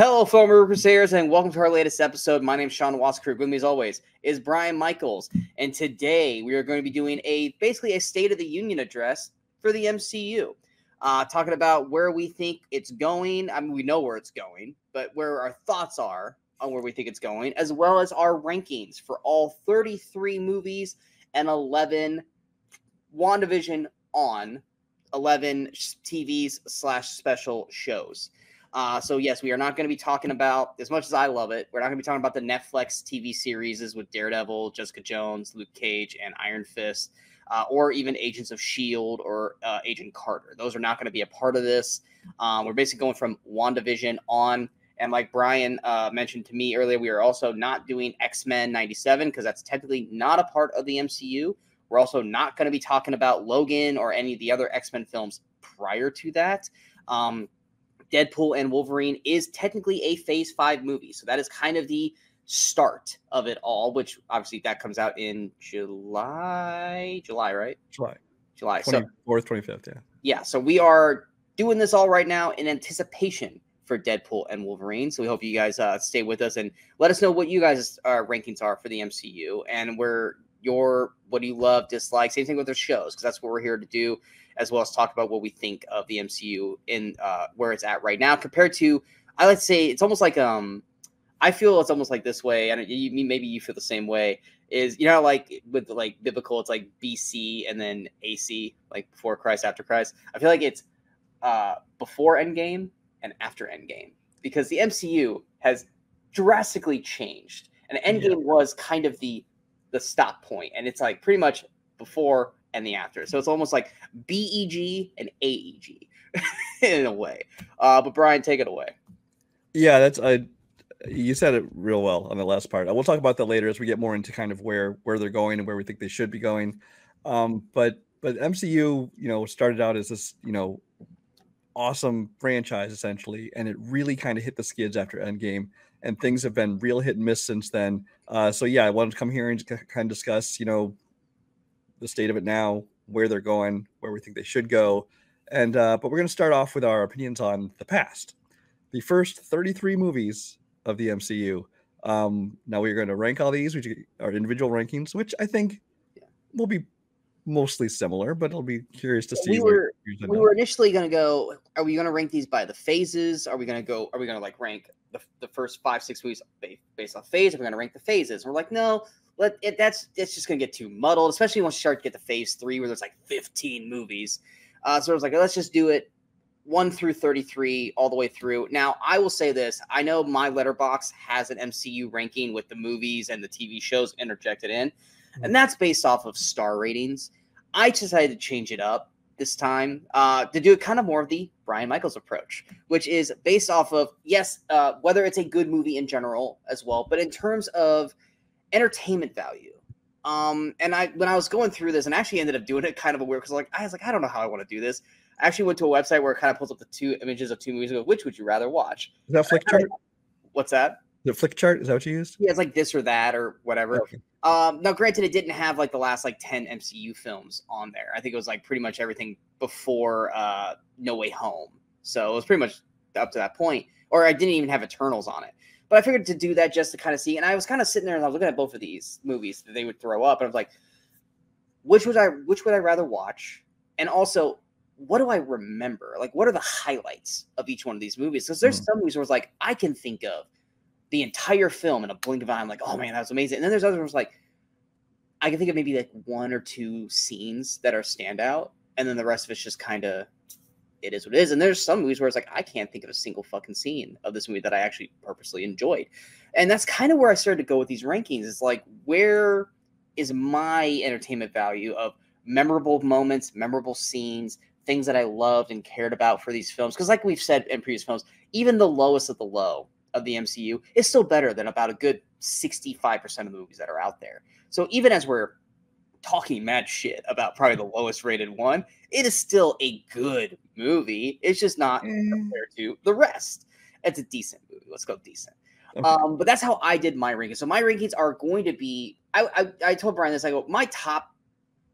Hello, former Crusaders, and welcome to our latest episode. My name is Sean Waskerud. With me, as always, is Brian Michaels, and today we are going to be doing basically a State of the Union address for the MCU, talking about where we think it's going. I mean, we know where it's going, but where our thoughts are on where we think it's going, as well as our rankings for all 33 movies and 11 WandaVision on 11 TVs/special shows. So yes, we are not going to be talking about, as much as I love it, we're not going to be talking about the Netflix TV series with Daredevil, Jessica Jones, Luke Cage, and Iron Fist, or even Agents of S.H.I.E.L.D. or Agent Carter. Those are not going to be a part of this. We're basically going from WandaVision on, and like Brian mentioned to me earlier, we are also not doing X-Men 97 because that's technically not a part of the MCU. We're also not going to be talking about Logan or any of the other X-Men films prior to that. Deadpool and Wolverine is technically a Phase 5 movie. So that is kind of the start of it all, which obviously that comes out in July, right? July. 24th, 25th, yeah. Yeah, so we are doing this all right now in anticipation for Deadpool and Wolverine. So we hope you guys stay with us and let us know what you guys' rankings are for the MCU and what do you love, dislike, same thing with the shows, because that's what we're here to do, as well as talk about what we think of the MCU in where it's at right now compared to, I like to say, it's almost like, I feel it's almost like this way, and maybe you feel the same way, is, you know, like with like biblical, it's like BC and then AC, like before Christ, after Christ. I feel like it's before Endgame and after Endgame, because the MCU has drastically changed, and Endgame was kind of the stop point, and it's like pretty much before and the after. So it's almost like BEG and AEG in a way. But Brian, take it away. Yeah, you said it real well on the last part. We'll talk about that later as we get more into kind of where they're going and where we think they should be going. But MCU, started out as this, awesome franchise essentially, and it really kind of hit the skids after Endgame, and things have been real hit and miss since then. So yeah, I wanted to come here and kind of discuss, the state of it now, where they're going, where we think they should go. And but we're going to start off with our opinions on the past, the first 33 movies of the MCU. Now we're going to rank all these, which are individual rankings, which I think will be mostly similar, but it'll be curious to see. We were initially going to go, are we going to rank these by the phases? Are we going to like rank the first 5-6 movies based off phase? Are we going to rank the phases? And we're like, no, that's just going to get too muddled, especially once you start to get to phase 3 where there's like 15 movies. So I was like, let's just do it 1 through 33 all the way through. Now, I will say this. I know my Letterboxd has an MCU ranking with the movies and the TV shows interjected in, and that's based off of star ratings. I decided to change it up this time to do it kind of more of the Brian Michaels approach, which is based off of, yes, whether it's a good movie in general as well, but in terms of entertainment value. And when I was going through this, and actually ended up doing it kind of a weird, because I was like, I don't know how I want to do this. I actually went to a website where it kind of pulls up the 2 images of 2 movies and goes, which would you rather watch? Is that Flickchart? What's that? The Flickchart? Is that what you used? Yeah, it's like this or that or whatever. Okay. Now, granted, it didn't have like the last like 10 MCU films on there. I think it was like pretty much everything before No Way Home. So it was pretty much up to that point. Or I didn't even have Eternals on it. But I figured to do that just to kind of see. And I was kind of sitting there and I was looking at both of these movies that they would throw up. And I was like, which would I rather watch? And also, what do I remember? Like, what are the highlights of each one of these movies? Because there's some movies where it's like, I can think of the entire film in a blink of an eye. I'm like, oh man, that was amazing. And then there's others where it's like, I can think of maybe like 1 or 2 scenes that are standout. And then the rest of it's just kind of, it is what it is. And there's some movies where it's like, I can't think of a single fucking scene of this movie that I actually purposely enjoyed. And that's kind of where I started to go with these rankings. It's like, where is my entertainment value of memorable moments, memorable scenes, things that I loved and cared about for these films? Because like we've said in previous films, even the lowest of the low of the MCU is still better than about a good 65% of the movies that are out there. So even as we're talking mad shit about probably the lowest rated one, it is still a good movie. It's just not compared to the rest. It's a decent movie. Let's go decent. Okay. But that's how I did my rankings. So my rankings are going to be, I told Brian this, I go, my top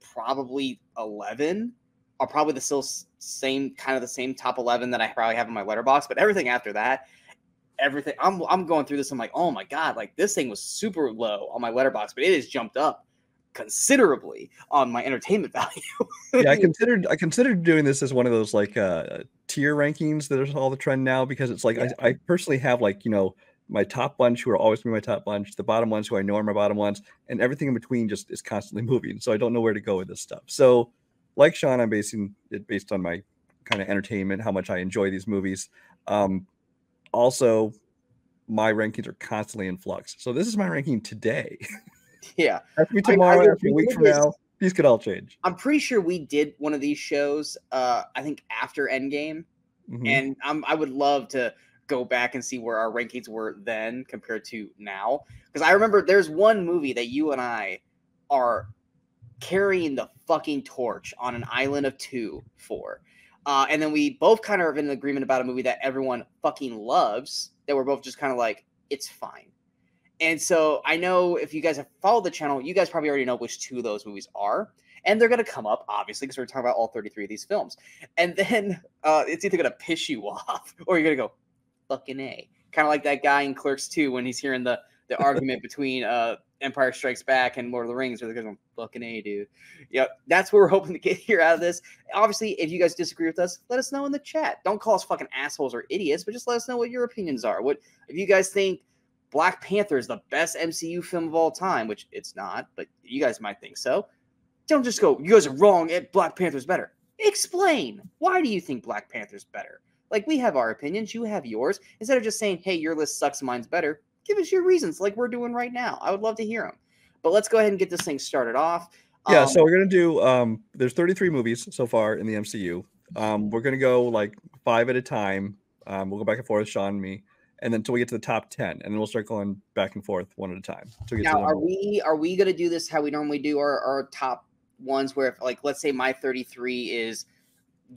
probably 11 are probably the same top 11 that I probably have in my Letterboxd, but everything after that everything. I'm going through this. I'm like, oh my god, like this thing was super low on my letterbox, but it has jumped up considerably on my entertainment value. Yeah, I considered doing this as one of those like tier rankings that is all the trend now, because it's like Yeah. I personally have like, you know, my top bunch who are always gonna be my top bunch, the bottom ones who I know are my bottom ones, and everything in between just is constantly moving. So I don't know where to go with this stuff. So like Sean, I'm basing it based on my kind of entertainment, how much I enjoy these movies. Also, my rankings are constantly in flux. So this is my ranking today. Yeah. After tomorrow, after a week from this, now, these could all change. I'm pretty sure we did one of these shows, I think after Endgame. And I would love to go back and see where our rankings were then compared to now. Because I remember there's one movie that you and I are carrying the fucking torch on an island of two for. And then we both kind of are in agreement about a movie that everyone fucking loves, that we're both just kind of like, it's fine. And so I know if you guys have followed the channel, you guys probably already know which two of those movies are. And they're going to come up, obviously, because we're talking about all 33 of these films. And then it's either going to piss you off or you're going to go, fucking A. Kind of like that guy in Clerks 2 when he's hearing the argument between Empire Strikes Back and Lord of the Rings, where they're going, fucking A, dude. Yeah, that's what we're hoping to get here out of this. Obviously, if you guys disagree with us, let us know in the chat. Don't call us fucking assholes or idiots, but just let us know what your opinions are. What if you guys think Black Panther is the best MCU film of all time, which it's not, but you guys might think so. Don't just go, you guys are wrong, Black Panther's better. Explain. Why do you think Black Panther's better? Like, we have our opinions, you have yours. Instead of just saying, hey, your list sucks, mine's better, give us your reasons like we're doing right now. I would love to hear them. But let's go ahead and get this thing started off. Yeah, so we're going to do, there's 33 movies so far in the MCU. We're going to go like 5 at a time. We'll go back and forth, Sean and me, and then until we get to the top 10, and then we'll start going back and forth one at a time. Now, are we going to do this how we normally do our top ones, where if, like, let's say my 33 is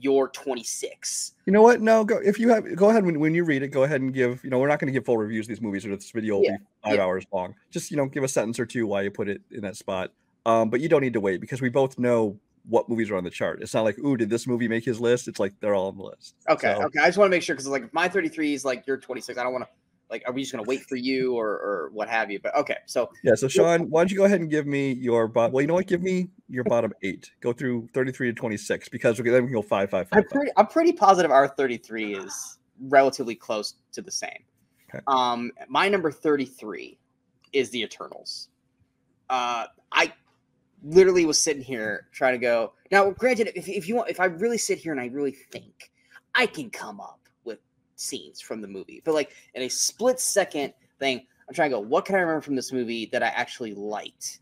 your 26? You know what? No, go ahead when you read it. Go ahead and give. You know, we're not going to give full reviews of these movies, or this video will be 5 hours long. Just, you know, give a sentence or two why you put it in that spot. But you don't need to wait, because we both know what movies are on the chart. It's not like, ooh, did this movie make his list? It's like they're all on the list. Okay, okay. I just want to make sure, because like if my 33 is like your 26, I don't want to, like, are we just going to wait for you or what have you? But okay, so yeah. So Sean, why don't you go ahead and give me your bottom? Well, you know what? Give me your bottom 8. Go through 33 to 26, because then we can go 5, 5, 5. I'm pretty positive our 33 is relatively close to the same. Okay. My number 33 is The Eternals. I literally was sitting here trying to go. Now, granted, if I really sit here and I really think, I can come up with scenes from the movie, but like in a split second thing, I'm trying to go, what can I remember from this movie that I actually liked?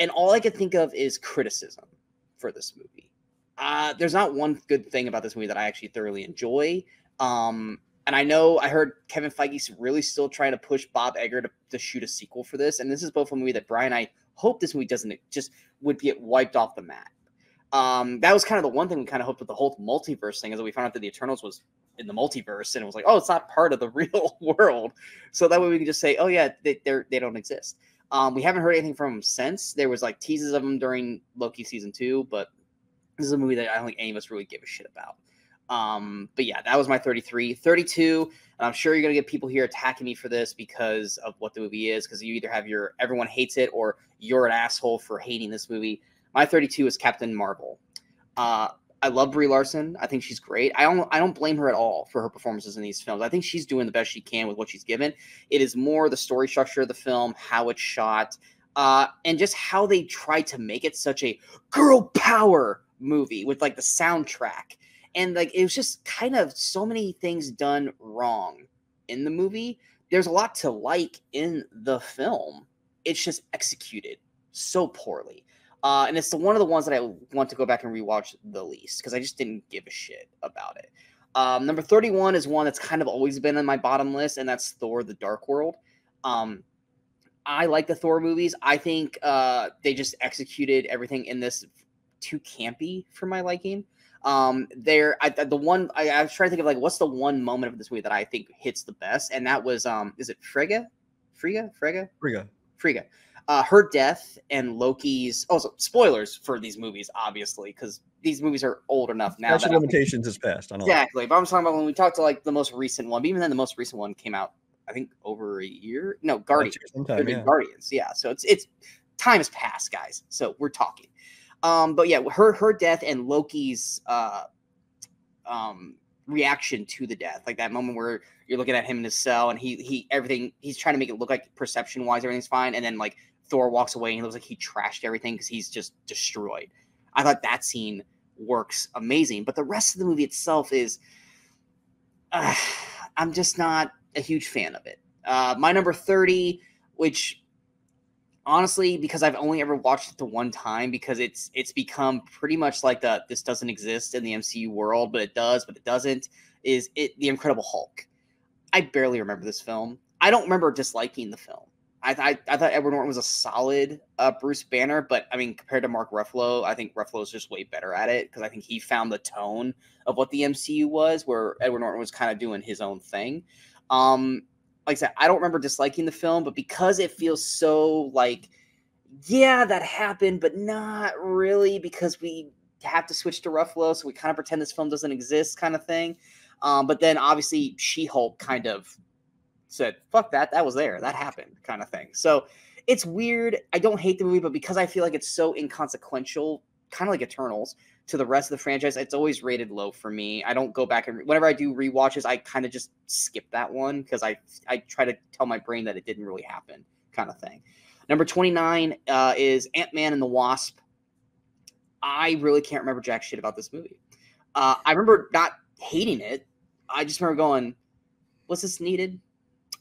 And all I could think of is criticism for this movie. There's not one good thing about this movie that I actually thoroughly enjoy. And I know I heard Kevin Feige's really still trying to push Bob Iger to shoot a sequel for this. And this is both a movie that Brian and I hope this movie would get wiped off the map. That was kind of the one thing we kind of hoped with the whole multiverse thing, is that we found out that the Eternals was in the multiverse, and it was like, oh, it's not part of the real world. So that way we can just say, oh yeah, they don't exist. We haven't heard anything from them since. There was like teases of them during Loki season 2, but this is a movie that I don't think any of us really give a shit about. But yeah, that was my 33. 32, and I'm sure you're going to get people here attacking me for this because of what the movie is, because you either have your everyone hates it or you're an asshole for hating this movie. My 32 is Captain Marvel. I love Brie Larson. I think she's great. I don't blame her at all for her performances in these films. I think she's doing the best she can with what she's given. It is more the story structure of the film, how it's shot, and just how they try to make it such a girl power movie with like the soundtrack. And like, it was just kind of so many things done wrong in the movie. There's a lot to like in the film. It's just executed so poorly. And it's one of the ones that I want to go back and rewatch the least, because I just didn't give a shit about it. Number 31 is one that's kind of always been on my bottom list, and that's Thor: The Dark World. I like the Thor movies. I think they just executed everything in this too campy for my liking. I was trying to think of like, what's the one moment of this movie that I think hits the best, and that was is it Frigga? Her death and Loki's. Also, spoilers for these movies, obviously, because these movies are old enough now. Statute of limitations is passed on all. Exactly, but I'm talking about when we talked to like the most recent one. But even then, the most recent one came out, I think, over a year. No, Guardians. Sometime, yeah. Guardians, yeah. So it's time has passed, guys. So we're talking. But yeah, her death and Loki's reaction to the death, like that moment where you're looking at him in his cell and he everything he's trying to make it look like perception wise everything's fine, and then like Thor walks away and he looks like he trashed everything because he's just destroyed. I thought that scene works amazing, but the rest of the movie itself is I'm just not a huge fan of it. My number 30, which honestly, because I've only ever watched it the one time, because it's become pretty much like this doesn't exist in the MCU world, but it does, but it doesn't, is it The Incredible Hulk. I barely remember this film. I don't remember disliking the film. I thought Edward Norton was a solid Bruce Banner, but I mean, compared to Mark Ruffalo, I think Ruffalo is just way better at it, because I think he found the tone of what the MCU was, where Edward Norton was kind of doing his own thing. Like I said, I don't remember disliking the film, but because it feels so like, yeah, that happened, but not really, because we have to switch to Ruffalo, so we kind of pretend this film doesn't exist kind of thing. But then obviously She-Hulk kind of said, fuck that, that was there, that happened kind of thing. So it's weird. I don't hate the movie, but because I feel like it's so inconsequential, kind of like Eternals, to the rest of the franchise, it's always rated low for me. I don't go back and whenever I do rewatches, I kind of just skip that one because I try to tell my brain that it didn't really happen kind of thing. Number 29 is Ant-Man and the Wasp. I really can't remember jack shit about this movie. I remember not hating it. I just remember going, was this needed?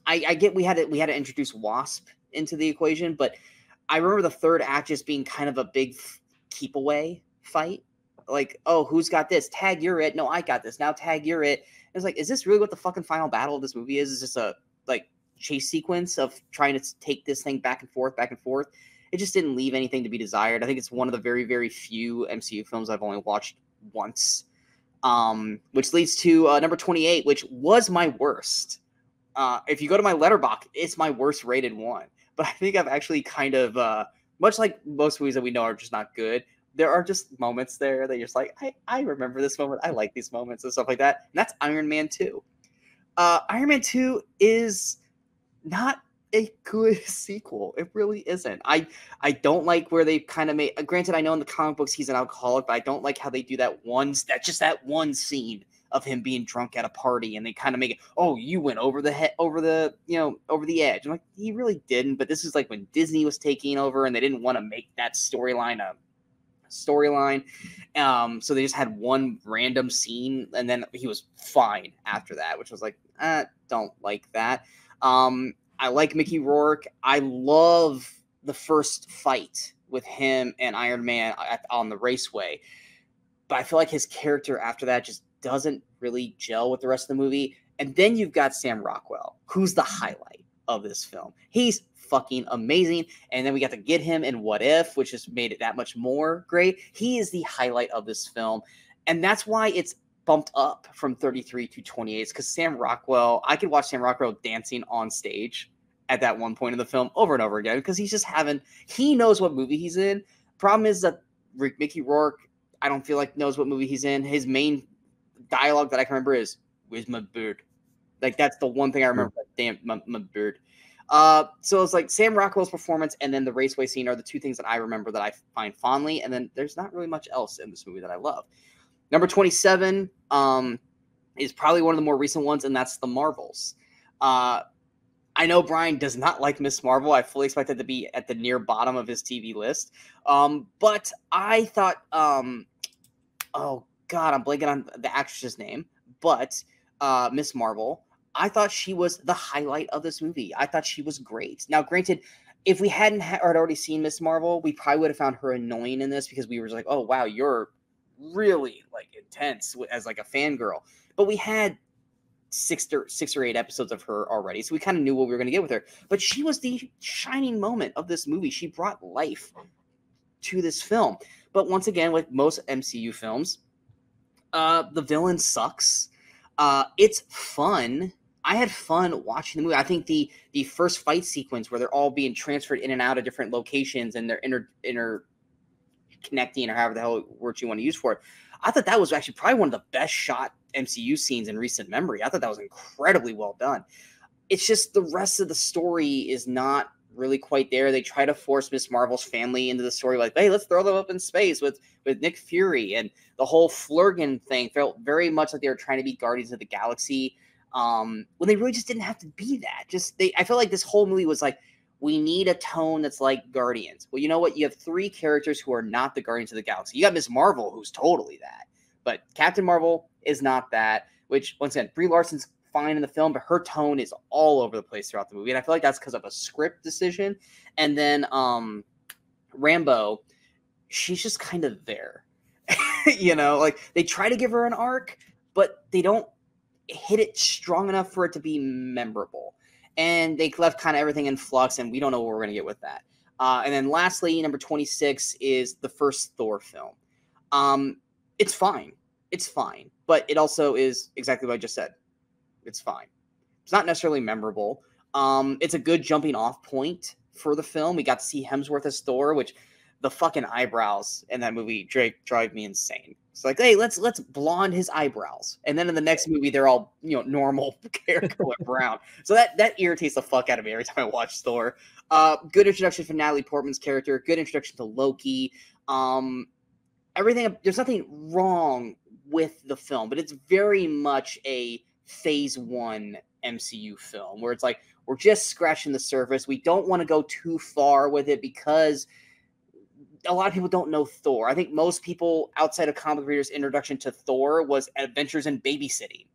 I get we had to introduce Wasp into the equation, but I remember the third act just being kind of a big keep away fight. Like, oh, who's got this? Tag, you're it. No, I got this. Now Tag, you're it. It's like, is this really what the fucking final battle of this movie is? Is this a like chase sequence of trying to take this thing back and forth, back and forth? It just didn't leave anything to be desired. I think it's one of the very, very few MCU films I've only watched once. Which leads to number 28, which was my worst. If you go to my Letterboxd, it's my worst rated one. But I think I've actually kind of, much like most movies that we know are just not good, there are just moments there that you're just like, I remember this moment. I like these moments and stuff like that. And that's Iron Man 2. Iron Man 2 is not a good sequel. It really isn't. I don't like where they kind of made, granted, I know in the comic books he's an alcoholic, but I don't like how they do that one scene of him being drunk at a party, and they kind of make it, oh, you went over the edge. I'm like, he really didn't. But this is like when Disney was taking over, and they didn't want to make that storyline a storyline. So they just had one random scene, and then he was fine after that, which was like, don't like that. I like Mickey Rourke. I love the first fight with him and Iron Man on the raceway, but I feel like his character after that just doesn't really gel with the rest of the movie. And then you've got Sam Rockwell, who's the highlight of this film. He's fucking amazing. And then we got to get him in What If, which just made it that much more great. He is the highlight of this film. And that's why it's bumped up from 33 to 28, because Sam Rockwell, I could watch Sam Rockwell dancing on stage at that one point in the film over and over again, because he's just he knows what movie he's in. Problem is that Mickey Rourke, I don't feel like knows what movie he's in. His main dialogue that I can remember is, "Where's my bird?" Like, that's the one thing I remember. Damn, my bird. So it's like Sam Rockwell's performance and then the raceway scene are the two things that I remember that I find fondly. And then there's not really much else in this movie that I love. Number 27 is probably one of the more recent ones, and that's The Marvels. I know Brian does not like Miss Marvel. I fully expected to be at the near bottom of his TV list. But I thought, oh God, I'm blanking on the actress's name, but Miss Marvel, I thought she was the highlight of this movie. I thought she was great. Now, granted, if we hadn't already seen Miss Marvel, we probably would have found her annoying in this, because we were like, oh, wow, you're really like intense as like a fangirl. But we had six or eight episodes of her already, so we kind of knew what we were going to get with her. But she was the shining moment of this movie. She brought life to this film. But once again, like most MCU films, the villain sucks. It's fun I had fun watching the movie. I think the first fight sequence where they're all being transferred in and out of different locations and they're interconnecting or however the hell word you want to use for it. I thought that was actually probably one of the best shot MCU scenes in recent memory. I thought that was incredibly well done. It's just the rest of the story is not really quite there. They try to force Miss Marvel's family into the story, like, hey, let's throw them up in space with Nick Fury, and the whole Flurgan thing felt very much like they were trying to be Guardians of the Galaxy, when they really just didn't have to be that. I feel like this whole movie was like, we need a tone that's like Guardians. Well, you know what? You have 3 characters who are not the Guardians of the Galaxy. You got Miss Marvel, who's totally that, but Captain Marvel is not that. Which, once again, Brie Larson's fine in the film, but her tone is all over the place throughout the movie, and I feel like that's because of a script decision. And then Rambo, she's just kind of there. Like, they try to give her an arc, but they don't hit it strong enough for it to be memorable. And they left kind of everything in flux, and we don't know what we're going to get with that. And then lastly, number 26 is the first Thor film. It's fine. It's fine. But it also is exactly what I just said. It's fine. It's not necessarily memorable. It's a good jumping off point for the film. We got to see Hemsworth as Thor, which the fucking eyebrows in that movie drive me insane. It's like, hey, let's blonde his eyebrows, and then in the next movie they're all normal hair color brown. So that irritates the fuck out of me every time I watch Thor. Good introduction for Natalie Portman's character. Good introduction to Loki. Everything. There's nothing wrong with the film, but it's very much a phase 1 MCU film where it's like, we're just scratching the surface. We don't want to go too far with it because a lot of people don't know Thor. I think most people outside of comic readers' introduction to Thor was Adventures in Babysitting.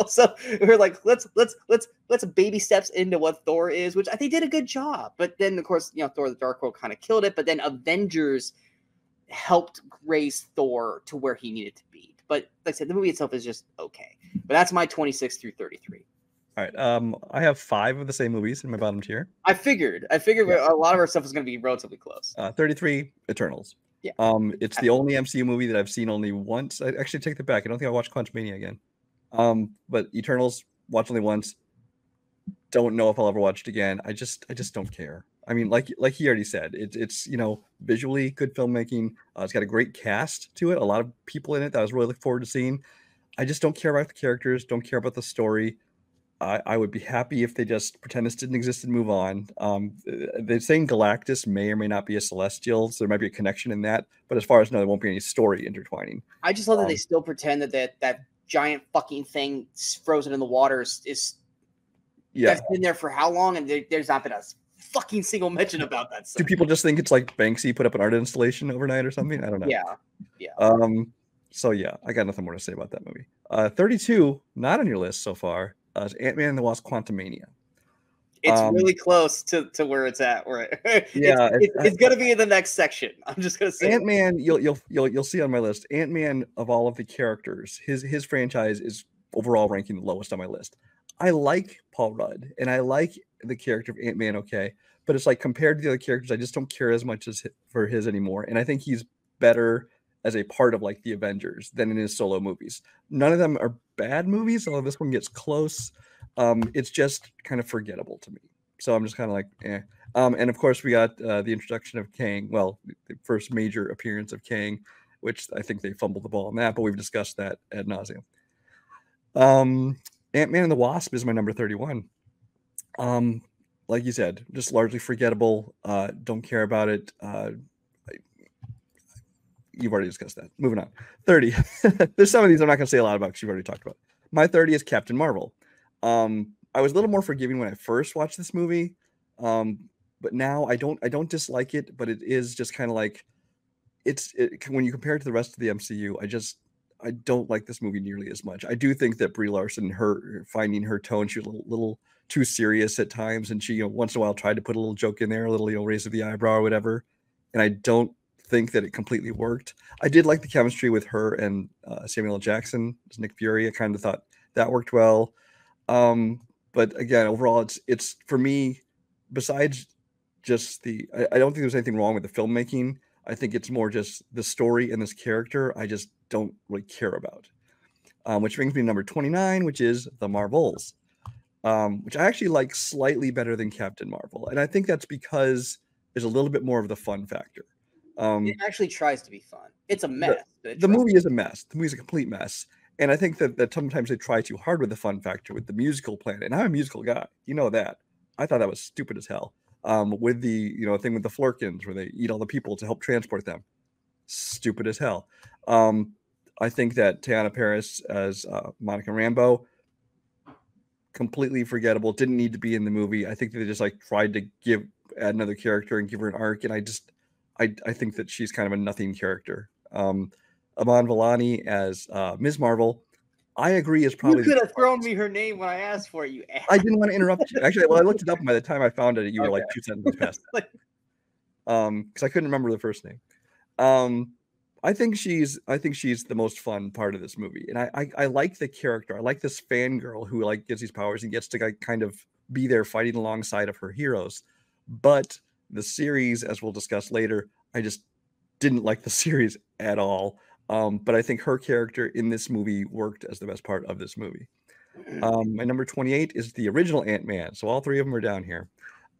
So we're like, let's baby steps into what Thor is, which I think did a good job. But then, of course, Thor: The Dark World kind of killed it. But then Avengers helped raise Thor to where he needed to be. But like I said, the movie itself is just okay. But that's my 26 through 33. All right. I have 5 of the same movies in my bottom tier. I figured a lot of our stuff was going to be relatively close. 33, Eternals. Yeah. It's the only MCU movie that I've seen only once. I actually take that back. I don't think I watched Quantumania again. But Eternals, watched only once. Don't know if I'll ever watch it again. I just don't care. I mean, like he already said, it's visually good filmmaking. It's got a great cast to it. A lot of people in it that I was really looking forward to seeing. I just don't care about the characters. Don't care about the story. I would be happy if they just pretend this didn't exist and move on. They're saying Galactus may or may not be a Celestial, so there might be a connection in that. But as far as there won't be any story intertwining. I just love that they still pretend that giant fucking thing frozen in the water is that's been there for how long, and there's not been a fucking single mention about that stuff. Do people just think it's like Banksy put up an art installation overnight or something? I don't know. Yeah. So yeah, I got nothing more to say about that movie. 32, not on your list so far. Ant-Man and the Wasp: Quantumania. It's really close to where it's at. Where yeah, it's gonna be in the next section. I'm just gonna say Ant-Man. You'll see on my list. Ant-Man, of all of the characters, his franchise is overall ranking the lowest on my list. I like Paul Rudd and I like the character of Ant-Man. Okay, but it's like compared to the other characters, I just don't care as much as for his anymore. And I think he's better as a part of like the Avengers than in his solo movies. None of them are bad movies, although this one gets close. It's just kind of forgettable to me. So I'm just kind of like, eh. And of course we got the introduction of Kang. Well, the first major appearance of Kang, which I think they fumbled the ball on that, but we've discussed that ad nauseum. Ant-Man and the Wasp is my number 31. Like you said, just largely forgettable. Don't care about it. You've already discussed that. Moving on. 30. There's some of these I'm not going to say a lot about because you've already talked about. My 30 is Captain Marvel. I was a little more forgiving when I first watched this movie, but now I don't dislike it. But it is just kind of like when you compare it to the rest of the MCU, I don't like this movie nearly as much. I do think that Brie Larson, her finding her tone, she was a little too serious at times, and she once in a while tried to put a little joke in there, a little raise of the eyebrow or whatever, and I don't think that it completely worked. I did like the chemistry with her and Samuel L. Jackson as Nick Fury. I kind of thought that worked well. But again, overall, it's for me, besides just I don't think there's anything wrong with the filmmaking. I think it's more just the story and this character I just don't really care about. which brings me to number 29, which is The Marvels, which I actually like slightly better than Captain Marvel. And I think that's because there's a little bit more of the fun factor. It actually tries to be fun. It's a mess. The movie is a mess. The movie's a complete mess. And I think that sometimes they try too hard with the fun factor with the musical plan. And I'm a musical guy. You know that. I thought that was stupid as hell. With the thing with the Flurkins where they eat all the people to help transport them. Stupid as hell. I think that Teyonah Parris as Monica Rambeau, completely forgettable. Didn't need to be in the movie. I think they just like tried to add another character and give her an arc. And I think that she's kind of a nothing character. Iman Vellani as Ms. Marvel, I agree, is probably. You could have thrown me her name when I asked for it. You asked. I didn't want to interrupt you. Actually, well, I looked it up, and by the time I found it, you were like 2 sentences past. Because I couldn't remember the first name. I think she's the most fun part of this movie, and I like the character. I like this fangirl who like gets these powers and gets to kind of be there fighting alongside of her heroes. But the series, as we'll discuss later, I just didn't like the series at all. But I think her character in this movie worked as the best part of this movie. My number 28 is the original Ant-Man. So all three of them are down here.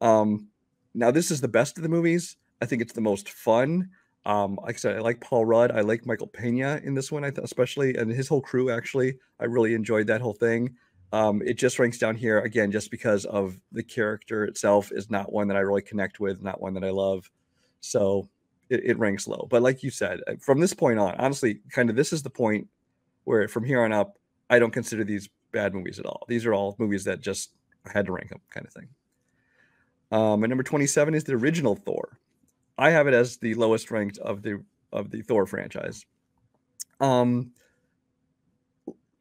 Now this is the best of the movies. I think it's the most fun. Like I said, I like Paul Rudd. I like Michael Pena in this one, especially, and his whole crew, actually. I really enjoyed that whole thing. It just ranks down here, again, just because of the character itself is not one that I really connect with, not one that I love. So it ranks low. But like you said, from this point on, honestly, kind of this is the point where from here on up, I don't consider these bad movies at all. These are all movies that just I had to rank them kind of thing. My number 27 is the original Thor. I have it as the lowest ranked of the Thor franchise.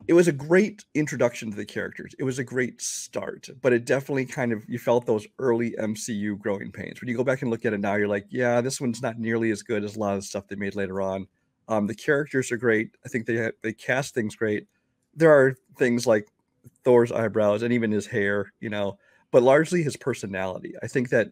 It was a great introduction to the characters. It was a great start, but it definitely kind of, you felt those early MCU growing pains. When you go back and look at it now, you're like, yeah, this one's not nearly as good as a lot of the stuff they made later on. The characters are great. I think they cast things great. There are things like Thor's eyebrows and even his hair, but largely his personality. I think that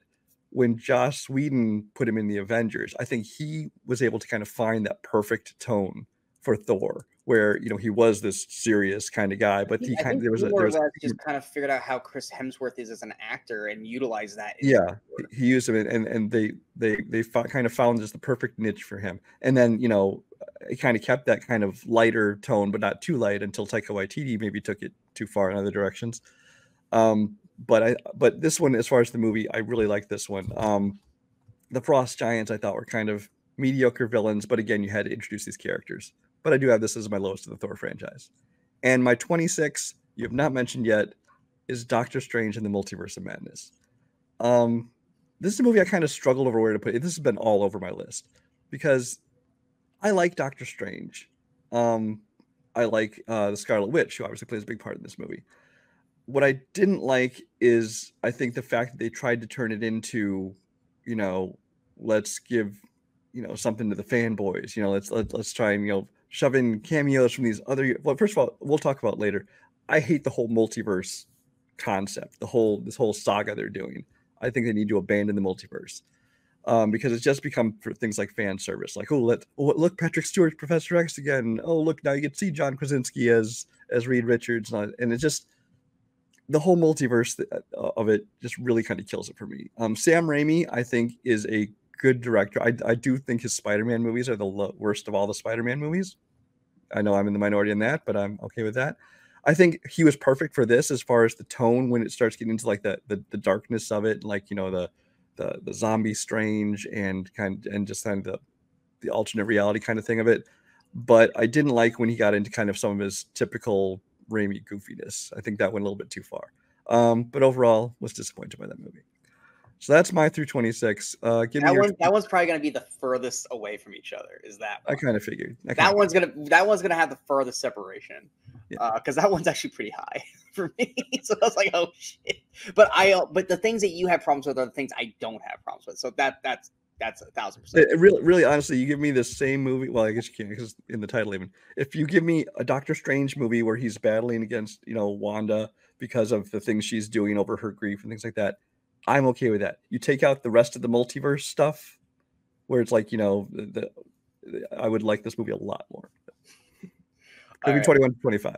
when Joss Whedon put him in the Avengers, I think he was able to kind of find that perfect tone for Thor, where he was this serious kind of guy, but he kind of just kind of figured out how Chris Hemsworth is as an actor and utilized that. Yeah, he used him, and they kind of found just the perfect niche for him. And then it kind of kept that kind of lighter tone, but not too light until Taika Waititi maybe took it too far in other directions. But this one, as far as the movie, I really like this one. The Frost Giants I thought were kind of mediocre villains, but again, you had to introduce these characters. But I do have this as my lowest of the Thor franchise. And my 26, you have not mentioned yet, is Doctor Strange and the Multiverse of Madness. This is a movie I kind of struggled over where to put it. This has been all over my list because I like Doctor Strange. I like the Scarlet Witch, who obviously plays a big part in this movie. What I didn't like is I think the fact that they tried to turn it into, let's give, something to the fanboys. Let's try and shove in cameos from these other. Well, first of all, we'll talk about later. I hate the whole multiverse concept, this whole saga they're doing. I think they need to abandon the multiverse because it's just become for things like fan service. Like, look, Patrick Stewart's Professor X again. Oh, look, now you can see John Krasinski as Reed Richards, and it's just the whole multiverse of it just really kind of kills it for me. Sam Raimi, I think, is a good director. I do think his Spider-Man movies are the worst of all the Spider-Man movies. I know I'm in the minority in that, but I'm okay with that. I think he was perfect for this as far as the tone when it starts getting into like the darkness of it, like the zombie Strange and just kind of the alternate reality kind of thing of it. But I didn't like when he got into kind of some of his typical Raimi goofiness. I think that went a little bit too far. But overall, was disappointed by that movie. So that's my through 26. That one's probably going to be the furthest away from each other. Is that one. I kind of figured that one's gonna have the furthest separation. Because that one's actually pretty high for me. So I was like, oh shit. But the things that you have problems with are the things I don't have problems with. So that's 1,000%. Really, honestly, you give me the same movie. Well, I guess you can't because in the title even. If you give me a Doctor Strange movie where he's battling against Wanda because of the things she's doing over her grief and things like that, I'm okay with that. You take out the rest of the multiverse stuff, where it's like I would like this movie a lot more. It'll be 21 to 25.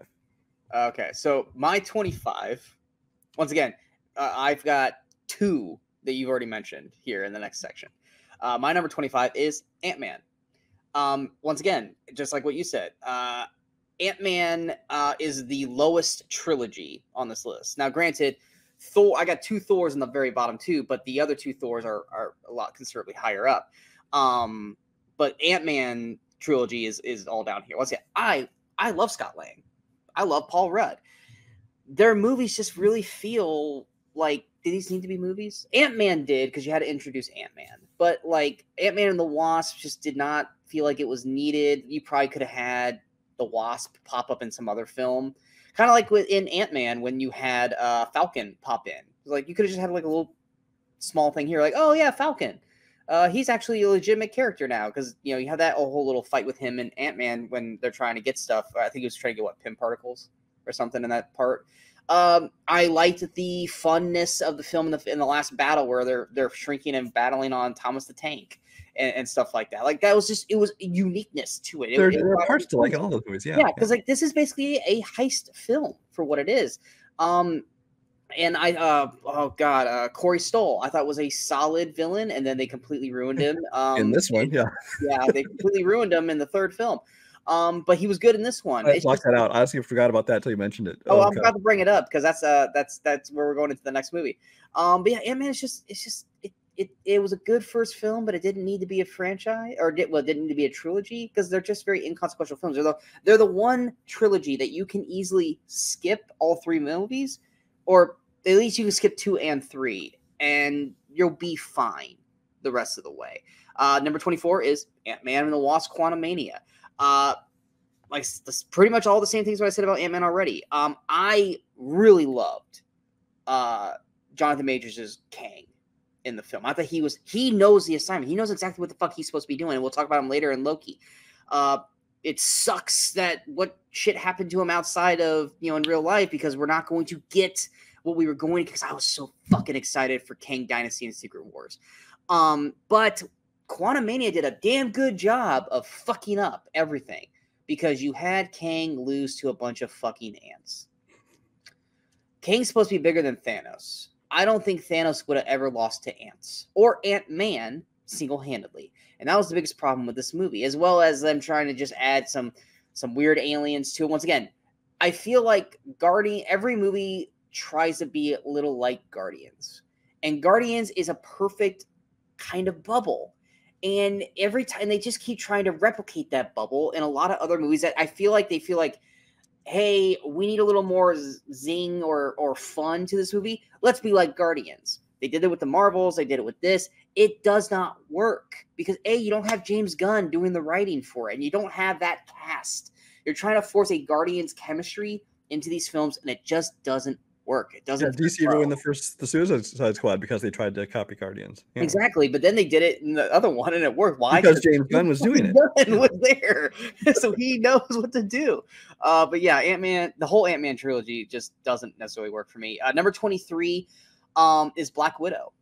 Okay, so my 25. Once again, I've got 2 that you've already mentioned here in the next section. My number 25 is Ant-Man. Once again, just like what you said, Ant-Man is the lowest trilogy on this list. Now, granted, Thor, I got 2 Thors in the very bottom too, but the other 2 Thors are a lot considerably higher up. But Ant-Man trilogy is all down here. Once again, I love Scott Lang. I love Paul Rudd. Their movies just really feel like, did these need to be movies? Ant-Man did, because you had to introduce Ant-Man. But like Ant-Man and the Wasp just did not feel like it was needed. You probably could have had the Wasp pop up in some other film. Kind of like in Ant-Man when you had Falcon pop in. Like you could have just had like a little small thing here, like, oh yeah, Falcon. He's actually a legitimate character now, because you have that whole little fight with him and Ant-Man when they're trying to get stuff. I think he was trying to get Pym particles or something in that part. I liked the funness of the film in the last battle where they're shrinking and battling on Thomas the Tank and stuff like that. Like that was just, it was uniqueness to it. There are parts to like in all those movies, yeah. Yeah, because like this is basically a heist film for what it is. And Corey Stoll, I thought was a solid villain, and then they completely ruined him. In this one, yeah, they completely ruined him in the third film. But he was good in this one. I blocked that out. I honestly forgot about that until you mentioned it. I'm about to bring it up because that's where we're going into the next movie. But yeah, Ant-Man it was a good first film, but it didn't need to be a franchise, or it didn't need to be a trilogy, because they're just very inconsequential films. They're the one trilogy that you can easily skip all 3 movies, or at least you can skip 2 and 3, and you'll be fine the rest of the way. Number 24 is Ant-Man and the Wasp: Quantumania. Like pretty much all the same things what I said about Ant-Man already. I really loved Jonathan Majors' Kang in the film. I thought he knows the assignment. He knows exactly what the fuck he's supposed to be doing, and we'll talk about him later in Loki. It sucks that what shit happened to him outside of, in real life, because we're not going to get what we were going to, because I was so fucking excited for Kang Dynasty and Secret Wars. But Quantumania did a damn good job of fucking up everything, because you had Kang lose to a bunch of fucking ants. Kang's supposed to be bigger than Thanos. I don't think Thanos would have ever lost to ants or Ant-Man single-handedly. And that was the biggest problem with this movie, as well as them trying to just add some weird aliens to it. Once again, I feel like every movie tries to be a little like Guardians. And Guardians is a perfect kind of bubble. And every time they just keep trying to replicate that bubble in a lot of other movies that I feel like they feel like, hey, we need a little more zing or fun to this movie. Let's be like Guardians. They did it with the Marvels. They did it with this. It does not work because, A, you don't have James Gunn doing the writing for it, and you don't have that cast. You're trying to force a Guardians chemistry into these films, and it just doesn't work. It doesn't. DC ruined the Suicide Squad because they tried to copy Guardians. Yeah. Exactly, but then they did it in the other one, and it worked. Why? Because James Gunn was doing it. Gunn was there, so he knows what to do. But yeah, Ant-Man, the whole Ant-Man trilogy just doesn't necessarily work for me. Number 23 is Black Widow.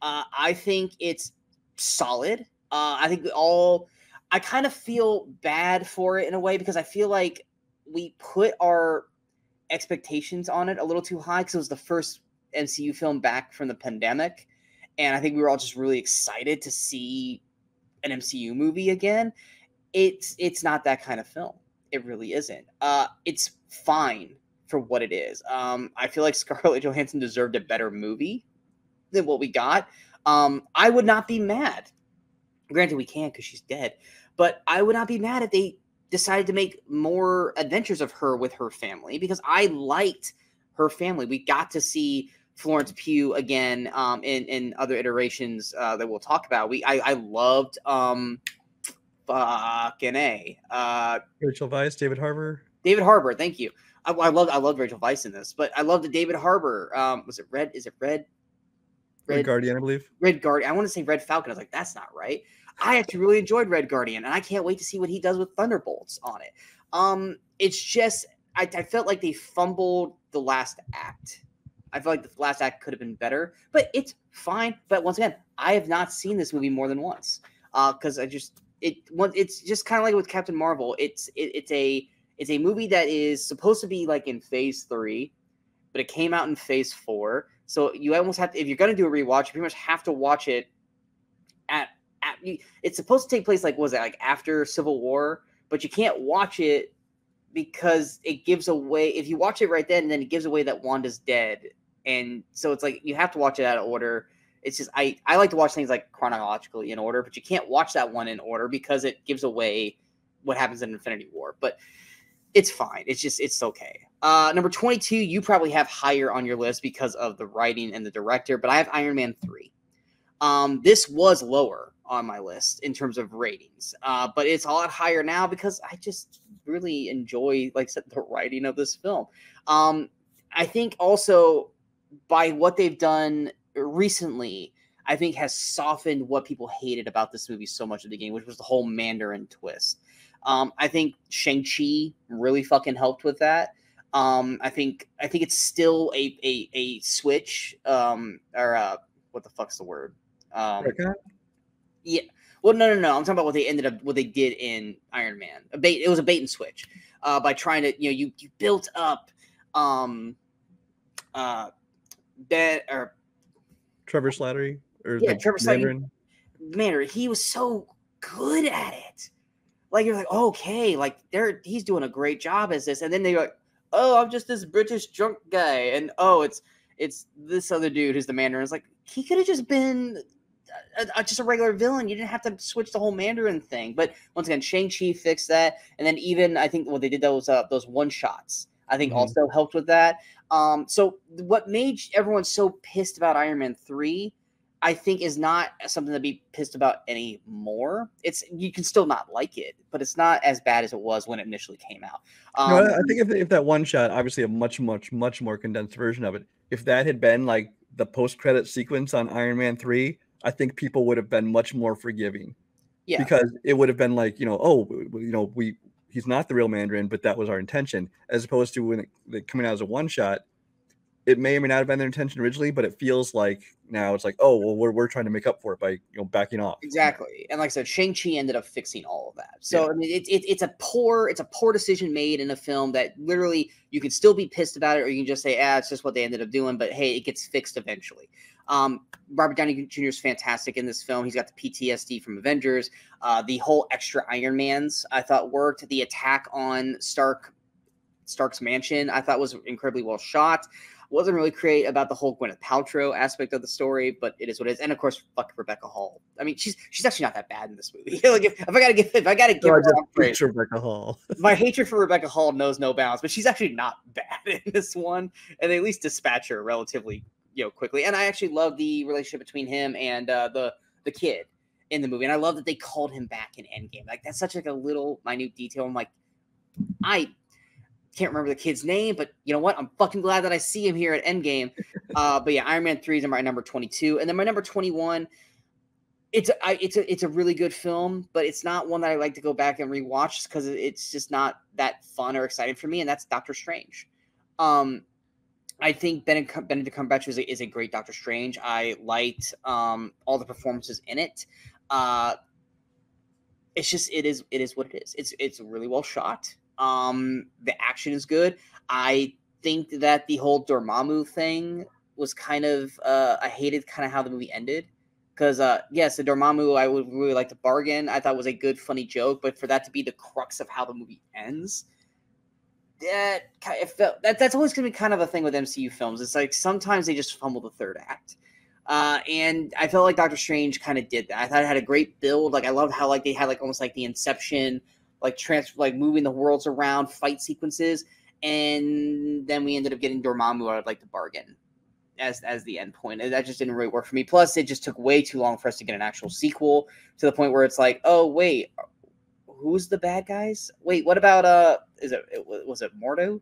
I think it's solid. I kind of feel bad for it in a way, because I feel like we put our expectations on it a little too high, because it was the first MCU film back from the pandemic, and I think we were all just really excited to see an MCU movie again. It's not that kind of film. It really isn't. It's fine for what it is. I feel like Scarlett Johansson deserved a better movie than what we got. I would not be mad. Granted, we can't because she's dead, but I would not be mad if they decided to make more adventures of her with her family, because I liked her family. We got to see Florence Pugh again in other iterations that we'll talk about. I loved Rachel Weisz, David Harbour. David Harbour, thank you. I loved Rachel Weisz in this, but I loved the David Harbour. Was it Red? Is it Red? Red Guardian, I believe. Red Guardian. I want to say Red Falcon. I was like, that's not right. I actually really enjoyed Red Guardian, and I can't wait to see what he does with Thunderbolts on it. It's just I felt like they fumbled the last act. I feel like the last act could have been better, but it's fine. But once again, I have not seen this movie more than once because it's just kind of like with Captain Marvel. It's It's a movie that is supposed to be like in phase 3, but it came out in phase 4. So you almost have to, if you're going to do a rewatch, you pretty much have to watch it at it's supposed to take place like, was it like after Civil War, but you can't watch it because it gives away, if you watch it right then it gives away that Wanda's dead. And so it's like you have to watch it out of order. It's just I like to watch things like chronologically in order, but you can't watch that one in order because it gives away what happens in Infinity War. But it's fine. It's okay. Number 22, you probably have higher on your list because of the writing and the director, but I have Iron Man 3. This was lower on my list in terms of ratings, but it's a lot higher now because I just really enjoy, like I said, the writing of this film. I think also by what they've done recently, I think has softened what people hated about this movie so much at the beginning, which was the whole Mandarin twist. I think Shang-Chi really fucking helped with that. I think it's still a switch, or what the fuck's the word? Yeah. Well, no. I'm talking about what they did in Iron Man. It was a bait and switch, by trying to, you built up, that or Trevor Slattery or yeah, the Trevor Slattery. Mandarin, he was so good at it. Like, you're like, okay, like he's doing a great job as this, and then they're like, oh, I'm just this British drunk guy, and oh, it's this other dude who's the Mandarin. It's like, he could have just been just a regular villain. You didn't have to switch the whole Mandarin thing. But once again, Shang-Chi fixed that, and then even I think what they did, those one shots, I think also helped with that. So what made everyone so pissed about Iron Man 3, I think, is not something to be pissed about anymore. You can still not like it, but it's not as bad as it was when it initially came out. No, I think if that one shot, obviously a much more condensed version of it, if that had been like the post-credit sequence on Iron Man 3, I think people would have been much more forgiving. Yeah. Because it would have been like, he's not the real Mandarin, but that was our intention, as opposed to when it coming out as a one shot. It may or may not have been their intention originally, but it feels like now it's like, oh, well, we're trying to make up for it by backing off. Exactly. And like I said, Shang-Chi ended up fixing all of that. So yeah. I mean, it's a poor decision made in a film that literally you can still be pissed about it, or you can just say, it's just what they ended up doing. But hey, it gets fixed eventually. Robert Downey Jr. is fantastic in this film. He's got the PTSD from Avengers. The whole extra Iron Mans I thought worked. The attack on Stark's mansion I thought was incredibly well shot. Wasn't really great about the whole Gwyneth Paltrow aspect of the story, but it is what it is. And of course, fuck Rebecca Hall. I mean, she's actually not that bad in this movie. Like if I gotta give her praise, Rebecca Hall. My hatred for Rebecca Hall knows no bounds, but she's actually not bad in this one, and they at least dispatch her relatively quickly. And I actually love the relationship between him and the kid in the movie, and I love that they called him back in Endgame. Like, that's such like a little minute detail. I'm like, I can't remember the kid's name, but you know what? I'm fucking glad that I see him here at Endgame. But yeah, Iron Man 3 is my number 22, and then my number 21. It's a really good film, but it's not one that I like to go back and rewatch because it's just not that fun or exciting for me. And that's Doctor Strange. I think Benedict Cumberbatch is a great Doctor Strange. I liked all the performances in it. It's just it is what it is. It's really well shot. The action is good. I think that the whole Dormammu thing was kind of I hated kind of how the movie ended, because yes, the Dormammu I would really like to bargain. I thought was a good funny joke, but for that to be the crux of how the movie ends, that's always going to be kind of a thing with MCU films. It's like sometimes they just fumble the third act. And I felt like Doctor Strange kind of did that. I thought it had a great build. Like, I loved how like they had like almost like the Inception, like moving the worlds around fight sequences, and then we ended up getting Dormammu. I'd like to bargain as the end point, and that just didn't really work for me. Plus, it just took way too long for us to get an actual sequel, to the point where it's like, oh wait, who's the bad guys? Wait, what about was it Mordo?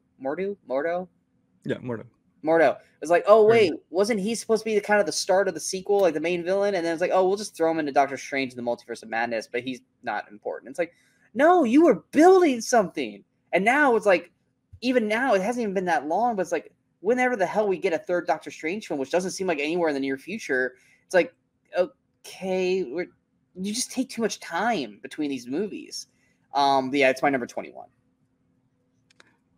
Yeah, Mordo. Mordo. It's like, oh wait, wasn't he supposed to be the kind of the start of the sequel, like the main villain? And then it's like, oh, we'll just throw him into Doctor Strange in the Multiverse of Madness, but he's not important. It's like, no, you were building something. And now it's like, even now, it hasn't even been that long, but it's like, whenever the hell we get a third Doctor Strange film, which doesn't seem like anywhere in the near future, it's like, okay, you just take too much time between these movies. But yeah, it's my number 21.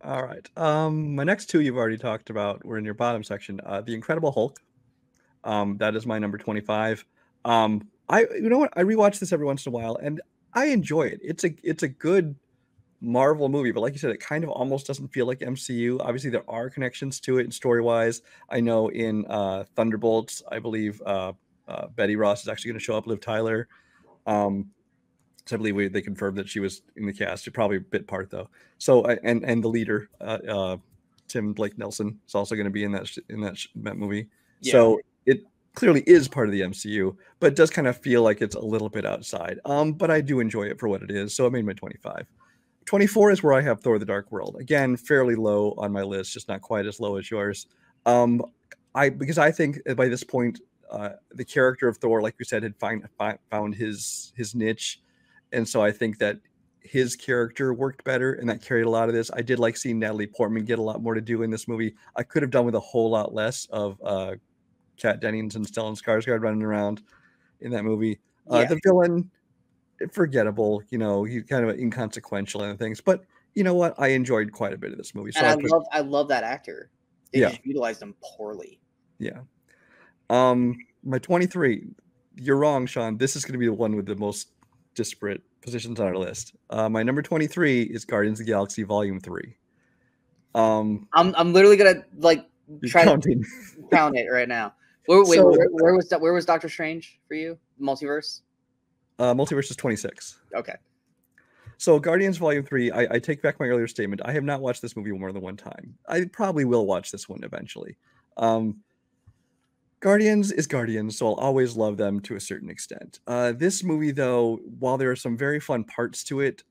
All right. My next two you've already talked about were in your bottom section. The Incredible Hulk. That is my number 25. You know what? I rewatch this every once in a while, and I enjoy it. It's a good Marvel movie, but like you said, it kind of almost doesn't feel like MCU. Obviously, there are connections to it story wise. I know in Thunderbolts, I believe Betty Ross is actually going to show up, Liv Tyler. Um, so I believe they confirmed that she was in the cast. Probably a bit part though. So and the leader, Tim Blake Nelson, is also going to be in that movie. Yeah. So it clearly is part of the MCU, but it does kind of feel like it's a little bit outside. But I do enjoy it for what it is. So I made my 25. 24 is where I have Thor: The Dark World. Again, fairly low on my list, just not quite as low as yours. Because I think by this point, the character of Thor, like you said, had found his niche, and so I think that his character worked better, and that carried a lot of this. I did like seeing Natalie Portman get a lot more to do in this movie. I could have done with a whole lot less of Kat Dennings and Stellan Skarsgård running around in that movie. The villain, forgettable, he's kind of inconsequential and things, but you know what? I enjoyed quite a bit of this movie. So and I love that actor. They just utilized him poorly. Yeah. My 23. You're wrong, Sean. This is going to be the one with the most disparate positions on our list. My number 23 is Guardians of the Galaxy Volume 3. I'm literally gonna try to count it right now. Where was Doctor Strange for you? Multiverse? Multiverse is 26. Okay. So Guardians Volume 3, I take back my earlier statement. I have not watched this movie more than one time. I probably will watch this one eventually. Guardians is Guardians, so I'll always love them to a certain extent. This movie, though, while there are some very fun parts to it,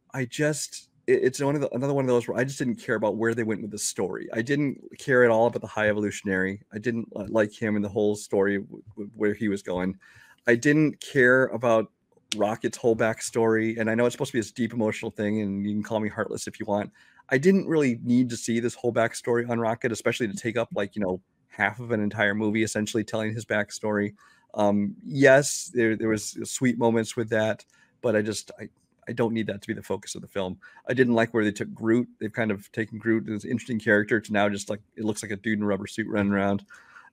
it's another one of those where I just didn't care about where they went with the story. I didn't care at all about the High Evolutionary. I didn't like him and the whole story where he was going. I didn't care about Rocket's whole backstory, and I know it's supposed to be this deep emotional thing, and you can call me heartless if you want. I didn't really need to see this whole backstory on Rocket, especially to take up half of an entire movie, essentially telling his backstory. Yes, there was sweet moments with that, but I don't need that to be the focus of the film. I didn't like where they took Groot. They've kind of taken Groot as an interesting character to now just it looks like a dude in a rubber suit running around.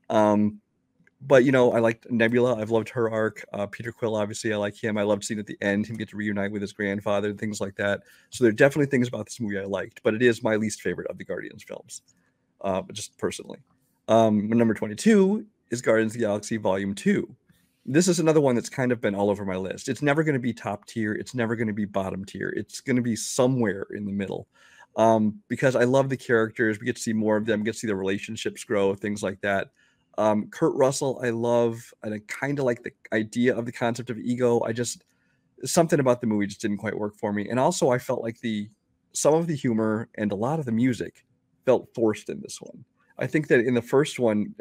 But I liked Nebula. I've loved her arc. Peter Quill, obviously, I like him. I loved seeing at the end him get to reunite with his grandfather and things like that. So there are definitely things about this movie I liked, but it is my least favorite of the Guardians films, just personally. Number 22 is Guardians of the Galaxy Volume 2. This is another one that's kind of been all over my list. It's never going to be top tier. It's never going to be bottom tier. It's going to be somewhere in the middle. Because I love the characters. We get to see more of them, we get to see the relationships grow, things like that. Kurt Russell, I love, and I kind of like the idea of the concept of ego. Something about the movie just didn't quite work for me. And also I felt like some of the humor and a lot of the music felt forced in this one. I think that in the first one,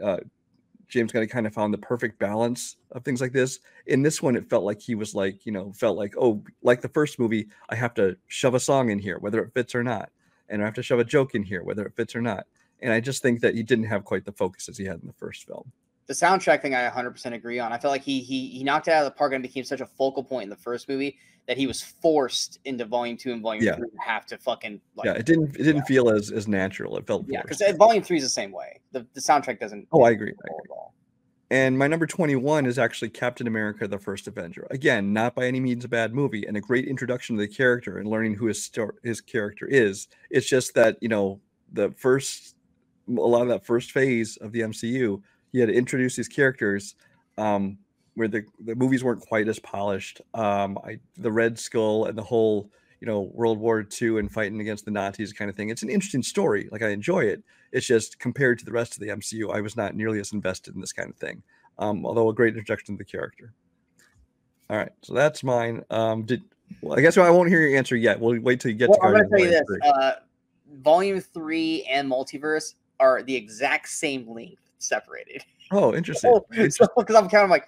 James Gunn kind of found the perfect balance of things like this. In this one, it felt like he was like the first movie, I have to shove a song in here, whether it fits or not. And I have to shove a joke in here, whether it fits or not. And I just think that he didn't have quite the focus as he had in the first film. The soundtrack thing I 100% agree on. I feel like he knocked it out of the park and became such a focal point in the first movie that he was forced into Volume 2 and Volume 3 to have to fucking it didn't feel as natural. It felt forced. Because Volume 3 is the same way. The soundtrack doesn't. Oh, I agree. At all. And my number 21 is actually Captain America: The First Avenger. Again, not by any means a bad movie, and a great introduction to the character and learning who his character is. It's just that a lot of that first phase of the MCU, he had to introduce these characters where the movies weren't quite as polished. The Red Skull and the whole World War II and fighting against the Nazis kind of thing. It's an interesting story. Like, I enjoy it. It's just compared to the rest of the MCU, I was not nearly as invested in this kind of thing. Although a great introduction to the character. All right, so that's mine. I guess I won't hear your answer yet. We'll wait till you get to Guardians. I'm going to tell you this. Volume 3 and Multiverse are the exact same length, separated. Oh, interesting. Because I'm counting like,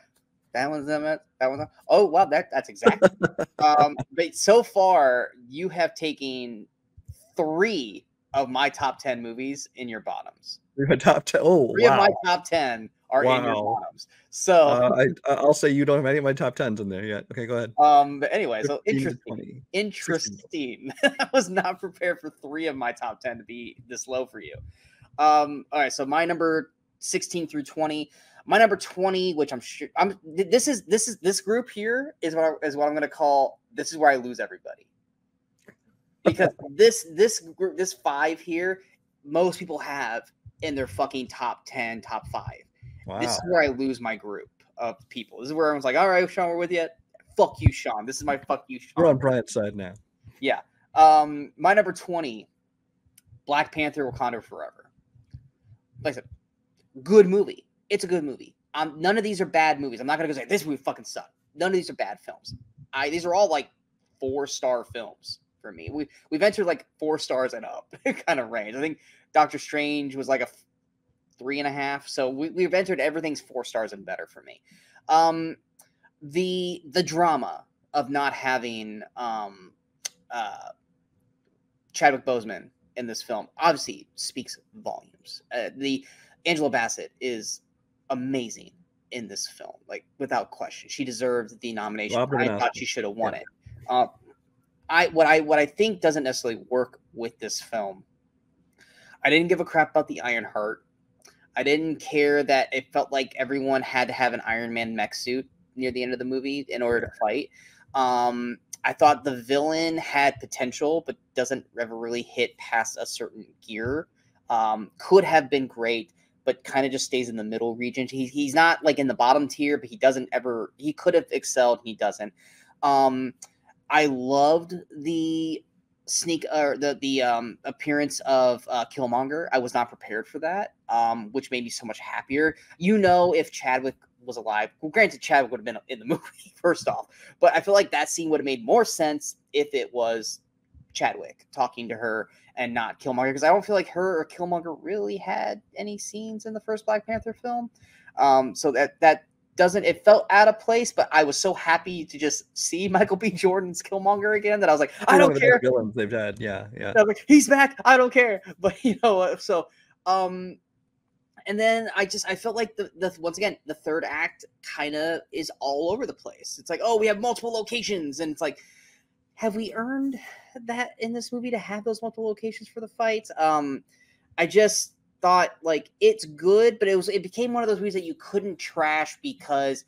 that one's them. That one's them. Oh, wow, that's exactly. But so far, you have taken 3 of my top 10 movies in your bottoms. Your top 10. Oh, Three of my top 10 are in your Wow. bottoms. So I'll say you don't have any of my top 10s in there yet. Okay, go ahead. but anyway, so 15 to interesting. 20. Interesting. I was not prepared for 3 of my top 10 to be this low for you. All right, so my number 16 through 20. My number 20, which I'm sure this group here is what I'm going to call, this is where I lose everybody. Because this group, this 5 here, most people have in their fucking top 10, top 5. Wow. This is where I lose my group of people. This is where everyone's like, all right, Sean, we're with you. Fuck you, Sean. This is my fuck you, Sean. We're on Bryant's side now. Yeah. My number 20, Black Panther Wakanda Forever. Like I said, good movie. It's a good movie. None of these are bad movies. I'm not going to go say, this movie fucking sucked. None of these are bad films. These are all like 4-star films for me. We've entered like 4 stars and up kind of range. I think Doctor Strange was like a 3.5. So we've entered everything's 4 stars and better for me. The drama of not having Chadwick Boseman in this film obviously speaks volumes. The Angela Bassett is amazing in this film, like without question. She deserved the nomination. I thought she should have won it. What I think doesn't necessarily work with this film. I didn't give a crap about the Iron Heart. I didn't care that it felt like everyone had to have an Iron Man mech suit near the end of the movie in order to fight. I thought the villain had potential, but doesn't ever really hit past a certain gear. Could have been great, but kind of just stays in the middle region. He's not like in the bottom tier, but he could have excelled. He doesn't. I loved the appearance of Killmonger. I was not prepared for that, which made me so much happier. If Chadwick was alive, well, granted, Chadwick would have been in the movie first off, but I feel like that scene would have made more sense if it was Chadwick talking to her and not Killmonger, because I don't feel like her or Killmonger really had any scenes in the first Black Panther film. So that doesn't, it felt out of place, but I was so happy to just see Michael B. Jordan's Killmonger again that I was like, I don't care. Villains they've had, yeah. I was like, he's back. I don't care. But and then I felt like the once again the third act kind of is all over the place. It's like, oh, we have multiple locations, and it's like, have we earned that in this movie to have those multiple locations for the fights? I just thought like it's good, but it became one of those movies that you couldn't trash because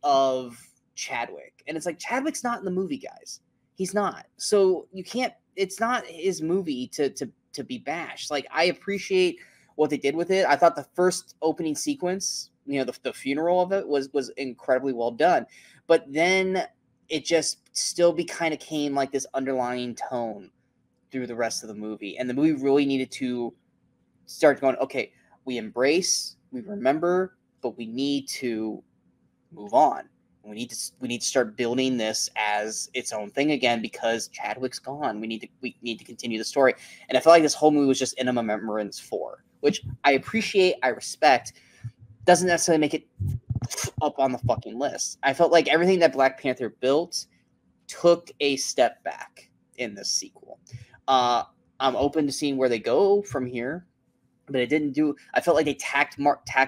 of Chadwick, and it's like Chadwick's not in the movie, guys. He's not, so you can't. It's not his movie to be bashed. Like, I appreciate what they did with it. I thought the first opening sequence, the funeral of it was incredibly well done, but then it just still kind of came like this underlying tone through the rest of the movie, and the movie really needed to start going, okay, we embrace, we remember, but we need to move on. We need to start building this as its own thing again, because Chadwick's gone. We need to continue the story. And I feel like this whole movie was just in remembrance for, which I appreciate, I respect, doesn't necessarily make it up on the fucking list. I felt like everything that Black Panther built took a step back in this sequel. I'm open to seeing where they go from here, but it didn't do. I felt like they tacked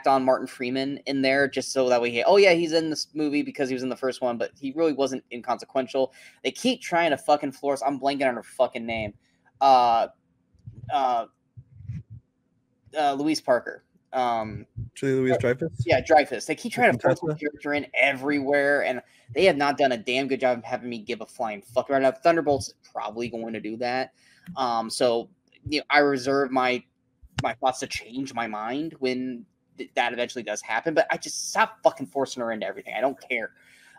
on Martin Freeman in there just so that way, oh yeah, he's in this movie because he was in the first one, but he really wasn't inconsequential. They keep trying to fucking Flores. I'm blanking on her fucking name. Louise Parker. Julia Louis-Dreyfus? Yeah, Dreyfus. They keep trying to force the character in everywhere, and they have not done a damn good job of having me give a flying fuck right now. Thunderbolts is probably going to do that. So I reserve my thoughts to change my mind when that eventually does happen, but I just stop fucking forcing her into everything. I don't care.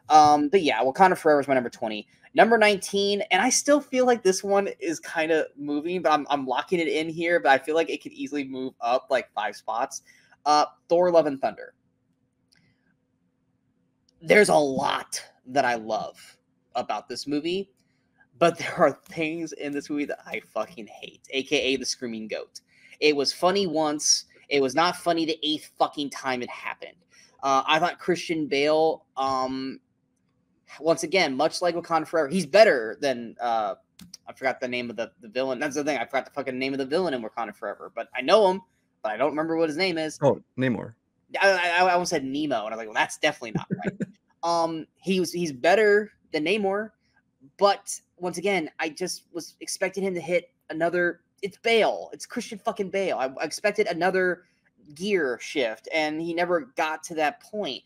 But yeah, Wakanda Forever is my number 20. Number 19, and I still feel like this one is kind of moving, but I'm locking it in here, but I feel like it could easily move up like 5 spots. Thor Love and Thunder. There's a lot that I love about this movie, but there are things in this movie that I fucking hate, aka the Screaming Goat. It was funny once. It was not funny the 8th fucking time it happened. I thought Christian Bale, once again, much like Wakanda Forever, he's better than, I forgot the name of the villain. That's the thing. I forgot the fucking name of the villain in Wakanda Forever, but I know him, but I don't remember what his name is. Oh, Namor. I almost said Nemo, and I was like, well, that's definitely not right. He's better than Namor, but once again, I just was expecting him to hit another. It's Bale. It's Christian fucking Bale. I expected another gear shift, and he never got to that point.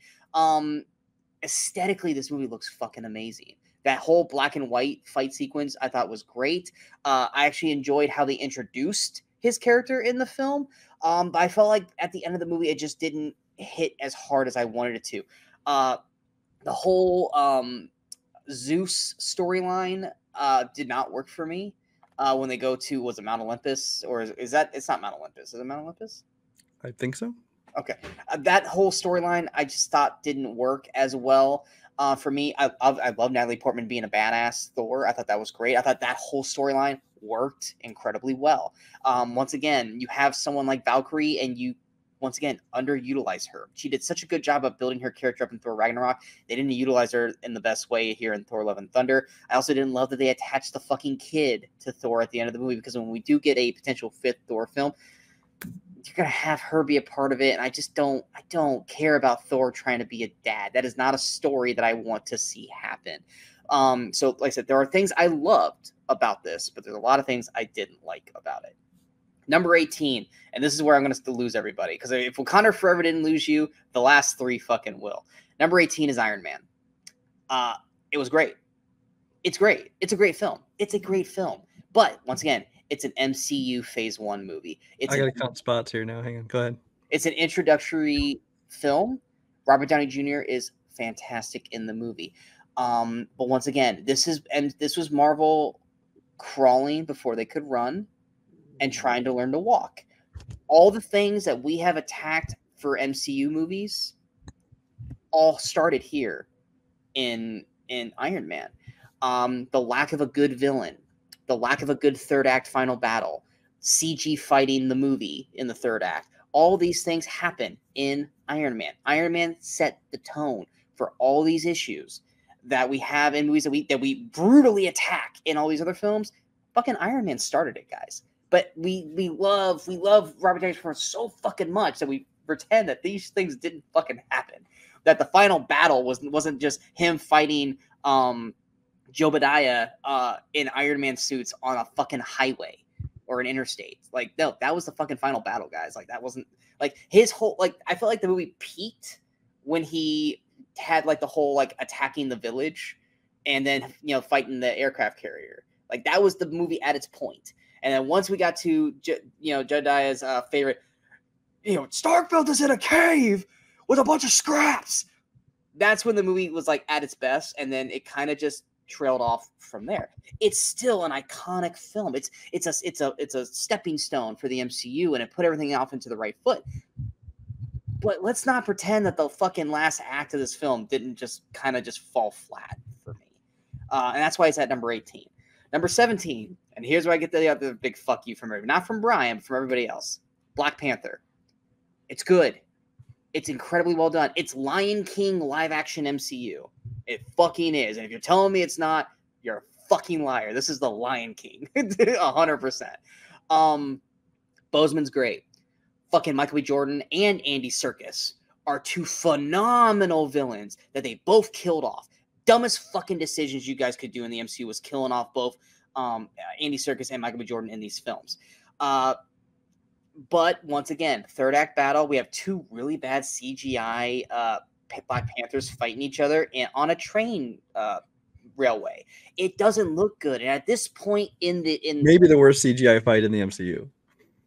Aesthetically, this movie looks fucking amazing. That whole black and white fight sequence I thought was great. I actually enjoyed how they introduced his character in the film. But I felt like at the end of the movie, it just didn't hit as hard as I wanted it to. The whole Zeus storyline did not work for me. When they go to, was it Mount Olympus, or is that, it's not Mount Olympus? Is it Mount Olympus? I think so. Okay. That whole storyline I just thought didn't work as well. For me, I love Natalie Portman being a badass Thor. I thought that was great. I thought that whole storyline worked incredibly well. Once again, you have someone like Valkyrie, and you, once again, underutilize her. She did such a good job of building her character up in Thor Ragnarok. They didn't utilize her in the best way here in Thor Love and Thunder. I also didn't love that they attached the fucking kid to Thor at the end of the movie, because when we do get a potential 5th Thor film, you're gonna have her be a part of it, and I don't care about Thor trying to be a dad. That is not a story that I want to see happen. So like I said, there are things I loved about this, but there's a lot of things I didn't like about it. Number 18, and this is where I'm going to lose everybody, because if Wakanda Forever didn't lose you, the last 3 fucking will. Number 18 is Iron Man. It was great. It's great. It's a great film. It's a great film. But once again, it's an MCU Phase 1 movie. I got to count spots here now. Hang on. Go ahead. It's an introductory film. Robert Downey Jr. is fantastic in the movie. But once again, this was Marvel crawling before they could run and trying to learn to walk. All the things that we have attacked for MCU movies all started here in Iron Man. The lack of a good villain, the lack of a good third act final battle, CG fighting the movie in the third act. All these things happen in Iron Man. Iron Man set the tone for all these issues that we have in movies that we brutally attack in all these other films. Fucking Iron Man started it, guys. But we love Robert Downey Jr. so fucking much that we pretend that these things didn't fucking happen. That the final battle wasn't just him fighting Jobadiah in Iron Man suits on a fucking highway or an interstate. Like, no, that was the fucking final battle, guys. Like, that wasn't like his whole, like, I felt like the movie peaked when he had like the whole like attacking the village and then, you know, fighting the aircraft carrier. Like, that was the movie at its point. And then once we got to, you know, Jedi's favorite, you know, Stark built us in a cave with a bunch of scraps. That's when the movie was like at its best, and then it kind of just trailed off from there. It's still an iconic film. It's a stepping stone for the MCU, and it put everything off into the right foot. But let's not pretend that the fucking last act of this film didn't just kind of just fall flat for me. And that's why it's at number 18. Number 17, and here's where I get the other big fuck you from everybody. Not from Brian, but from everybody else. Black Panther. It's good. It's incredibly well done. It's Lion King live action MCU. It fucking is. And if you're telling me it's not, you're a fucking liar. This is the Lion King. 100%. Boseman's great. Fucking Michael B. Jordan and Andy Serkis are 2 phenomenal villains that they both killed off. Dumbest fucking decisions you guys could do in the MCU was killing off both Andy Serkis and Michael B. Jordan in these films. But once again, third act battle, we have 2 really bad CGI Black Panthers fighting each other on a train railway. It doesn't look good. And at this point maybe the worst CGI fight in the MCU.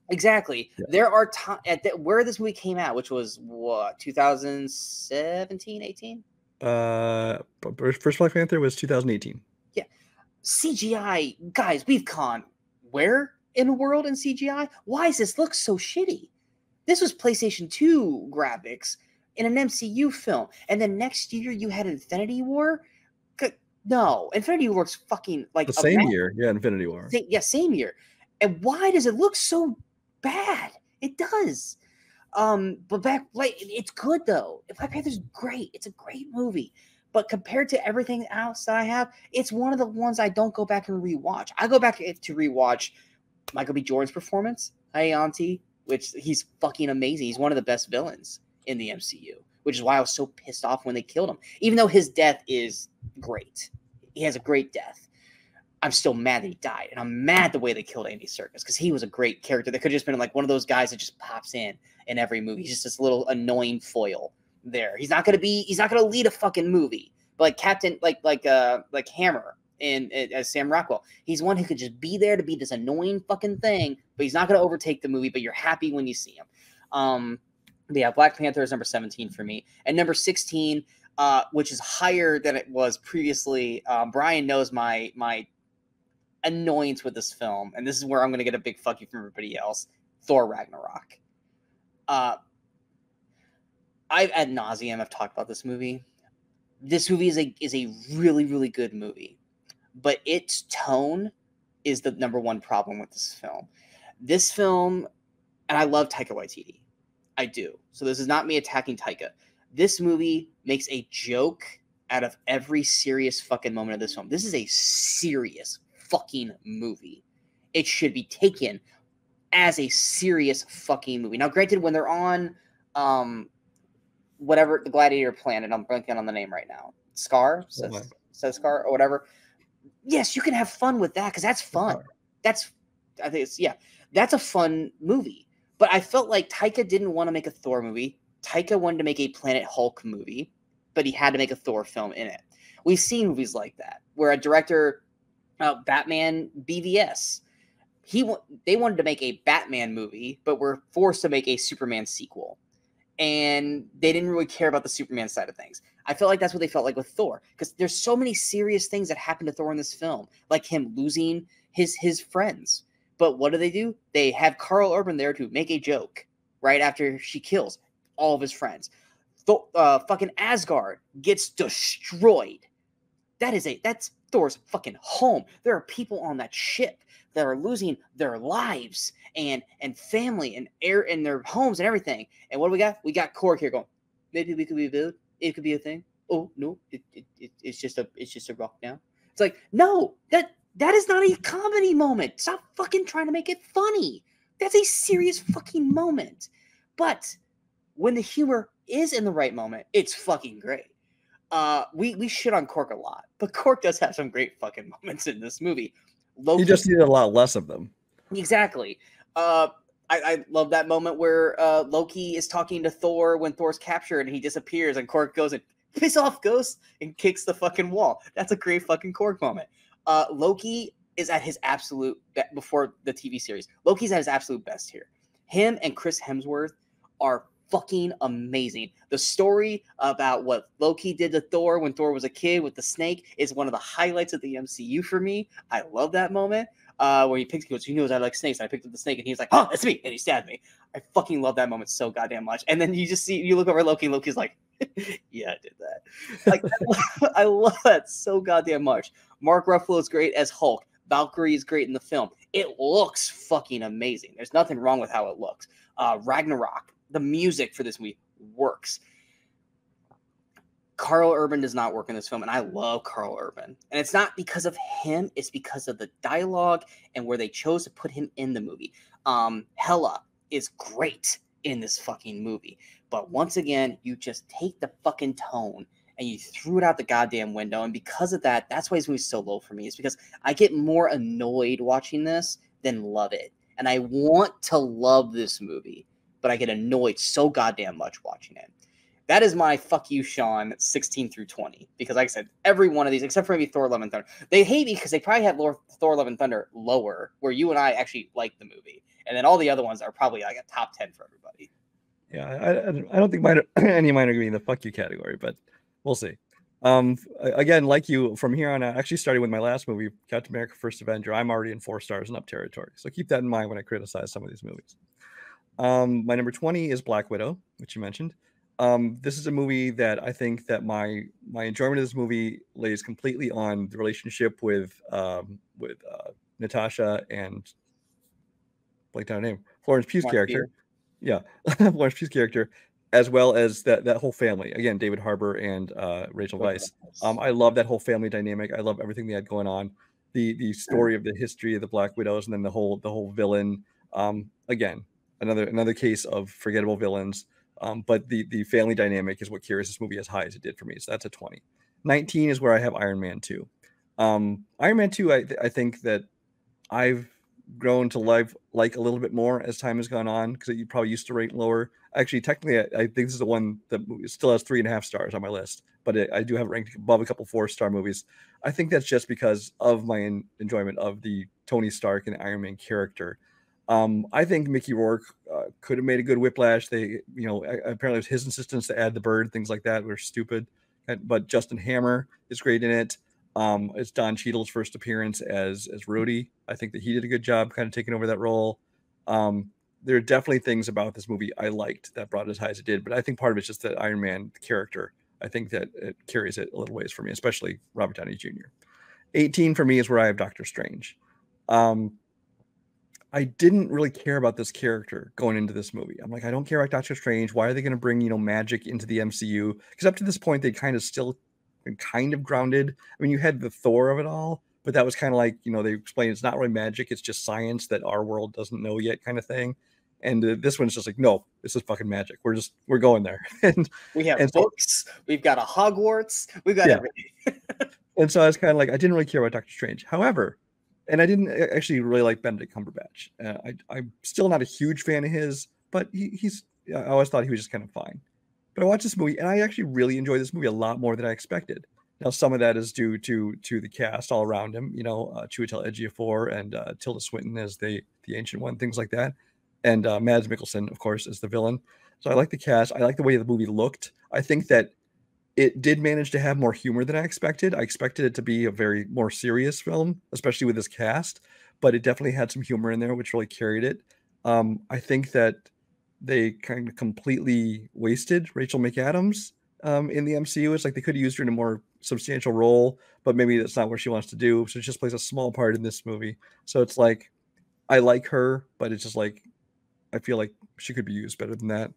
Exactly. Yeah. There are times where this movie came out, which was what, 2017, 18? First Black Panther was 2018. Yeah. CGI, guys, we've gone where in the world in CGI? Why does this look so shitty? This was PlayStation 2 graphics in an MCU film. And then next year you had Infinity War? No, Infinity War's fucking like the same year. Yeah, Infinity War. Same year. And why does it look so bad? It does. But it's good though. Black Panther's great. It's a great movie. But compared to everything else that I have, it's one of the ones I don't go back and rewatch. I go back to rewatch Michael B. Jordan's performance, Auntie, which he's fucking amazing. He's one of the best villains in the MCU, which is why I was so pissed off when they killed him. Even though his death is great, he has a great death. I'm still mad that he died, and I'm mad the way they killed Andy Serkis because he was a great character. They could have just been like one of those guys that just pops in every movie. He's just this little annoying foil there. He's not gonna lead a fucking movie, but like Captain, like Hammer as Sam Rockwell. He's one who could just be there to be this annoying fucking thing, but he's not gonna overtake the movie. But you're happy when you see him. Yeah, Black Panther is number 17 for me, and number 16, which is higher than it was previously. Brian knows my annoyance with this film, and this is where I'm going to get a big fuck you from everybody else. Thor Ragnarok. I've ad nauseum I've talked about this movie. This movie is a really, really good movie, but its tone is the number one problem with this film. This film, and I love Taika Waititi. I do. So this is not me attacking Taika. This movie makes a joke out of every serious fucking moment of this film. This is a serious fucking movie. It should be taken as a serious fucking movie. Now, granted, when they're on whatever the Gladiator planet, I'm blanking on the name right now. Scar? Says Scar or whatever. Yes, you can have fun with that because that's fun. That's a fun movie. But I felt like Taika didn't want to make a Thor movie. Taika wanted to make a Planet Hulk movie, but he had to make a Thor film in it. We've seen movies like that where a director, Batman BVS, they wanted to make a Batman movie, but were forced to make a Superman sequel. And they didn't really care about the Superman side of things. I felt like that's what they felt like with Thor, because there's so many serious things that happen to Thor in this film, like him losing his friends. But what do? They have Karl Urban there to make a joke right after she kills all of his friends. Fucking Asgard gets destroyed. That's Thor's fucking home. There are people on that ship that are losing their lives and family and air and their homes and everything. And what do we got? We got Korg here going, maybe we could rebuild. It could be a thing. Oh no, it's just a rock now. It's like, no, that is not a comedy moment. Stop fucking trying to make it funny. That's a serious fucking moment. But when the humor is in the right moment, it's fucking great. We shit on Korg a lot, but Korg does have some great fucking moments in this movie. He just needed a lot less of them. Exactly. I love that moment where Loki is talking to Thor when Thor's captured and he disappears and Korg goes and piss off Ghost and kicks the fucking wall. That's a great fucking Korg moment. Loki is at his absolute before the TV series. Loki's at his absolute best here. Him and Chris Hemsworth are fucking amazing. The story about what Loki did to Thor when Thor was a kid with the snake is one of the highlights of the MCU for me. I love that moment where he goes, "You know I like snakes." And I picked up the snake and he's like, "Oh, it's me!" And he stabbed me. I fucking love that moment so goddamn much. And then you look over at Loki and Loki's like, "Yeah, I did that." Like, I love that so goddamn much. Mark Ruffalo is great as Hulk. Valkyrie is great in the film. It looks fucking amazing. There's nothing wrong with how it looks. Ragnarok, the music for this movie works. Karl Urban does not work in this film, and I love Karl Urban. And it's not because of him, it's because of the dialogue and where they chose to put him in the movie. Hela is great in this fucking movie. But once again, you just take the fucking tone and you threw it out the goddamn window. And because of that, that's why this movie's so low for me. It's because I get more annoyed watching this than love it. And I want to love this movie, but I get annoyed so goddamn much watching it. That is my fuck you, Sean, 16 through 20. Because like I said, every one of these, except for maybe Thor Love and Thunder, they hate me because they probably have Thor Love and Thunder lower, where you and I actually like the movie. And then all the other ones are probably like a top 10 for everybody. Yeah, I don't think any of mine are going to be in the fuck you category, but we'll see. Again, like you, from here on out, actually starting with my last movie, Captain America: First Avenger, I'm already in 4 stars and up territory. So keep that in mind when I criticize some of these movies. My number 20 is Black Widow, which you mentioned. This is a movie that I think that my enjoyment of this movie lays completely on the relationship with Natasha and Florence Pugh's character. Yeah, Florence Pugh's character, as well as that whole family. Again, David Harbour and Rachel Weisz. I love that whole family dynamic. I love everything they had going on. The story of the history of the Black Widows, and then the whole villain. Again, another case of forgettable villains. But the family dynamic is what carries this movie as high as it did for me. So that's a 20. 19 is where I have Iron Man 2. Iron Man 2, I think that I've grown to like a little bit more as time has gone on, because you probably used to rate lower. Actually, technically, I think this is the one that still has 3.5 stars on my list, but I do have it ranked above a couple 4-star movies. I think that's just because of my enjoyment of the Tony Stark and Iron Man character. I think Mickey Rourke could have made a good Whiplash. Apparently it was his insistence to add the bird, things like that were stupid. But Justin Hammer is great in it. It's Don Cheadle's first appearance as Rhodey. I think that he did a good job kind of taking over that role. There are definitely things about this movie I liked that brought it as high as it did, but I think part of it's just that Iron Man character. I think that it carries it a little ways for me, especially Robert Downey Jr. 18 for me is where I have Doctor Strange. I didn't really care about this character going into this movie. I'm like, I don't care about Doctor Strange. Why are they going to bring, magic into the MCU? Because up to this point, they kind of still been kind of grounded. I mean, you had the Thor of it all, but that was kind of like, they explain it's not really magic. It's just science that our world doesn't know yet kind of thing. And this one's just like, no, this is fucking magic. We're going there. and we have books. We've got a Hogwarts. We've got everything. And so I was kind of like, I didn't really care about Doctor Strange. However, and I didn't actually really like Benedict Cumberbatch. I'm still not a huge fan of his, but I always thought he was just kind of fine. But I watched this movie, and I actually really enjoyed this movie a lot more than I expected. Now, some of that is due to the cast all around him, Chiwetel Ejiofor and Tilda Swinton as the Ancient One, things like that. And Mads Mikkelsen, of course, as the villain. So I like the cast. I like the way the movie looked. I think that it did manage to have more humor than I expected. I expected it to be a very more serious film, especially with this cast, but it definitely had some humor in there, which really carried it. I think that they kind of completely wasted Rachel McAdams in the MCU. It's like they could have used her in a more substantial role, but maybe that's not what she wants to do. So she just plays a small part in this movie. So it's like, I like her, but it's just like, I feel like she could be used better than that.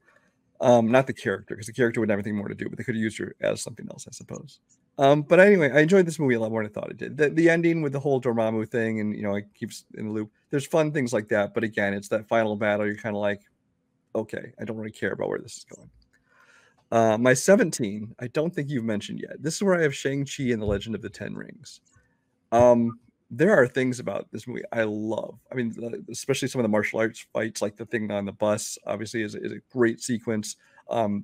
Not the character, because the character would have everything more to do, but they could have used her as something else, I suppose. But anyway, I enjoyed this movie a lot more than I thought it did. The ending with the whole Dormammu thing, and it keeps in the loop. There's fun things like that, but again, it's that final battle. You're kind of like, okay, I don't really care about where this is going. My 17, I don't think you've mentioned yet. This is where I have Shang-Chi and the Legend of the Ten Rings. There are things about this movie I love. I mean, especially some of the martial arts fights, like the thing on the bus, obviously is a great sequence.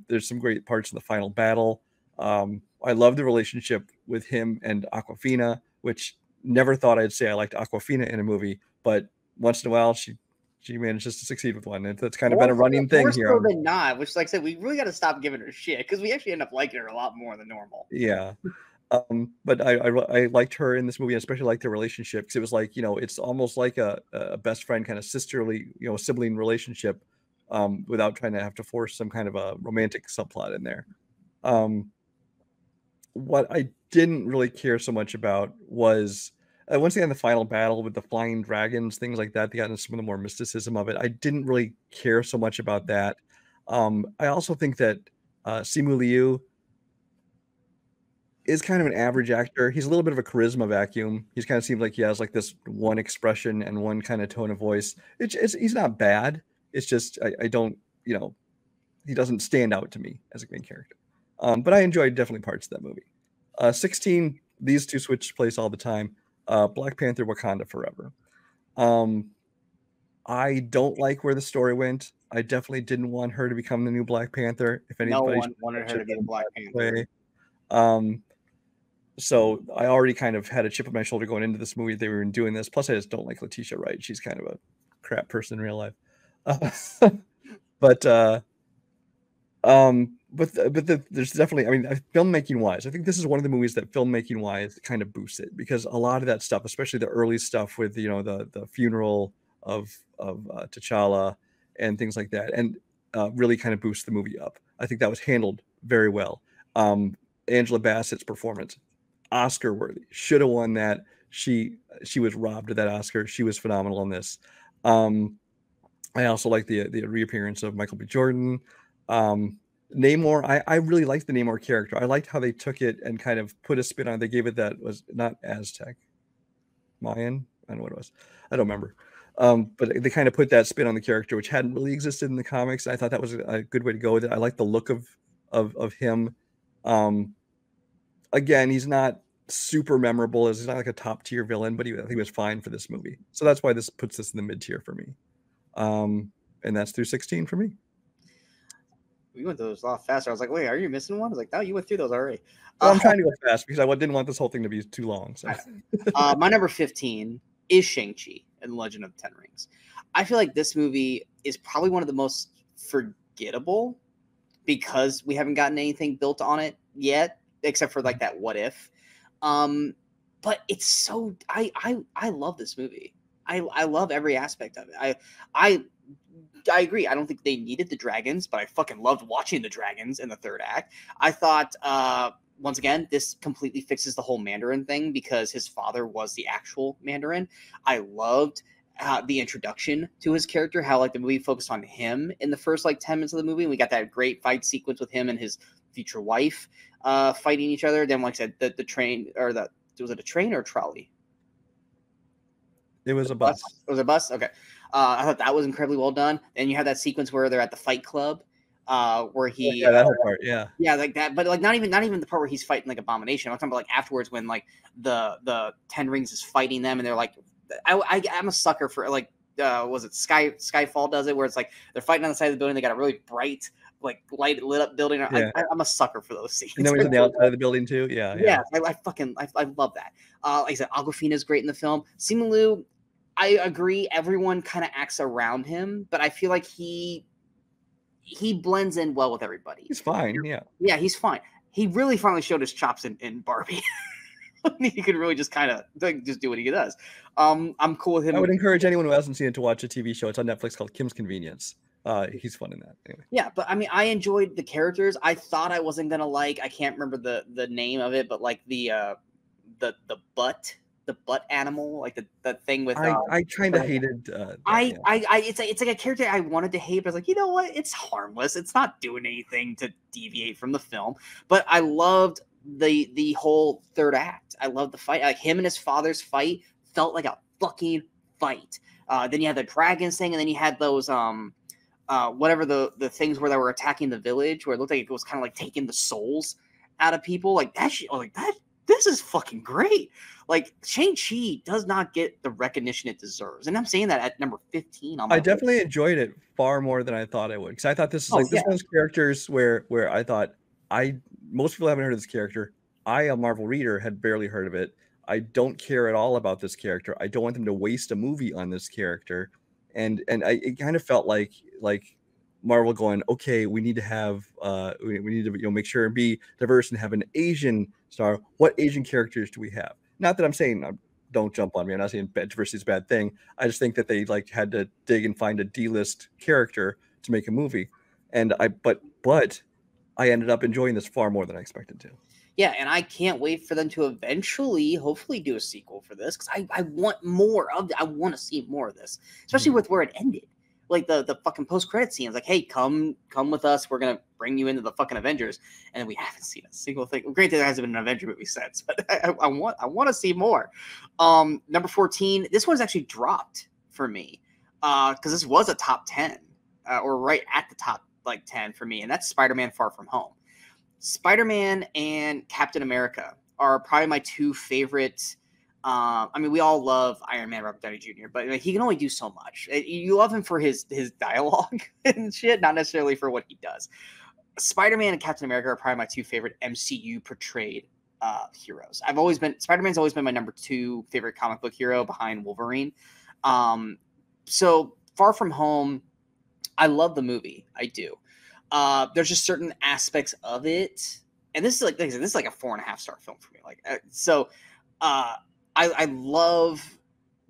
There's some great parts in the final battle. I love the relationship with him and Awkwafina, which never thought I'd say I liked Awkwafina in a movie, but once in a while she manages to succeed with one. That's kind of been a running thing here. More so than not, which, like I said, we really got to stop giving her shit, because we actually end up liking her a lot more than normal. Yeah. But I liked her in this movie. I especially liked their relationship, because it was like, it's almost like a best friend kind of sisterly, sibling relationship, without trying to have to force some kind of a romantic subplot in there. What I didn't really care so much about was once again the final battle with the flying dragons, things like that. They got into some of the more mysticism of it. I didn't really care so much about that. I also think that Simu Liu is kind of an average actor. He's a little bit of a charisma vacuum. He's kind of seems like he has like this one expression and one kind of tone of voice. He's not bad. It's just I don't, he doesn't stand out to me as a main character. But I enjoyed definitely parts of that movie. 16, these two switch place all the time. Black Panther: Wakanda Forever. I don't like where the story went. I definitely didn't want her to become the new Black Panther. If anybody, no one wanted her to be the Black Panther. So I already kind of had a chip on my shoulder going into this movie. They were doing this. Plus, I just don't like Letitia Wright. She's kind of a crap person in real life. But there's definitely, I mean, filmmaking wise, I think this is one of the movies that filmmaking wise kind of boosts it, because a lot of that stuff, especially the early stuff with the funeral of T'Challa and things like that, and really kind of boosts the movie up. I think that was handled very well. Angela Bassett's performance, Oscar worthy, should have won that. She was robbed of that Oscar. She was phenomenal in this. I also like the reappearance of Michael B. Jordan. Namor, I really liked the Namor character. I liked how they took it and kind of put a spin on it. They gave it that was not Aztec, Mayan. I don't know what it was. I don't remember. But they kind of put that spin on the character, which hadn't really existed in the comics. I thought that was a good way to go with it. I like the look of him. Again, he's not super memorable, as he's not like a top tier villain, but I think he was fine for this movie. So that's why this puts this in the mid tier for me. And that's through 16 for me. We went through those a lot faster. I was like, wait, are you missing one? I was like, no, you went through those already. Well, I'm trying to go fast because I didn't want this whole thing to be too long. So. My number 15 is Shang-Chi and the Legend of the Ten Rings. I feel like this movie is probably one of the most forgettable because we haven't gotten anything built on it yet, except for like that what if. But it's so I love this movie. I love every aspect of it. I agree. I don't think they needed the dragons, but I fucking loved watching the dragons in the third act. I thought, once again, this completely fixes the whole Mandarin thing because his father was the actual Mandarin. I loved the introduction to his character, how like the movie focused on him in the first like 10 minutes of the movie. And we got that great fight sequence with him and his future wife fighting each other. Then, like I said, the train or was it a train or a trolley? It was a bus. It was a bus? Okay. I thought that was incredibly well done. Then you have that sequence where they're at the fight club, where he that whole part, yeah, like that, but like not even the part where he's fighting like Abomination. I'm talking about like afterwards when like the Ten Rings is fighting them, and they're like, I'm a sucker for like was it Skyfall does it where it's like they're fighting on the side of the building, they got a really bright like lit up building. Yeah. I'm a sucker for those scenes. And then he's on the outside of the building too. Yeah. I love that. Like I said, Awkwafina is great in the film. Simu Liu, I agree. Everyone kind of acts around him, but I feel like he blends in well with everybody. He's fine. Yeah, he's fine. He really finally showed his chops in Barbie. He could really just kind of just do what he does. I'm cool with him. I would encourage anyone who hasn't seen it to watch a TV show. It's on Netflix called Kim's Convenience. He's fun in that. Anyway. Yeah, but I mean, I enjoyed the characters. I thought I wasn't gonna like. I can't remember the name of it, but like the butt animal, like the thing with. I kind of hated. It's like a character I wanted to hate, but I was like, you know what? It's harmless. It's not doing anything to deviate from the film. But I loved the whole third act. I loved the fight. Like him and his father's fight felt like a fucking fight. Then you had the dragons thing, and then you had those whatever the things where they were attacking the village, where it looked like it was kind of like taking the souls out of people. Like that shit. I was like that. This is fucking great. Like Shang-Chi does not get the recognition it deserves, and I'm saying that at number 15. I definitely enjoyed it far more than I thought I would, because I thought this is this one of those characters where I thought most people haven't heard of this character. I, a Marvel reader, had barely heard of it. I don't care at all about this character. I don't want them to waste a movie on this character, and it kind of felt like Marvel going, okay, we need to have we need to make sure and be diverse and have an Asian star. What Asian characters do we have? Not that I'm saying don't jump on me. I'm not saying diversity is a bad thing. I just think that they had to dig and find a D-list character to make a movie, and but I ended up enjoying this far more than I expected to. Yeah, and I can't wait for them to eventually, hopefully, do a sequel for this, because I want more of it. I want to see more of this, especially with where it ended. Like the fucking post-credit scenes, like, hey, come with us. We're gonna bring you into the fucking Avengers, and we haven't seen a single thing. Granted, there hasn't been an Avenger movie since, but I want to see more. Number 14, this one's actually dropped for me, because this was a top 10, or right at the top 10 for me, and that's Spider-Man: Far From Home. Spider-Man and Captain America are probably my two favorite. I mean, we all love Iron Man, Robert Downey Jr., but he can only do so much. You love him for his dialogue and shit, not necessarily for what he does. Spider-Man and Captain America are probably my two favorite MCU portrayed heroes. Spider-Man's always been my number 2 favorite comic book hero behind Wolverine. So Far From Home, I love the movie. I do. There's just certain aspects of it, and this is like I said, this is like a 4.5 star film for me. I love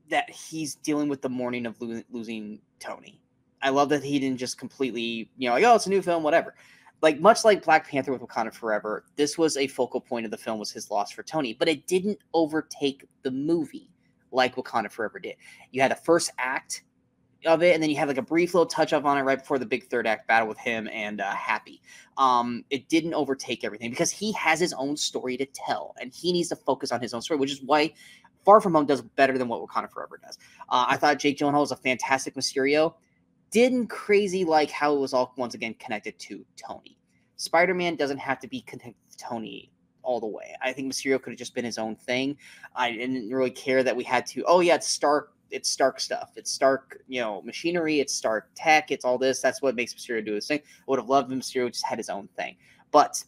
that he's dealing with the mourning of losing Tony. I love that he didn't just completely, it's a new film, whatever. Like much like Black Panther with Wakanda Forever, this was a focal point of the film, was his loss for Tony, but it didn't overtake the movie like Wakanda Forever did. You had a first act of it, and then you have like a brief little touch up on it right before the big third act battle with him and Happy. It didn't overtake everything because he has his own story to tell, and he needs to focus on his own story, which is why Far From Home does better than what Wakanda Forever does. I thought Jake Gyllenhaal was a fantastic Mysterio. Didn't crazy like how it was all once again connected to Tony. Spider-Man doesn't have to be connected to Tony all the way. I think Mysterio could have just been his own thing. I didn't really care that we had to, oh yeah, it's Stark stuff. It's Stark, machinery, it's Stark tech, it's all this. That's what makes Mysterio do his thing. I would have loved if Mysterio just had his own thing. But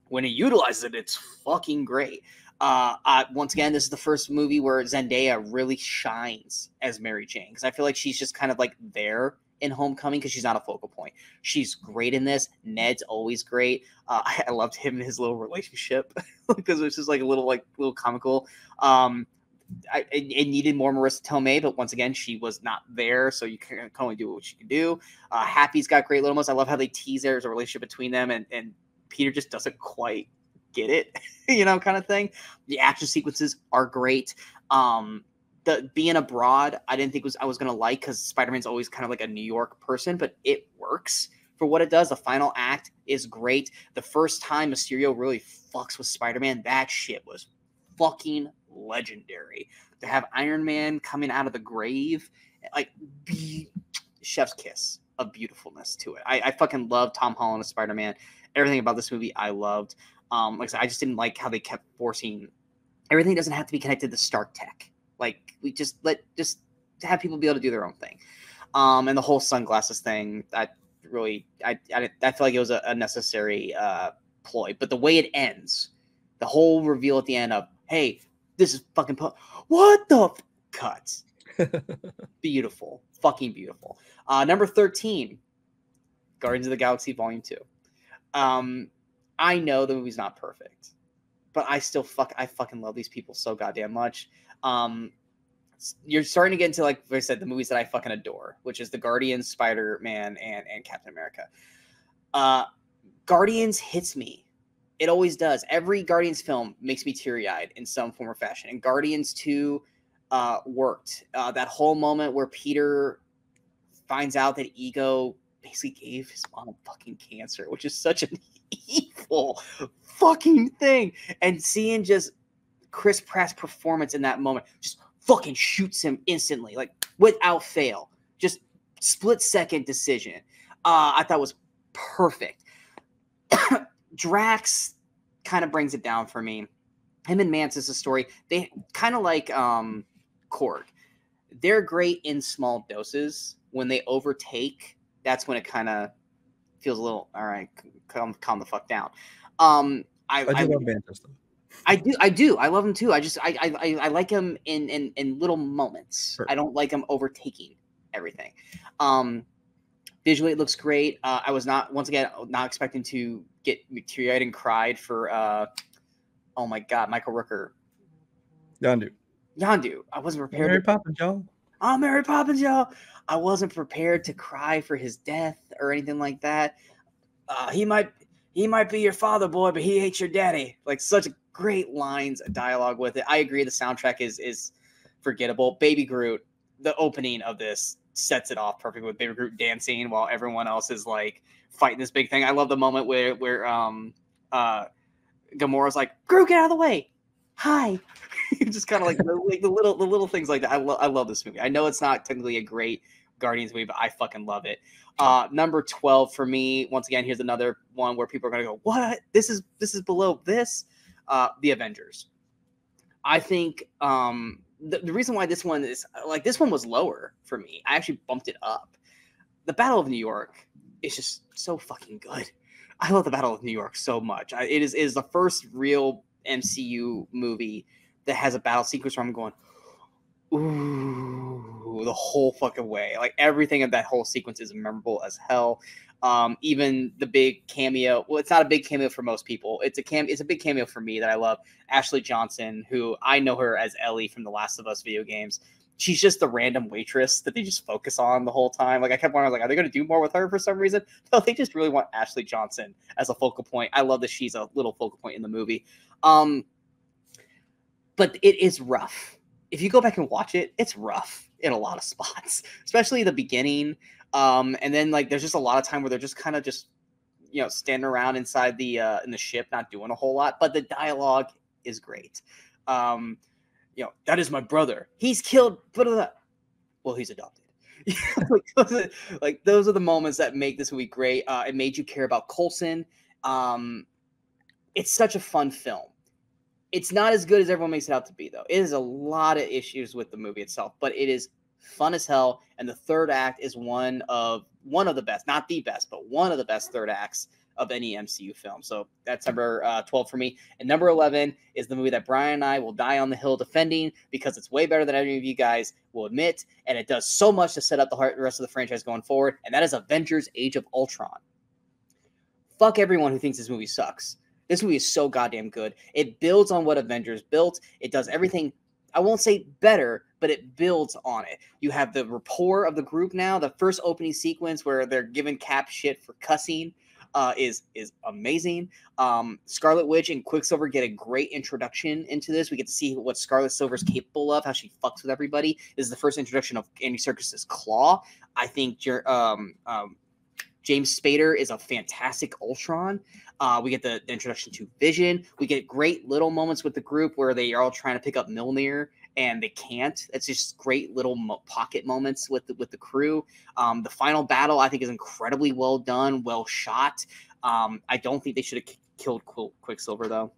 when he utilizes it, it's fucking great. Once again, this is the first movie where Zendaya really shines as Mary Jane, because I feel like she's just kind of like there in Homecoming because she's not a focal point. She's great in this. Ned's always great. I loved him and his little relationship because it was just like a little comical. It needed more Marissa Tomei, but once again, she was not there, so you can only do what you can do. Happy's got great little moments. I love how they tease there's a relationship between them, and Peter just doesn't quite get it, kind of thing. The action sequences are great. The being abroad, I didn't think I was gonna like, because Spider-Man's always kind of like a New York person, but it works for what it does. The final act is great. The first time Mysterio really fucks with Spider-Man, that shit was fucking legendary. To have Iron Man coming out of the grave, like, chef's kiss of beautifulness to it. I fucking love Tom Holland as Spider-Man. Everything about this movie I loved. Like I said, I just didn't like how they kept forcing everything doesn't have to be connected to Stark tech. Like, we just have people be able to do their own thing. And the whole sunglasses thing, I feel like it was a necessary ploy. But the way it ends, the whole reveal at the end of, hey, this is fucking what the cuts. Beautiful. Fucking beautiful. Number 13, Guardians of the Galaxy Volume 2. I know the movie's not perfect, but I fucking love these people so goddamn much. You're starting to get into, like I said, the movies that I fucking adore, which is the Guardians, Spider-Man, and Captain America. Guardians hits me. It always does. Every Guardians film makes me teary-eyed in some form or fashion. And Guardians 2 worked. That whole moment where Peter finds out that Ego basically gave his mom fucking cancer, which is such an evil fucking thing. And seeing just Chris Pratt's performance in that moment just fucking shoots him instantly, like without fail. Just split-second decision. I thought was perfect. Drax kind of brings it down for me. Him and Mantis' story, they kind of like Korg. They're great in small doses. When they overtake, that's when it kind of feels a little, all right, calm the fuck down. I do love Mantis, though. I do. I love him too. I like him in little moments. Sure. I don't like him overtaking everything. Visually, it looks great. I was not expecting to get teary-eyed and cried for oh my god, Michael Rooker. Yondu. I wasn't prepared. Mary Poppins, y'all. Oh, Mary Poppins, y'all. I wasn't prepared to cry for his death or anything like that. He might be your father, boy, but he hates your daddy. Like, such great lines of dialogue with it. I agree. The soundtrack is forgettable. Baby Groot, the opening of this sets it off perfectly with Baby Groot dancing while everyone else is like fighting this big thing. I love the moment where Gamora's like, Groot, get out of the way. Hi. Just kind of like the little things like that. I love this movie. I know it's not technically a great Guardians movie, but I fucking love it. Number 12 for me. Once again, here's another one where people are gonna go, what? This is below this. The Avengers. I think the reason why this one was lower for me, I actually bumped it up. The Battle of New York is just so fucking good. I love the Battle of New York so much. It is the first real MCU movie that has a battle sequence where I'm going, ooh, the whole fucking way. Like, everything of that whole sequence is memorable as hell. Even the big cameo. Well, it's not a big cameo for most people. It's a big cameo for me that I love. Ashley Johnson, who I know her as Ellie from the Last of Us video games. She's just the random waitress that they just focus on the whole time. Like, I kept wondering, like, are they going to do more with her for some reason? No, they just really want Ashley Johnson as a focal point. I love that she's a little focal point in the movie. But it is rough. If you go back and watch it, it's rough in a lot of spots, especially the beginning. And then, like, there's just a lot of time where they're just kind of just, standing around inside in the ship, not doing a whole lot. But the dialogue is great. that is my brother. He's killed. Blah, blah, blah. Well, he's adopted. Those are the moments that make this movie great. It made you care about Coulson. It's such a fun film. It's not as good as everyone makes it out to be, though. It has a lot of issues with the movie itself, but it is fun as hell. And the third act is one of the best, not the best, but one of the best third acts of any MCU film. So that's number 12 for me. And number 11 is the movie that Brian and I will die on the hill defending because it's way better than any of you guys will admit. And it does so much to set up the rest of the franchise going forward. And that is Avengers Age of Ultron. Fuck everyone who thinks this movie sucks. This movie is so goddamn good. It builds on what Avengers built. It does everything, I won't say better, but it builds on it. You have the rapport of the group now. The first opening sequence where they're giving Cap shit for cussing is amazing. Scarlet Witch and Quicksilver get a great introduction into this. We get to see what Scarlet Silver's capable of, how she fucks with everybody. This is the first introduction of Andy Serkis's Claw. I think James Spader is a fantastic Ultron. We get the introduction to Vision. We get great little moments with the group where they are all trying to pick up Mjolnir and they can't. It's just great little pocket moments with the crew. The final battle, I think, is incredibly well done, well shot. I don't think they should have killed Quicksilver, though.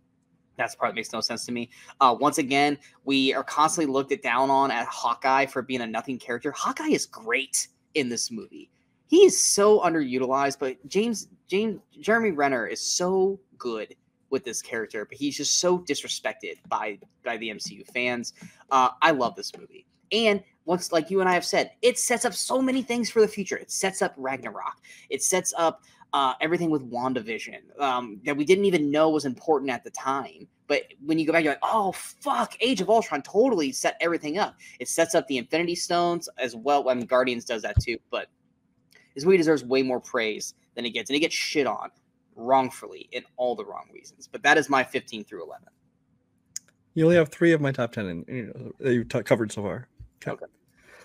That's the part that makes no sense to me. Once again, we are constantly looked down on at Hawkeye for being a nothing character. Hawkeye is great in this movie. He is so underutilized, but Jeremy Renner is so good with this character, but he's just so disrespected by the MCU fans. I love this movie. And once, like you and I have said, it sets up so many things for the future. It sets up Ragnarok. It sets up everything with WandaVision that we didn't even know was important at the time. But when you go back, you're like, oh, fuck, Age of Ultron totally set everything up. It sets up the Infinity Stones as well. I mean, Guardians does that too, but this movie deserves way more praise than it gets. And it gets shit on wrongfully in all the wrong reasons. But that is my 15 through 11. You only have 3 of my top 10 that you covered so far. Okay.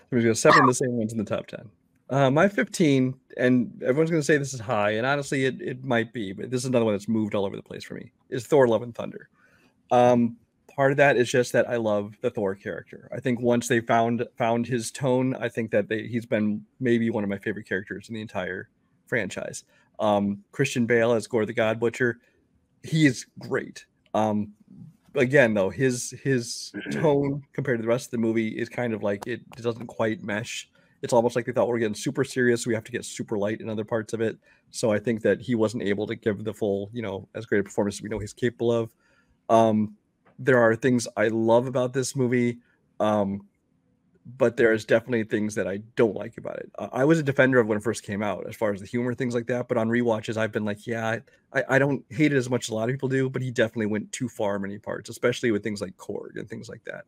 There's going to 7 of the same ones in the top 10. My 15, and everyone's going to say this is high, and honestly, it might be, but this is another one that's moved all over the place for me, is Thor Love and Thunder. Part of that is just that I love the Thor character. I think once they found his tone, I think that he's been maybe one of my favorite characters in the entire franchise. Christian Bale as Gore the God Butcher, he is great. Again, though, his tone compared to the rest of the movie is kind of like it doesn't quite mesh. It's almost like they thought we're getting super serious, so we have to get super light in other parts of it. So I think that he wasn't able to give the full, as great a performance as we know he's capable of. There are things I love about this movie, but there's definitely things that I don't like about it. I was a defender of when it first came out, as far as the humor, things like that. But on rewatches, I've been like, yeah, I don't hate it as much as a lot of people do, but he definitely went too far in many parts, especially with things like Korg and things like that.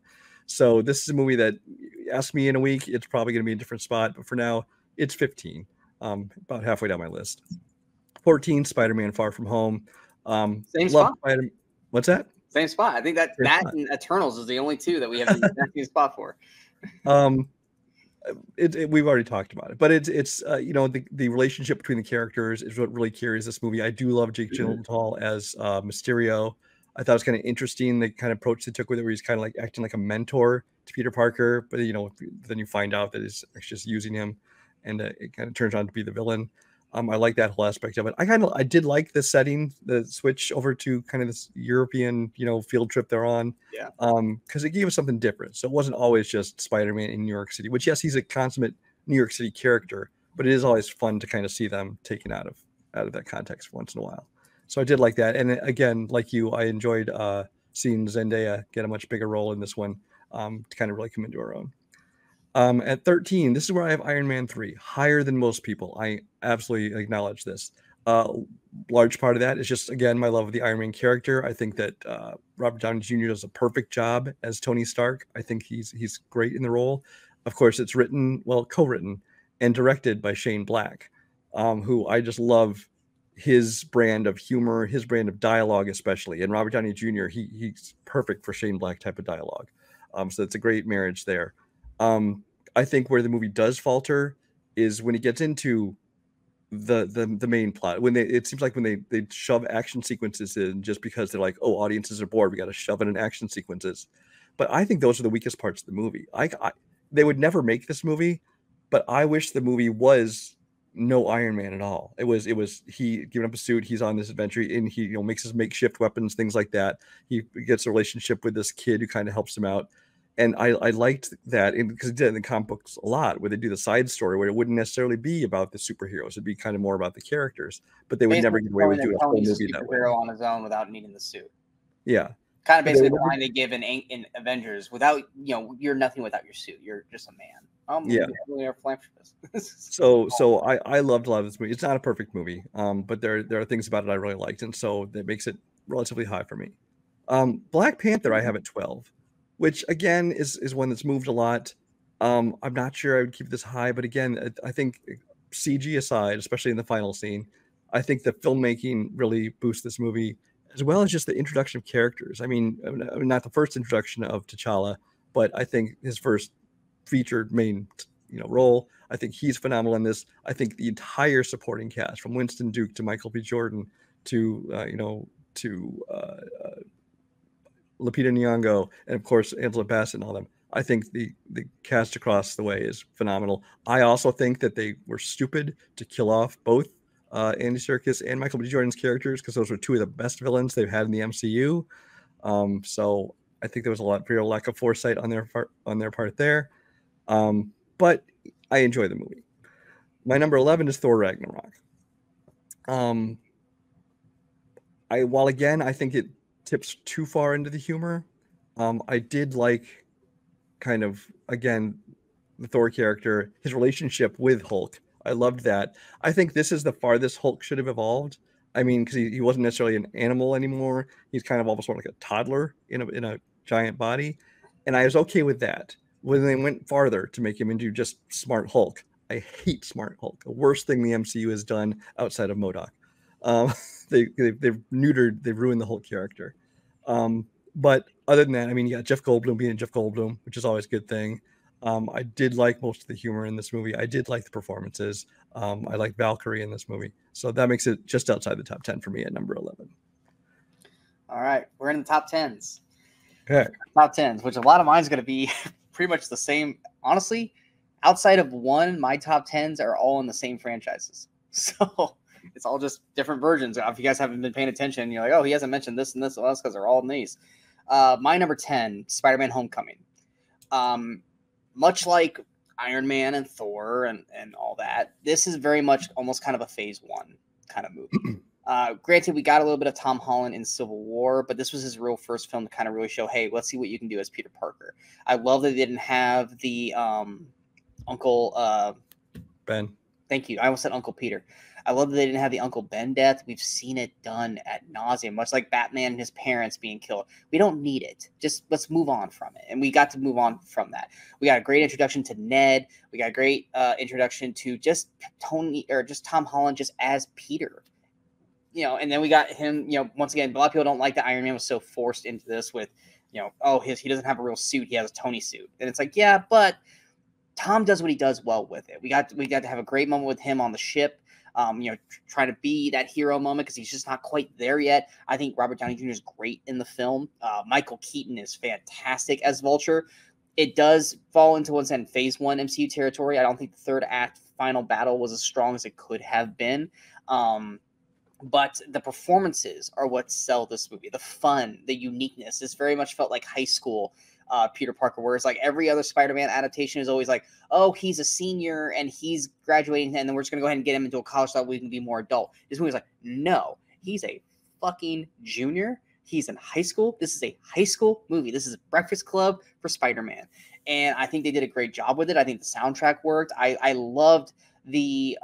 So this is a movie that, ask me in a week, it's probably going to be a different spot. But for now, it's 15, about halfway down my list. 14, Spider-Man Far From Home. Same spot. What's that? Same spot. I think that and Eternals is the only 2 that we have the same spot for. We've already talked about it, but it's the relationship between the characters is what really carries this movie. I do love Jake Gyllenhaal as Mysterio. I thought it was kind of interesting the kind of approach they took with it, where he's kind of like acting like a mentor to Peter Parker, but then you find out that it's actually just using him, and it kind of turns out to be the villain. I like that whole aspect of it. I did like the setting, the switch over to kind of this European, field trip they're on. Yeah. Because it gave us something different. So it wasn't always just Spider-Man in New York City, which, yes, he's a consummate New York City character, but it is always fun to kind of see them taken out of that context once in a while. So I did like that. And again, like you, I enjoyed seeing Zendaya get a much bigger role in this one to kind of really come into her own. At 13, this is where I have Iron Man 3, higher than most people. I absolutely acknowledge this. Large part of that is just, again, my love of the Iron Man character. I think that Robert Downey Jr. does a perfect job as Tony Stark. I think he's great in the role. Of course, it's co-written and directed by Shane Black, who I just love his brand of humor, his brand of dialogue, especially. And Robert Downey Jr., he's perfect for Shane Black type of dialogue. So it's a great marriage there. I think where the movie does falter is when it gets into the main plot. It seems like when they shove action sequences in just because they're like, oh, audiences are bored, we got to shove it in action sequences. but I think those are the weakest parts of the movie. They would never make this movie, but I wish the movie was no Iron Man at all. It was he giving up a suit, he's on this adventure, and he makes his makeshift weapons, things like that. He gets a relationship with this kid who kind of helps him out. And I liked that because he did it in the comic books a lot, where they do the side story where it wouldn't necessarily be about the superheroes; it'd be kind of more about the characters. But they would Basically never get away with doing a whole Tony's movie that way. superhero on his own without needing the suit. Yeah, Kind of But they basically the would never- line they give in Avengers. Without you're nothing without your suit. You're just a man. Yeah. Really a philanthropist. So I loved a lot of this movie. It's not a perfect movie, but there are things about it I really liked, and so that makes it relatively high for me. Black Panther I have at 12, which again is one that's moved a lot. I'm not sure I would keep this high, but again, I think CG aside, especially in the final scene, I think the filmmaking really boosts this movie, as well as just the introduction of characters. I mean, not the first introduction of T'Challa, but I think his first featured main role. I think he's phenomenal in this. I think the entire supporting cast, from Winston Duke to Michael B. Jordan to Lupita Nyong'o, and of course Angela Bassett and all them. I think the cast across the way is phenomenal. I also think that they were stupid to kill off both Andy Serkis and Michael B. Jordan's characters, because those were two of the best villains they've had in the MCU. So I think there was a real lack of foresight on their part there. But I enjoy the movie. My number 11 is Thor Ragnarok. While again I think it tips too far into the humor, I did like kind of, again, the Thor character, his relationship with Hulk. I loved that. I think this is the farthest Hulk should have evolved. I mean, because he wasn't necessarily an animal anymore. He's kind of almost more like a toddler in a giant body. And I was okay with that. When they went farther to make him into just Smart Hulk, I hate Smart Hulk. The worst thing the MCU has done outside of MODOK. They've ruined the Hulk character. But other than that, I mean, you got Jeff Goldblum being Jeff Goldblum, which is always a good thing. I did like most of the humor in this movie. I did like the performances. I like Valkyrie in this movie. So that makes it just outside the top 10 for me at number 11. All right. We're in the top 10s. Okay. Top 10s, which a lot of mine's going to be pretty much the same. Honestly, outside of one, my top 10s are all in the same franchises. So it's all just different versions. If you guys haven't been paying attention, you're like, oh, he hasn't mentioned this and this. Well, that's because they're all in these. My number 10, Spider-Man Homecoming. Much like Iron Man and Thor and all that, this is very much almost kind of a phase one kind of movie. Granted, we got a little bit of Tom Holland in Civil War, but this was his real first film to kind of really show, hey, let's see what you can do as Peter Parker. I love that they didn't have the Uncle Ben. Thank you. I almost said Uncle Peter. I love that they didn't have the Uncle Ben death. We've seen it done at nauseum, much like Batman and his parents being killed. We don't need it. Just let's move on from it. And we got to move on from that. We got a great introduction to Ned. We got a great introduction to just Tom Holland just as Peter. And then we got him, once again, a lot of people don't like that Iron Man was so forced into this with, he doesn't have a real suit. He has a Tony suit. And it's like, yeah, but Tom does what he does well with it. We got to have a great moment with him on the ship. Trying to be that hero moment because he's just not quite there yet. I think Robert Downey Jr. is great in the film. Michael Keaton is fantastic as Vulture. It does fall into, once again, phase one MCU territory. I don't think the third act final battle was as strong as it could have been. But the performances are what sell this movie. The fun, the uniqueness. This very much felt like high school Peter Parker, whereas like every other Spider-Man adaptation is always like, oh, he's a senior and he's graduating, and then we're just gonna go ahead and get him into a college so that we can be more adult. This movie's like, no, he's a fucking junior. He's in high school. This is a high school movie. This is a Breakfast Club for Spider-Man. And I think they did a great job with it. I think the soundtrack worked. I loved the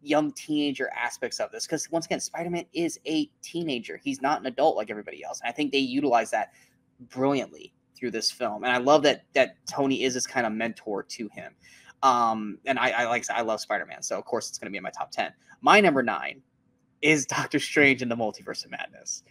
young teenager aspects of this because, once again, Spider-Man is a teenager. He's not an adult like everybody else. And I think they utilize that brilliantly through this film. And I love that Tony is this kind of mentor to him. And I love Spider-Man. So, of course, it's going to be in my top 10. My number 9 is Doctor Strange in the Multiverse of Madness.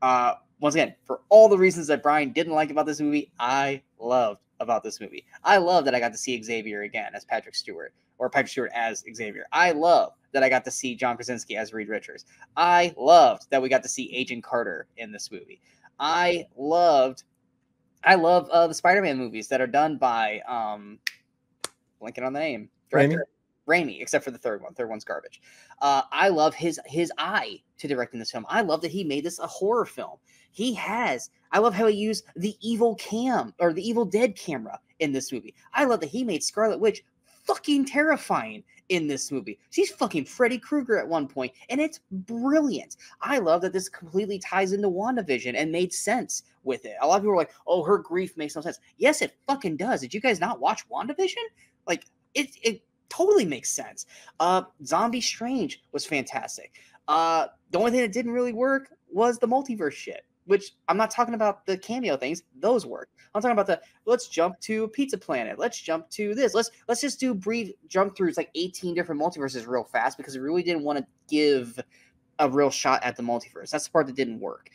Once again, for all the reasons that Brian didn't like about this movie, I loved about this movie. I love that I got to see Xavier again as Patrick Stewart, or Patrick Stewart as Xavier. I love that I got to see John Krasinski as Reed Richards. I loved that we got to see Agent Carter in this movie. I loved I love the Spider-Man movies that are done by blanking on the name, director Raimi, except for the third one. Third one's garbage. I love his eye to directing this film. I love that he made this a horror film. I love how he used the evil cam or the Evil Dead camera in this movie. I love that he made Scarlet Witch fucking terrifying in this movie. She's fucking Freddy Krueger at one point, and it's brilliant. I love that this completely ties into WandaVision and made sense with it. A lot of people are like, oh, her grief makes no sense. Yes, it fucking does. Did you guys not watch WandaVision? Like, it totally makes sense. Zombie Strange was fantastic. The only thing that didn't really work was the multiverse shit, which I'm not talking about the cameo things. Those work. I'm talking about let's jump to Pizza Planet. Let's jump to this. Let's just do brief jump throughs, like 18 different multiverses real fast, because we really didn't want to give a real shot at the multiverse. That's the part that didn't work.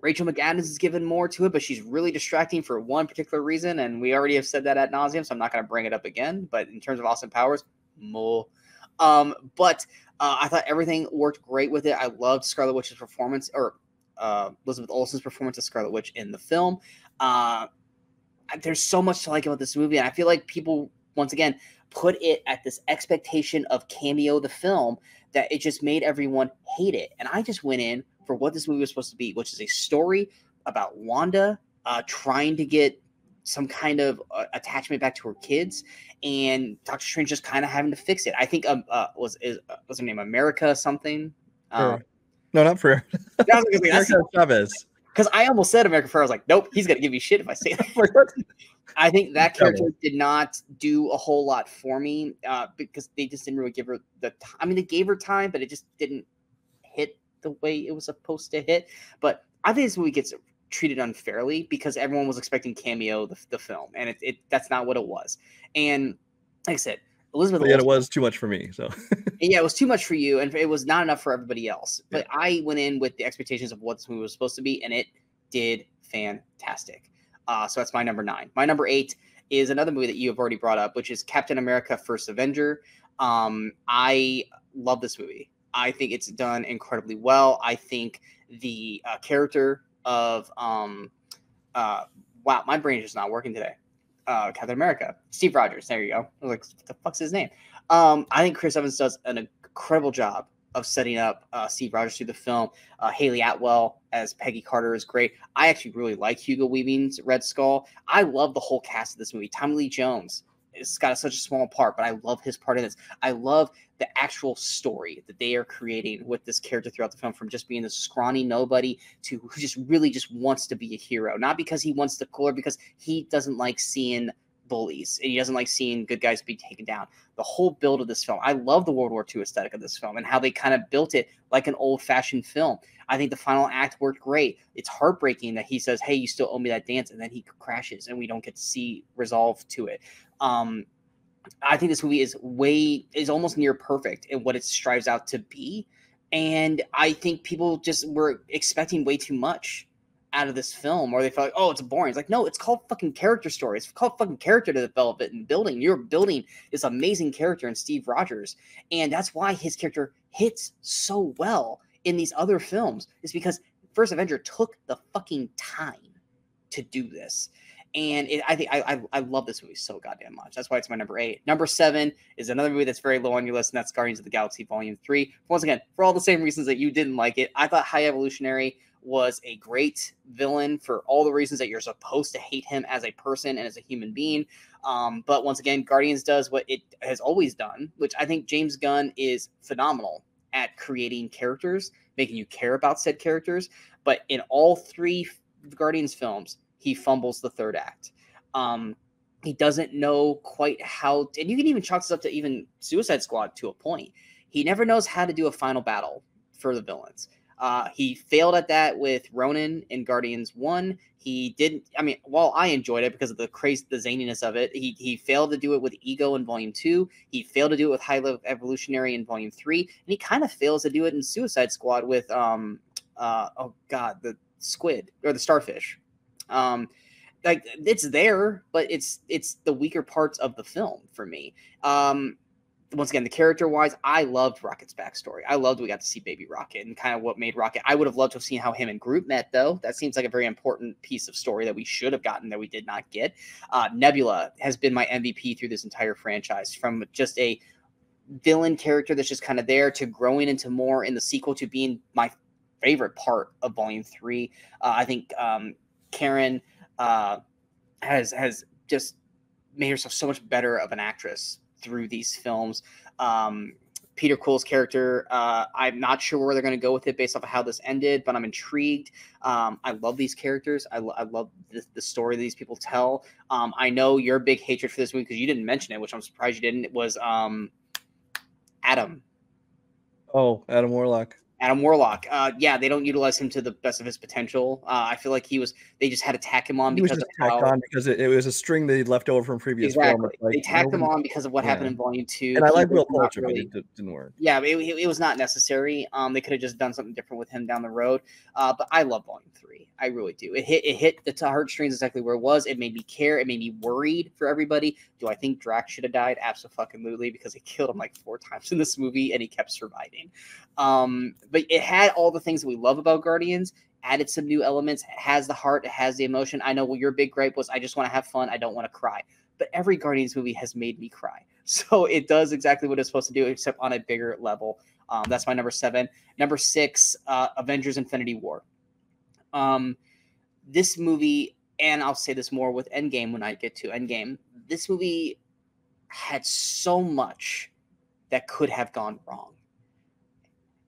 Rachel McAdams is given more to it, but she's really distracting for one particular reason, and we already have said that ad nauseum, so I'm not going to bring it up again. But in terms of Austin Powers, more. But I thought everything worked great with it. I loved Scarlet Witch's performance, or Elizabeth Olsen's performance of Scarlet Witch in the film. There's so much to like about this movie, and I feel like people, once again, put it at this expectation of cameo the film that it just made everyone hate it. And I just went in for what this movie was supposed to be, which is a story about Wanda trying to get some kind of attachment back to her kids, and Doctor Strange just kind of having to fix it. I think was her name America something? No, not for America Chavez. Because I almost said America Ferrera. I was like, nope, he's gonna give me shit if I say that. I think that character did not do a whole lot for me because they just didn't really give her the time. I mean, they gave her time, but it just didn't hit the way it was supposed to hit. But I think this movie gets treated unfairly because everyone was expecting cameo the film, and that's not what it was. And like I said, Elizabeth Olsen, it was too much for me. So yeah, it was too much for you, and it was not enough for everybody else. But yeah. I went in with the expectations of what this movie was supposed to be, and it did fantastic. So that's my number 9. My number 8 is another movie that you have already brought up, which is Captain America: First Avenger. I love this movie. I think it's done incredibly well. I think the character of wow, my brain is just not working today. Captain America, Steve Rogers. There you go. I was like, what the fuck's his name? I think Chris Evans does an incredible job of setting up Steve Rogers through the film. Haley Atwell as Peggy Carter is great. I actually really like Hugo Weaving's Red Skull. I love the whole cast of this movie. Tommy Lee Jones has got such a small part, but I love his part in this. I love the actual story that they are creating with this character throughout the film, from just being this scrawny nobody to who just really just wants to be a hero, not because he wants to or because he doesn't like seeing bullies and he doesn't like seeing good guys be taken down. The whole build of this film, I love the World War II aesthetic of this film and how they kind of built it like an old-fashioned film. I think the final act worked great. It's heartbreaking that he says, hey, you still owe me that dance, and then he crashes and we don't get to see resolve to it. I think this movie is almost near perfect in what it strives out to be. And I think people just were expecting way too much out of this film, or they felt like, oh, it's boring. It's like, no, it's called fucking character story. It's called fucking character development and building. You're building this amazing character in Steve Rogers. And that's why his character hits so well in these other films, is because First Avenger took the fucking time to do this. And I think I love this movie so goddamn much. That's why it's my number 8. Number 7 is another movie that's very low on your list, and that's Guardians of the Galaxy Volume 3. Once again, for all the same reasons that you didn't like it, I thought High Evolutionary was a great villain for all the reasons that you're supposed to hate him as a person and as a human being. But once again, Guardians does what it has always done, which I think James Gunn is phenomenal at creating characters, making you care about said characters. But in all 3 Guardians films, he fumbles the third act. He doesn't know quite how, and you can even chalk this up to even Suicide Squad to a point. He never knows how to do a final battle for the villains. He failed at that with Ronan in Guardians 1. He didn't, I mean, while I enjoyed it because of the crazy, the zaniness of it, he failed to do it with Ego in Volume 2. He failed to do it with High Evolutionary in Volume 3. And he kind of fails to do it in Suicide Squad with, the squid, or the starfish. Like, it's there, but it's the weaker parts of the film for me. once again, the character wise, I loved Rocket's backstory. I loved we got to see Baby Rocket and kind of what made Rocket. I would have loved to have seen how him and Groot met, though. That seems like a very important piece of story that we should have gotten that we did not get. Nebula has been my MVP through this entire franchise, from just a villain character that's just kind of there to growing into more in the sequel to being my favorite part of Volume 3. I think Karen has just made herself so much better of an actress through these films. Peter Quill's character, I'm not sure where they're going to go with it based off of how this ended, but I'm intrigued. I love these characters. I love the story that these people tell. I know your big hatred for this movie, because you didn't mention it, which I'm surprised you didn't. It was Adam. Oh, Adam Warlock. Adam Warlock. Yeah, they don't utilize him to the best of his potential. I feel like they just had to tack him on because of how because it was a string they left over from previous exactly. film. Like, they tacked him on because of what happened in Volume 2. And I like Will Poulter, but it didn't work. Yeah, it was not necessary. They could have just done something different with him down the road. But I love Volume 3. I really do. It hit the heartstrings exactly where it was. It made me care. It made me worried for everybody. Do I think Drax should have died? Absolutely, because they killed him like 4 times in this movie, and he kept surviving. But it had all the things that we love about Guardians, added some new elements. It has the heart, it has the emotion. I know what your big gripe was, I just want to have fun, I don't want to cry. But every Guardians movie has made me cry. So it does exactly what it's supposed to do, except on a bigger level. That's my number 7. Number 6, Avengers Infinity War. This movie, and I'll say this more with Endgame when I get to Endgame, this movie had so much that could have gone wrong.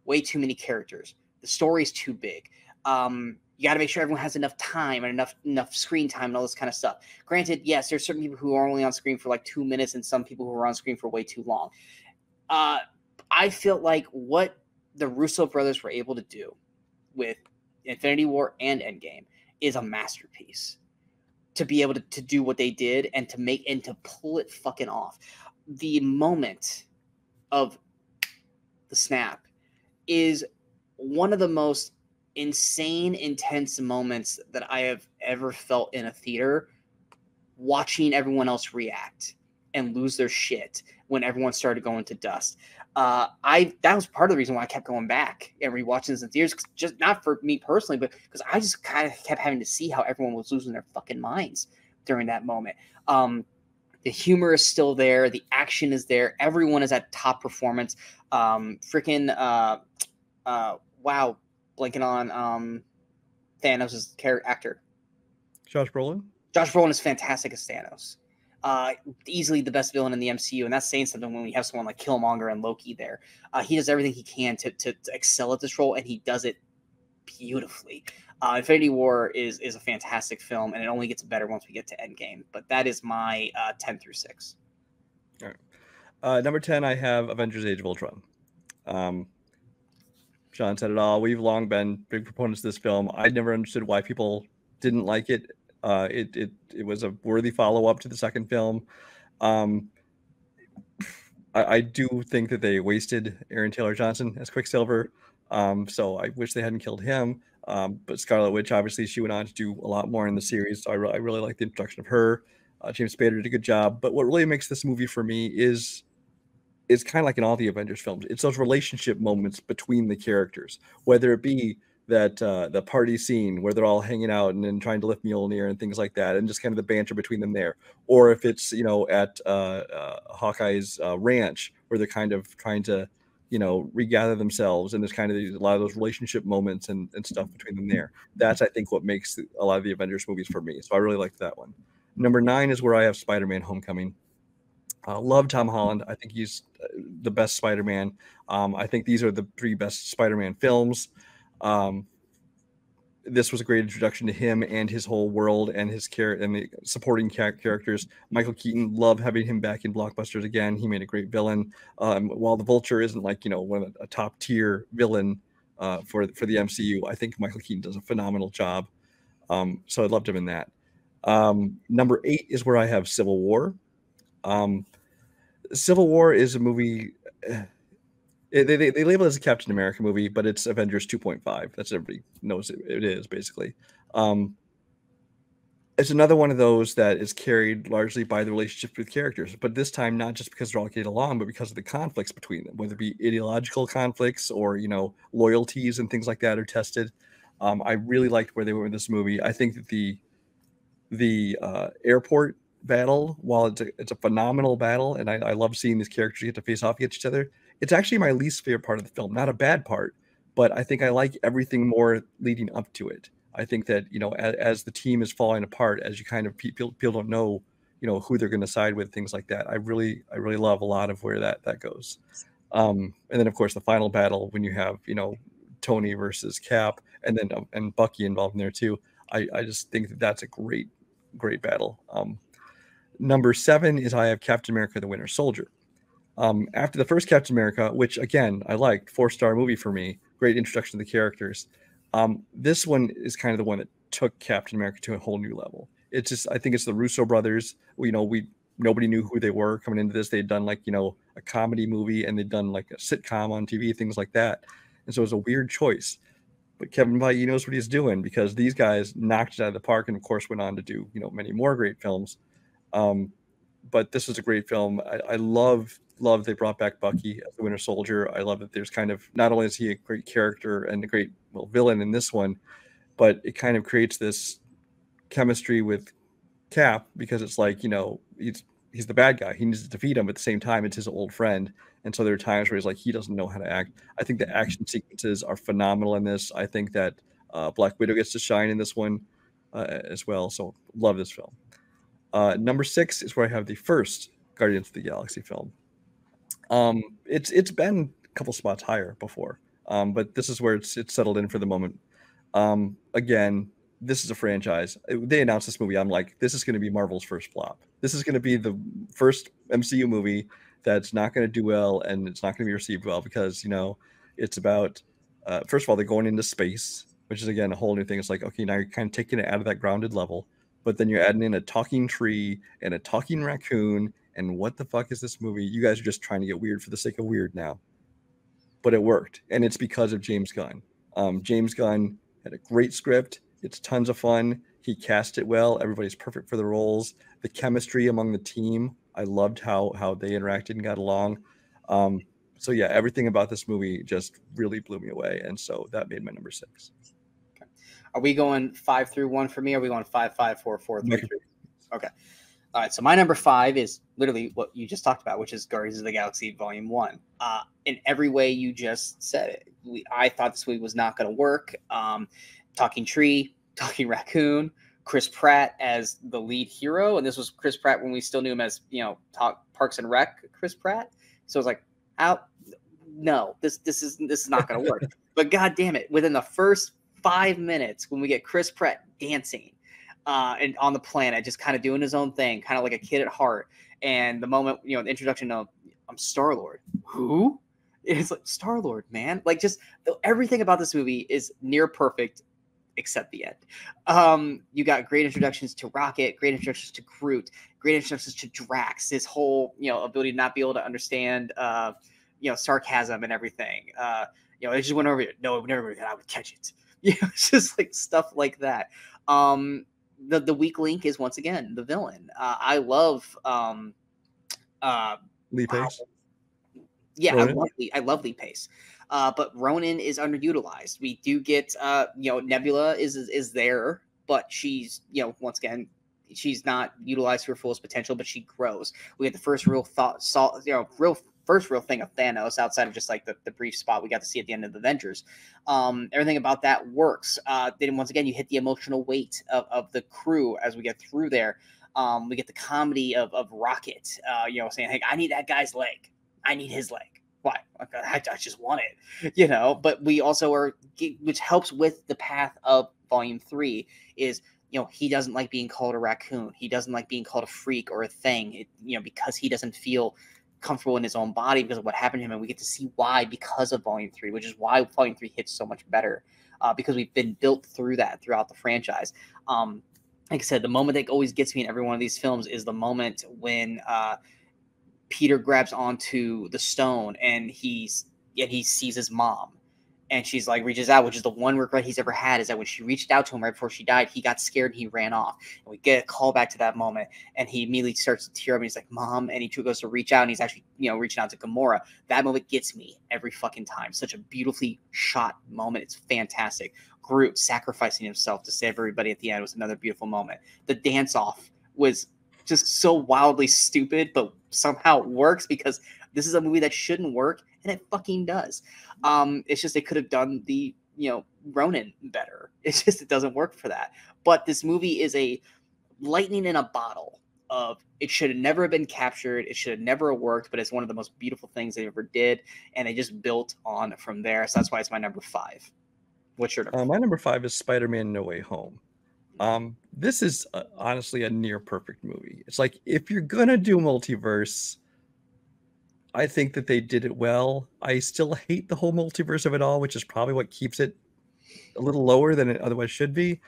Way too many characters. The story's too big. You got to make sure everyone has enough time and enough screen time and all this kind of stuff. Granted, yes, there's certain people who are only on screen for like 2 minutes and some people who are on screen for way too long. I feel like what the Russo brothers were able to do with Infinity War and Endgame is a masterpiece. To be able to do what they did and to pull it fucking off. The moment of the snap is one of the most insane, intense moments that I have ever felt in a theater, watching everyone else react and lose their shit when everyone started going to dust. That was part of the reason why I kept going back and rewatching this in theaters, just not for me personally, but because I just kind of kept having to see how everyone was losing their fucking minds during that moment. The humor is still there. The action is there. Everyone is at top performance. Wow, blanking on Thanos' actor. Josh Brolin? Josh Brolin is fantastic as Thanos. Easily the best villain in the MCU, and that's saying something when we have someone like Killmonger and Loki there. He does everything he can to excel at this role, and he does it beautifully. Infinity War is a fantastic film, and it only gets better once we get to Endgame. But that is my 10 through 6. All right. Number 10, I have Avengers: Age of Ultron. Sean said it all. We've long been big proponents of this film. I never understood why people didn't like it. It was a worthy follow-up to the second film. I do think that they wasted Aaron Taylor Johnson as Quicksilver. So I wish they hadn't killed him. But Scarlet Witch, obviously, she went on to do a lot more in the series. So I really like the introduction of her. James Spader did a good job. But what really makes this movie for me is kind of like in all the Avengers films. It's those relationship moments between the characters, whether it be that the party scene where they're all hanging out and then trying to lift Mjolnir and things like that, and just kind of the banter between them there, or if it's at Hawkeye's ranch where they're kind of trying to regather themselves, and there's kind of a lot of those relationship moments and stuff between them there. That's, I think, what makes a lot of the Avengers movies for me. So I really like that one. Number 9 is where I have Spider-Man: Homecoming. Love Tom Holland. I think he's the best Spider-Man. I think these are the 3 best Spider-Man films. This was a great introduction to him and his whole world and his and the supporting characters. Michael Keaton, love having him back in blockbusters again. He made a great villain. While the Vulture isn't like one of a top tier villain for the MCU, I think Michael Keaton does a phenomenal job. So I loved him in that. Number 8 is where I have Civil War. Civil War is a movie. They label it as a Captain America movie, but it's Avengers 2.5. That's everybody knows it is basically. it's another one of those that is carried largely by the relationship with characters, but this time not just because they're all getting along, but because of the conflicts between them, whether it be ideological conflicts or loyalties and things like that are tested. I really liked where they were in this movie. I think that the airport battle, while it's a phenomenal battle, and I love seeing these characters get to face off against each other, it's actually my least favorite part of the film. Not a bad part, but I think I like everything more leading up to it. I think that as the team is falling apart, as you kind of people don't know who they're going to side with, things like that. I really love a lot of where that goes. And then of course the final battle when you have Tony versus Cap, and then and Bucky involved in there too. I just think that that's a great battle. Number 7 is I have Captain America: The Winter Soldier. After the first Captain America, which again I liked, 4-star movie for me, great introduction to the characters. This one is kind of the one that took Captain America to a whole new level. It's just, I think it's the Russo brothers. Nobody knew who they were coming into this. They'd done a comedy movie, and they'd done like a sitcom on TV, things like that. And so it was a weird choice. But Kevin Feige knows what he's doing, because these guys knocked it out of the park, and of course went on to do many more great films. But this was a great film. I love they brought back Bucky as the Winter Soldier. I love that there's kind of, not only is he a great character and a great villain in this one, but it kind of creates this chemistry with Cap, because it's like he's the bad guy. He needs to defeat him, but at the same time it's his old friend. And so there are times where he's like, he doesn't know how to act. I think the action sequences are phenomenal in this. I think that Black Widow gets to shine in this one as well. So love this film. Number 6 is where I have the first Guardians of the Galaxy film. It's been a couple spots higher before, but this is where it's settled in for the moment. Again, this is a franchise. They announced this movie. I'm like, this is going to be Marvel's first flop. This is going to be the first MCU movie that's not going to do well, and it's not going to be received well, because it's about first of all, they're going into space, which is again a whole new thing. It's like, okay, now you're kind of taking it out of that grounded level, but then you're adding in a talking tree and a talking raccoon. And what the fuck is this movie? You guys are just trying to get weird for the sake of weird now. But it worked, and it's because of James Gunn. James Gunn had a great script. It's tons of fun. He cast it well. Everybody's perfect for the roles. The chemistry among the team, I loved how they interacted and got along. So yeah, everything about this movie just really blew me away, and so that made my number 6. Okay. Are we going 5 through 1 for me? Or are we going 5, 5, 4, 4, 3, 3? Okay. All right, so my number 5 is literally what you just talked about, which is Guardians of the Galaxy Volume 1. In every way you just said it. I thought this movie was not going to work. Talking tree, talking raccoon, Chris Pratt as the lead hero, and this was Chris Pratt when we still knew him as Parks and Rec Chris Pratt. So it was like, no, this is not going to work. But god damn it, within the first 5 minutes, when we get Chris Pratt dancing and on the planet, just kind of doing his own thing, kind of like a kid at heart. And the moment, the introduction of, I'm Star-Lord. Who? It's like, Star-Lord, man. Like, just everything about this movie is near perfect, except the end. You got great introductions to Rocket, great introductions to Groot, great introductions to Drax, his whole, ability to not be able to understand, sarcasm and everything. They just went over it. No, it never that I would catch it. It's just like stuff like that. The weak link is once again the villain. I love Lee Pace. Yeah, I love Lee Pace. But Ronan is underutilized. We do get Nebula is there, but she's once again she's not utilized to her fullest potential, but she grows. We get the first real first real thing of Thanos outside of just like the brief spot we got to see at the end of the Avengers. Everything about that works. Then once again, you hit the emotional weight of the crew as we get through there. We get the comedy of Rocket, saying, hey, I need that guy's leg. I need his leg. Why? I just want it, but we also are, which helps with the path of Volume 3 is, he doesn't like being called a raccoon. He doesn't like being called a freak or a thing, because he doesn't feel comfortable in his own body because of what happened to him. And we get to see why because of Volume 3, which is why Volume 3 hits so much better, because we've been built through that throughout the franchise. Like I said, the moment that always gets me in every one of these films is the moment when Peter grabs onto the stone and he sees his mom, And she's like, reaches out, which is the one regret he's ever had, is that when she reached out to him right before she died, he got scared and he ran off. And we get a call back to that moment, and he immediately starts to tear up. And he's like, Mom. And he goes to reach out, and he's actually, reaching out to Gamora. That moment gets me every fucking time. Such a beautifully shot moment. It's fantastic. Groot sacrificing himself to save everybody at the end was another beautiful moment. The dance off was just so wildly stupid, but somehow works because this is a movie that shouldn't work, and it fucking does. It's just they could have done the Ronin better. It's just it doesn't work for that. But this movie is a lightning in a bottle of it should have never been captured. It should have never worked, but it's one of the most beautiful things they ever did, and they just built on from there. So that's why it's my number 5. What's your number? My number 5 is Spider-Man: No Way Home. This is honestly a near perfect movie. It's like if you're gonna do multiverse, I think that they did it well. I still hate the whole multiverse of it all, which is probably what keeps it a little lower than it otherwise should be.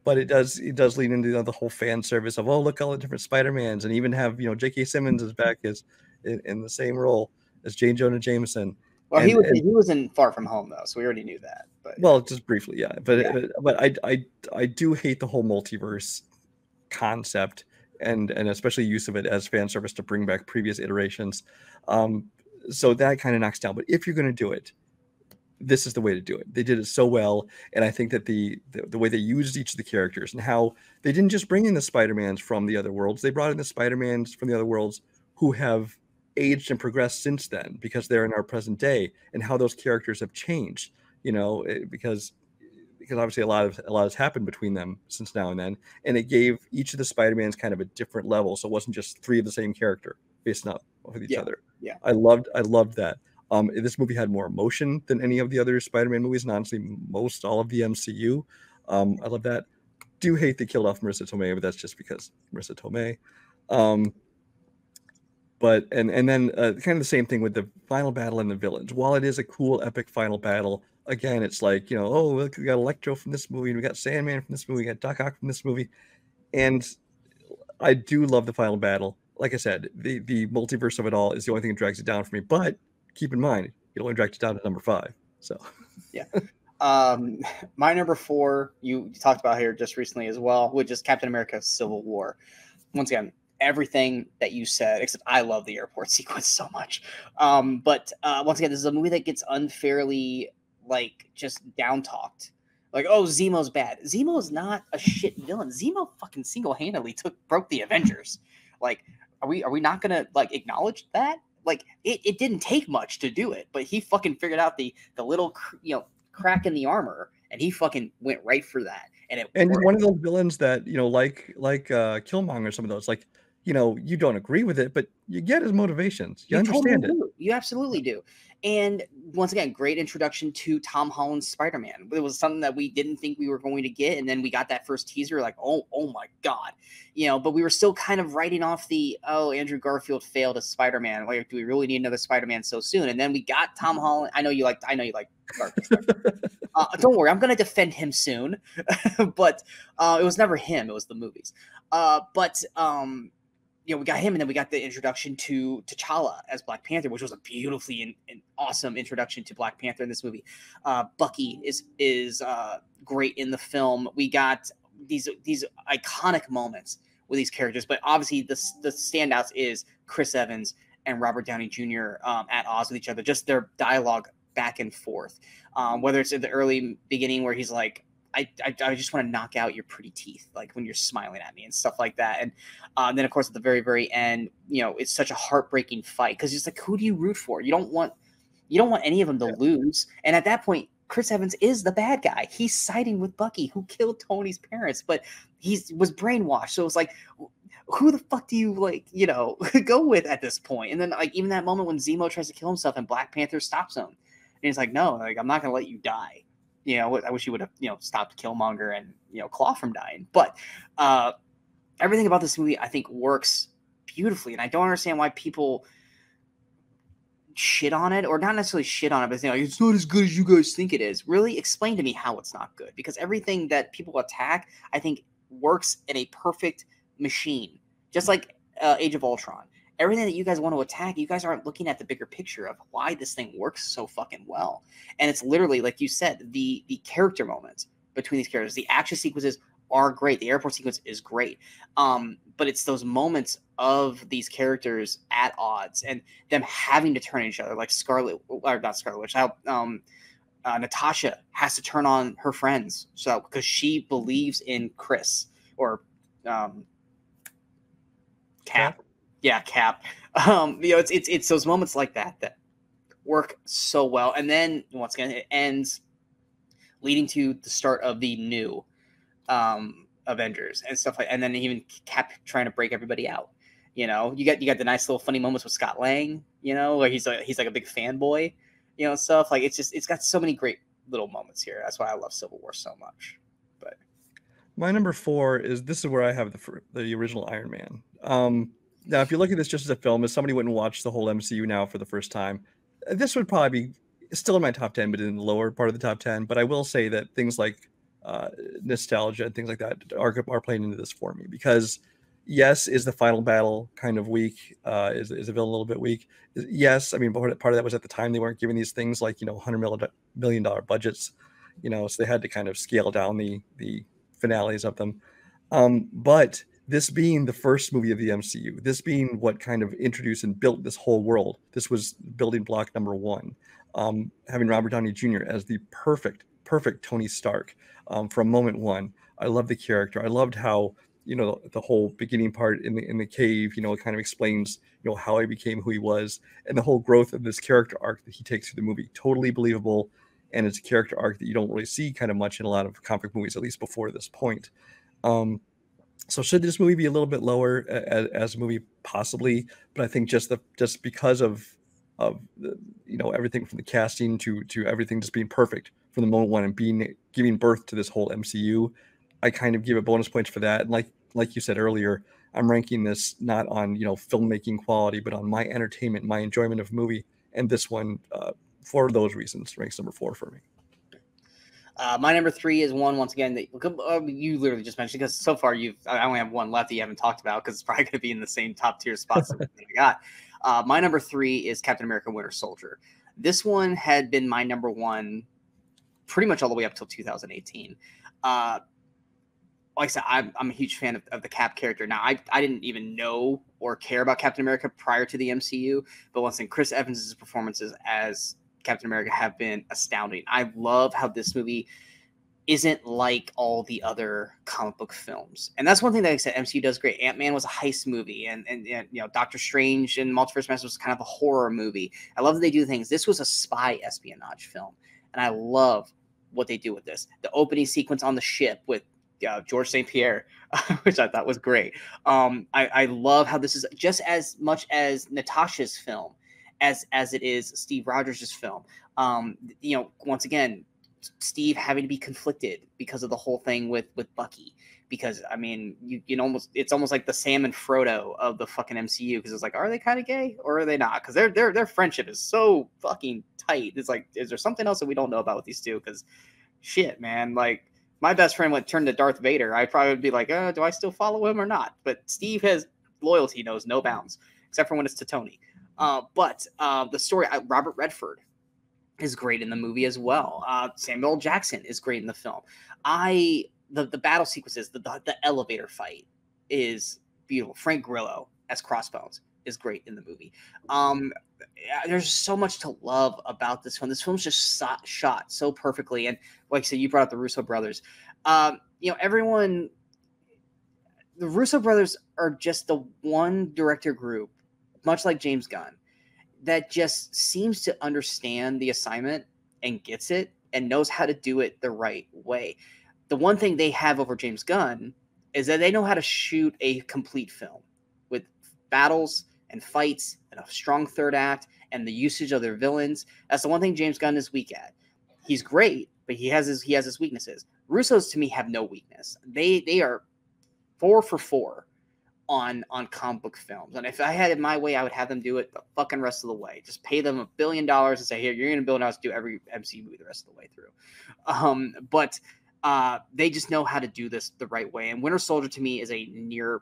But it does lean into the whole fan service of, oh, look, all the different Spider-Mans, and even have J.K. Simmons is back as in the same role as J. Jonah Jameson. Well, he was in Far From Home though, so we already knew that. But well, just briefly, yeah. But I do hate the whole multiverse concept and especially use of it as fan service to bring back previous iterations. So that kind of knocks down. But if you're going to do it, this is the way to do it. They did it so well, and I think that the way they used each of the characters and how they didn't just bring in the Spider-Mans from the other worlds, they brought in the Spider-Mans from the other worlds who have aged and progressed since then because they're in our present day, and how those characters have changed. Because obviously a lot has happened between them since now and then, and it gave each of the Spider-Mans kind of a different level, so it wasn't just 3 of the same character facing up with each other. Yeah, I loved that. This movie had more emotion than any of the other Spider-Man movies, and honestly, most all of the MCU. I love that. Do hate they killed off Marissa Tomei, but that's just because Marissa Tomei. But and then kind of the same thing with the final battle and the villains. While it is a cool, epic final battle, again, it's like, oh, look, we got Electro from this movie, and we got Sandman from this movie, we got Doc Ock from this movie, and I do love the final battle. Like I said, the multiverse of it all is the only thing that drags it down for me. But keep in mind, it only dragged it down to number 5. So yeah. My number 4, you talked about here just recently as well, which is Captain America: Civil War. Once again, everything that you said, except I love the airport sequence so much. But once again, this is a movie that gets unfairly just down talked. Like, oh, Zemo's bad. Zemo is not a shit villain. Zemo fucking single-handedly broke the Avengers. Like, are we not gonna acknowledge that? Like, it didn't take much to do it, but he fucking figured out the little crack in the armor, and he fucking went right for that. And he's one of those villains that like Killmonger, some of those, you don't agree with it, but you get his motivations. You understand totally it. You absolutely do. And once again, great introduction to Tom Holland's Spider-Man. It was something that we didn't think we were going to get, and then we got that first teaser, like, oh my god, But we were still kind of writing off Andrew Garfield failed as Spider-Man. Like, do we really need another Spider-Man so soon? And then we got Tom Holland. I know you like Garfield. Don't worry, I'm going to defend him soon. But it was never him; it was the movies. We got him, and then we got the introduction to T'Challa as Black Panther, which was a beautifully and awesome introduction to Black Panther in this movie. Bucky is great in the film. We got these iconic moments with these characters, but obviously the standouts is Chris Evans and Robert Downey Jr. At odds with each other. Just their dialogue back and forth, whether it's in the early beginning where he's like, I just want to knock out your pretty teeth, like when you're smiling at me and stuff like that. And then, of course, at the very, very end, it's such a heartbreaking fight because it's like, who do you root for? You don't want any of them to lose. And at that point, Chris Evans is the bad guy. He's siding with Bucky, who killed Tony's parents, but he was brainwashed. So it was like, who the fuck do you go with at this point? And then even that moment when Zemo tries to kill himself and Black Panther stops him, and he's like, no, I'm not going to let you die. I wish you would have, stopped Killmonger and, Claw from dying. But everything about this movie, I think, works beautifully. And I don't understand why people shit on it, or not necessarily shit on it, but it's not as good as you guys think it is. Really explain to me how it's not good. Because everything that people attack, I think, works in a perfect machine. Just like Age of Ultron. everything that you guys want to attack, you guys aren't looking at the bigger picture of why this thing works so fucking well. And it's literally, like you said, the character moments between these characters, the action sequences are great. The airport sequence is great. But it's those moments of these characters at odds and them having to turn on each other, like Scarlet, or not Scarlet Witch, how Natasha has to turn on her friends, so because she believes in Chris or Cap. Yeah, Cap. It's those moments like that work so well. And then once again, it ends leading to the start of the new Avengers and stuff like, and then even Cap trying to break everybody out. You got the nice little funny moments with Scott Lang, where he's like a big fanboy, stuff like it's got so many great little moments here. That's why I love Civil War so much. But my number 4 is where I have the original Iron Man. Now, if you look at this just as a film, as somebody went and watched the whole MCU now for the first time, this would probably be still in my top 10, but in the lower part of the top 10. But I will say that things like nostalgia and things like that are playing into this for me, because yes, is the final battle kind of weak? Is the villain a little bit weak? Yes, I mean, part of that was at the time they weren't giving these things like $100 million budgets, so they had to kind of scale down the finales of them. But this being the first movie of the MCU, this being what kind of introduced and built this whole world, this was building block number 1. Having Robert Downey Jr. as the perfect Tony Stark from moment 1. I love the character. I loved how the whole beginning part in the cave, it kind of explains how he became who he was, and the whole growth of this character arc that he takes through the movie. Totally believable, and it's a character arc that you don't really see kind of much in a lot of comic movies, at least before this point. So should this movie be a little bit lower as a movie? Possibly, but I think just because of everything from the casting to everything just being perfect from the moment 1 and giving birth to this whole MCU, I kind of give it bonus points for that. And like you said earlier, I'm ranking this not on filmmaking quality, but on my entertainment, my enjoyment of movie, and this one for those reasons ranks number 4 for me. My number 3 is one, once again, that you literally just mentioned, because so far I only have one left that you haven't talked about, because it's probably going to be in the same top tier spots that I got. My number 3 is Captain America Winter Soldier. This one had been my number 1 pretty much all the way up till 2018. Like I said, I'm a huge fan of the Cap character. Now, I didn't even know or care about Captain America prior to the MCU, but once again, Chris Evans' performances as Captain America have been astounding. I love how this movie isn't like all the other comic book films. And that's one thing that I said MCU does great. Ant-Man was a heist movie, and Doctor Strange and Multiverse Madness was kind of a horror movie. I love that they do things. This was a spy espionage film, and I love what they do with this. The opening sequence on the ship with George St. Pierre, which I thought was great. I love how this is just as much as Natasha's film as it is Steve Rogers' film. Once again, Steve having to be conflicted because of the whole thing with Bucky, because I mean, it's almost like the Sam and Frodo of the fucking MCU, because it's like, are they kind of gay or are they not? Because their friendship is so fucking tight. It's like, is there something else that we don't know about with these two? Because shit, man, like my best friend would turn to Darth Vader, I probably would be like, do I still follow him or not? But Steve has loyalty knows no bounds, except for when it's to Tony. But the story, Robert Redford is great in the movie as well. Samuel L. Jackson is great in the film. The battle sequences, the elevator fight is beautiful. Frank Grillo as Crossbones is great in the movie. There's so much to love about this film. This film's just shot so perfectly. And like I said, you brought up the Russo brothers. The Russo brothers are just the one director group, much like James Gunn, that just seems to understand the assignment and gets it and knows how to do it the right way. The one thing they have over James Gunn is that they know how to shoot a complete film with battles and fights and a strong third act and the usage of their villains. That's the one thing James Gunn is weak at. He's great, but he has his weaknesses. Russo's, to me, have no weakness. They are 4 for 4 on comic book films. And if I had it my way, I would have them do it the fucking rest of the way. Just pay them $1 billion and say, here, you're going to build us to do every MCU movie the rest of the way through. But they just know how to do this the right way. And Winter Soldier, to me, is a near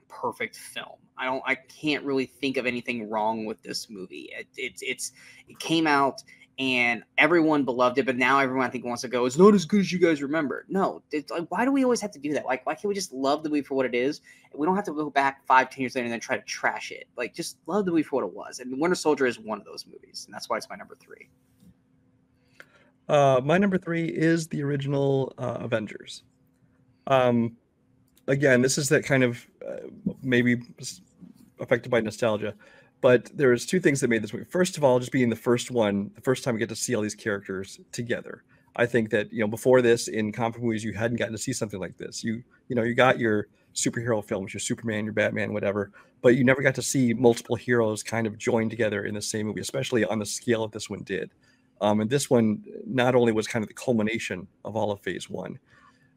perfect film. I can't really think of anything wrong with this movie. It came out and everyone beloved it, but now everyone I think wants to go, it's not as good as you guys remember. No, it's like, why do we always have to do that? Like, why can't we just love the movie for what it is? We don't have to go back 5-10 years later and then try to trash it. Like, just love the movie for what it was. And Winter Soldier is one of those movies, and that's why it's my number 3. My number 3 is the original Avengers. Again, this is that kind of maybe affected by nostalgia, but there's 2 things that made this movie. First of all, just being the first one, the first time we get to see all these characters together. I think that, before this in comic movies, you hadn't gotten to see something like this. You got your superhero films, your Superman, your Batman, whatever, but you never got to see multiple heroes kind of join together in the same movie, especially on the scale that this one did. And this one not only was kind of the culmination of all of Phase 1,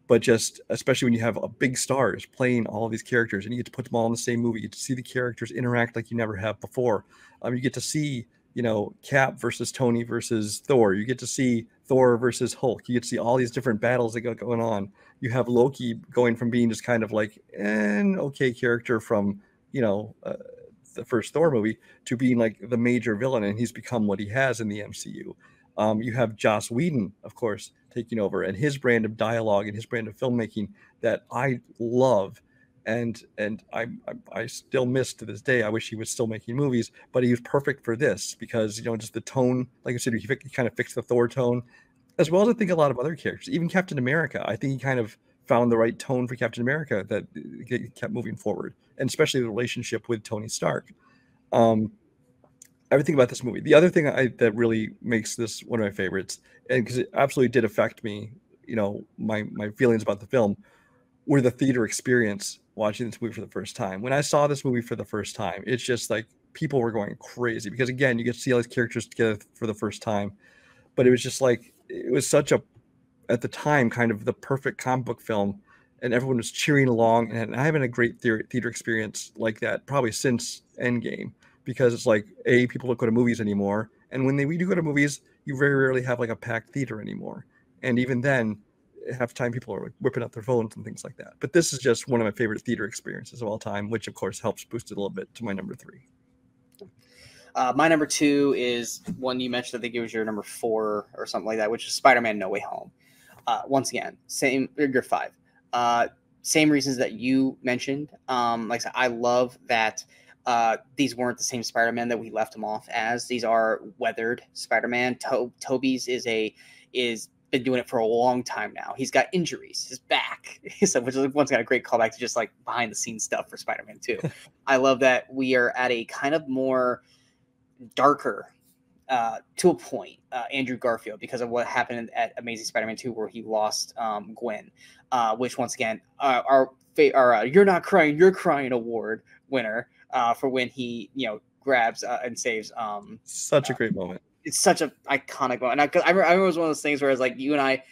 but just especially when you have a big stars playing all these characters and you get to put them all in the same movie, you get to see the characters interact like you never have before. You get to see, Cap versus Tony versus Thor. You get to see Thor versus Hulk. You get to see all these different battles that got going on. You have Loki going from being just kind of like an okay character from, the first Thor movie to being like the major villain, and he's become what he has in the MCU. You have Joss Whedon, of course, taking over, and his brand of dialogue and his brand of filmmaking that I love, and I still miss to this day. I wish he was still making movies, but he was perfect for this because just the tone, like I said, he kind of fixed the Thor tone, as well as I think a lot of other characters, even Captain America. I think he kind of found the right tone for Captain America that kept moving forward, and especially the relationship with Tony Stark. Everything about this movie. The other thing that really makes this one of my favorites, and because it absolutely did affect me, my feelings about the film, were the theater experience watching this movie for the first time. When I saw this movie for the first time, it's just like people were going crazy because, again, you get to see all these characters together for the first time. But it was just like, it was such a, at the time, kind of the perfect comic book film, and everyone was cheering along. And I haven't had a great theater experience like that probably since Endgame, because it's like, people don't go to movies anymore. And when we do go to movies, you very rarely have like a packed theater anymore. And even then, half the time people are whipping out their phones and things like that. But this is just one of my favorite theater experiences of all time, which of course helps boost it a little bit to my number 3. My number 2 is one you mentioned. I think it was your number 4 or something like that, which is Spider-Man: No Way Home. Once again, same, your 5. Same reasons that you mentioned. Like I said, I love that these weren't the same Spider-Man that we left them off as. These are weathered Spider-Man. Tobey's is been doing it for a long time now. He's got injuries, his back, so, which is once got a great callback to just like behind the scenes stuff for Spider-Man 2. I love that we are at a kind of more darker, to a point, Andrew Garfield, because of what happened at Amazing Spider-Man 2, where he lost Gwen, which once again, our You're Not Crying, You're Crying award winner for when he grabs and saves. Such a great moment. It's such an iconic moment. And I remember it was one of those things where it's like, you and I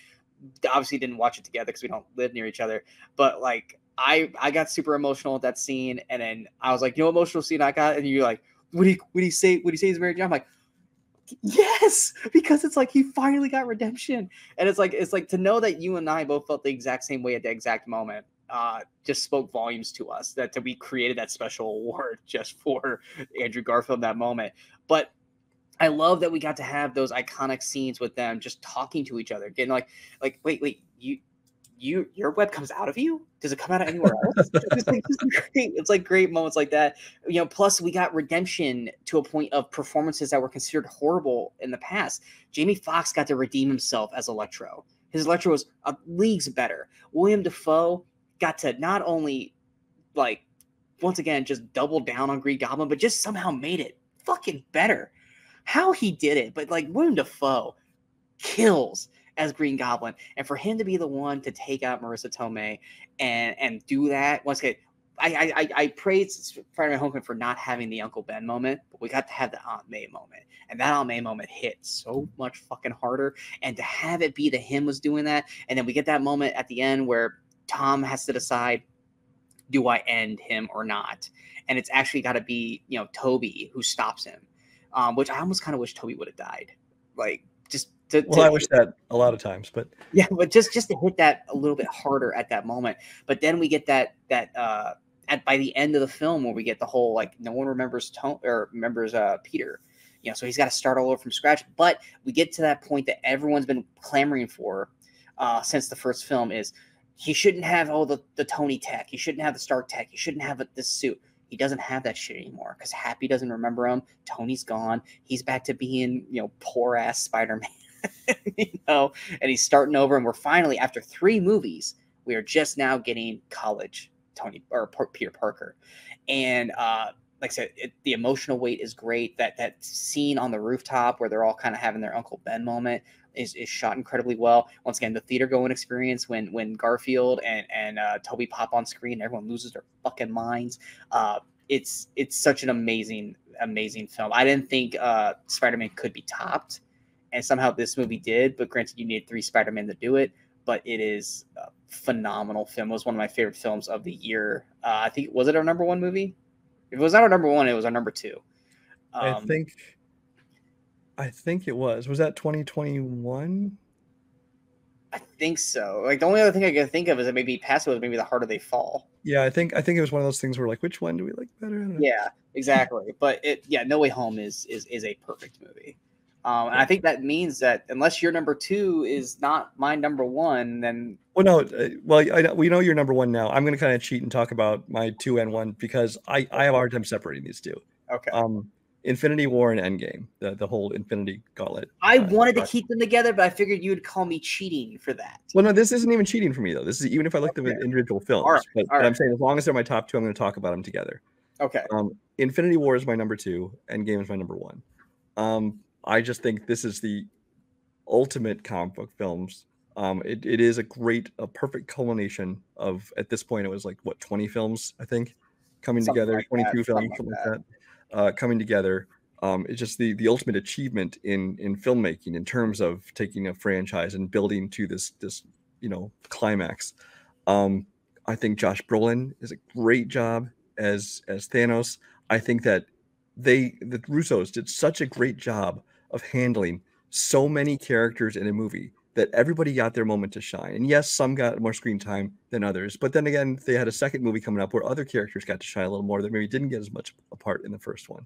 obviously didn't watch it together because we don't live near each other, but like I got super emotional at that scene, and then I was like, emotional scene I got, and you're like, would he say he's Mary Jane? I'm like, yes, because it's like he finally got redemption, and it's like to know that you and I both felt the exact same way at the exact moment. Just spoke volumes to us that we created that special award just for Andrew Garfield in that moment. But I love that we got to have those iconic scenes with them just talking to each other, getting like wait, your web comes out of you? Does it come out of anywhere else? It's like great moments like that. Plus we got redemption to a point of performances that were considered horrible in the past. Jamie Foxx got to redeem himself as Electro. His Electro was leagues better. William Dafoe got to not only, like, once again, just double down on Green Goblin, but just somehow made it fucking better. How he did it, but like William Dafoe kills as Green Goblin, and for him to be the one to take out Marissa Tomei and do that, once again, I praise Spider-Man: Homecoming for not having the Uncle Ben moment, but we got to have the Aunt May moment, and that Aunt May moment hit so much fucking harder, and to have it be that him was doing that, and then we get that moment at the end where Tom has to decide, do I end him or not? And it's actually got to be, Toby who stops him, which I almost kind of wish Toby would have died. Like, just I wish that a lot of times, but yeah, but just to hit that a little bit harder at that moment. But then we get that by the end of the film, where we get the whole like no one remembers Tony or remembers Peter, you know, so he's got to start all over from scratch. But we get to that point that everyone's been clamoring for since the first film is he shouldn't have the Tony tech, he shouldn't have the Stark tech, he shouldn't have this suit. He doesn't have that shit anymore because Happy doesn't remember him. Tony's gone. He's back to being, you know, poor ass Spider-Man, you know, and he's starting over. And we're finally, after 3 movies, we are just now getting college Tony or Peter Parker. And like I said, the emotional weight is great. That scene on the rooftop where they're all kind of having their Uncle Ben moment is shot incredibly well. Once again, the theater going experience when Garfield and Toby pop on screen, everyone loses their fucking minds. It's such an amazing film. I didn't think Spider-Man could be topped, and somehow this movie did. But granted, you need 3 Spider-Man to do it. But it is a phenomenal film. It was one of my favorite films of the year. I think, was it our number 1 movie? If it was not our number 1, it was our number 2. I think it was. Was that 2021? I think so. Like the only other thing I could think of is that maybe past was maybe The Harder They Fall. Yeah, I think it was one of those things where like, which one do we like better? Yeah, exactly. But No Way Home is a perfect movie. And I think that means that unless your number 2 is not my number 1, then we know you're number 1 now. I'm going to kind of cheat and talk about my 2 and 1 because I have a hard time separating these two. Okay. Infinity War and Endgame, the whole Infinity Gauntlet. I wanted to keep them together, but I figured you would call me cheating for that. Well, no, this isn't even cheating for me though. This is even if I looked at individual films. All right. But I'm saying as long as they're my top 2, I'm going to talk about them together. Okay. Infinity War is my number 2, Endgame is my number 1. I just think this is the ultimate comic book films. It is a perfect culmination of, at this point, it was like, what, 20 films, I think, coming together, like 22 films, something like that, coming together. It's just the ultimate achievement in filmmaking in terms of taking a franchise and building to this climax. I think Josh Brolin is a great job as Thanos. I think that the Russos did such a great job of handling so many characters in a movie that everybody got their moment to shine. And yes, some got more screen time than others, but then again, they had a second movie coming up where other characters got to shine a little more that maybe didn't get as much a part in the first one.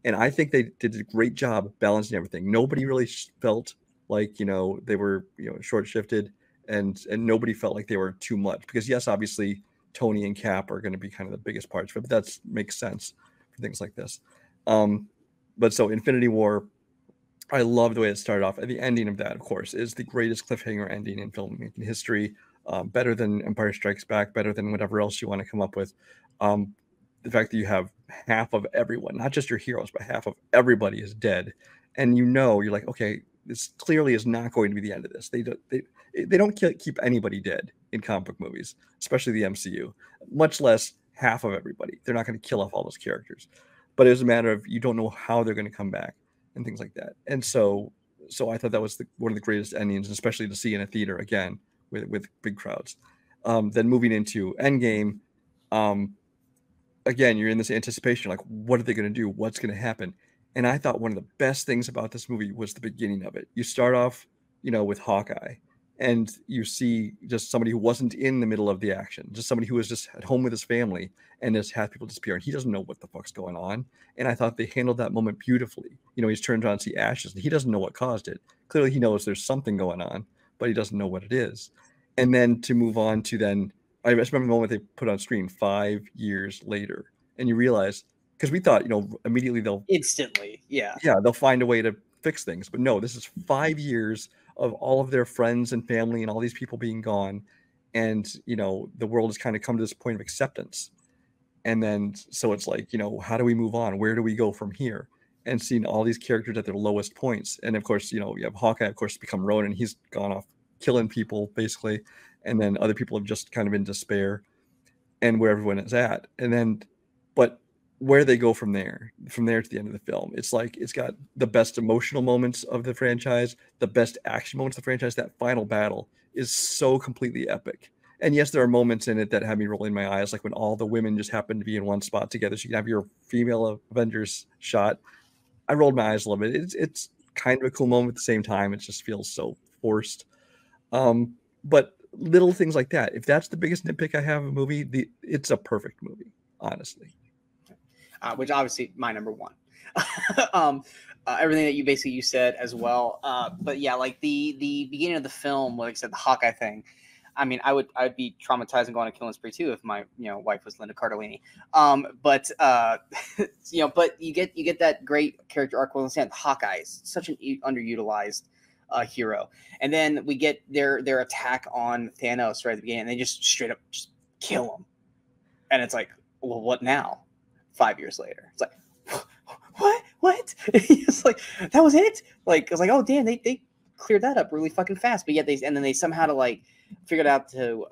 And I think they did a great job balancing everything. Nobody really felt like, they were, short shifted, and nobody felt like they were too much, because yes, obviously Tony and Cap are going to be kind of the biggest parts, but that makes sense for things like this. But so Infinity War, I love the way it started off. The ending of that, of course, is the greatest cliffhanger ending in filmmaking history. Better than Empire Strikes Back, better than whatever else you want to come up with. The fact that you have half of everyone, not just your heroes, but half of everybody is dead. And you're like, okay, this clearly is not going to be the end of this. They don't keep anybody dead in comic book movies, especially the MCU, much less half of everybody. They're not going to kill off all those characters. But it was a matter of you don't know how they're going to come back and things like that. And so I thought that was one of the greatest endings, especially to see in a theater again with big crowds. Then moving into Endgame, again, you're in this anticipation, like, what are they going to do? What's going to happen? And I thought one of the best things about this movie was the beginning of it. You start off, with Hawkeye, and you see just somebody who wasn't in the middle of the action, just somebody who was just at home with his family and just had people disappear, and he doesn't know what the fuck's going on. And I thought they handled that moment beautifully. He's turned around to see ashes, and he doesn't know what caused it. Clearly, he knows there's something going on, but he doesn't know what it is. And then to move on to then, I just remember the moment they put on screen 5 years later, and you realize, because we thought, immediately they'll instantly, they'll find a way to fix things. But no, this is 5 years of all of their friends and family and all these people being gone. And, the world has kind of come to this point of acceptance. And then, so it's like, how do we move on? Where do we go from here? And seeing all these characters at their lowest points. And of course, you have Hawkeye, of course, become Ronin. He's gone off killing people, basically. And then other people have just kind of in despair and where everyone is at. And then, but where they go from there to the end of the film, it's like, it's got the best emotional moments of the franchise, the best action moments of the franchise. That final battle is so completely epic. And yes, there are moments in it that have me rolling my eyes, like when all the women just happen to be in one spot together, so you can have your female Avengers shot. I rolled my eyes a little bit. It's kind of a cool moment at the same time. It just feels so forced. But little things like that. If that's the biggest nitpick I have of a movie, it's a perfect movie. honestly. Which obviously my number one. Everything that you said as well. But yeah, like the beginning of the film, like I said, the Hawkeye thing. I mean, I'd be traumatized and go on a killing spree too if my wife was Linda Cardellini. But but you get that great character arc. Well, understand Hawkeye is such an underutilized hero, and then we get their attack on Thanos right at the beginning, and they just straight up just kill him, and it's like, well, what now? 5 years later, it's like, what? It's like, that was it. Like, I was like, oh damn, they cleared that up really fucking fast. But yet they somehow to like figured out to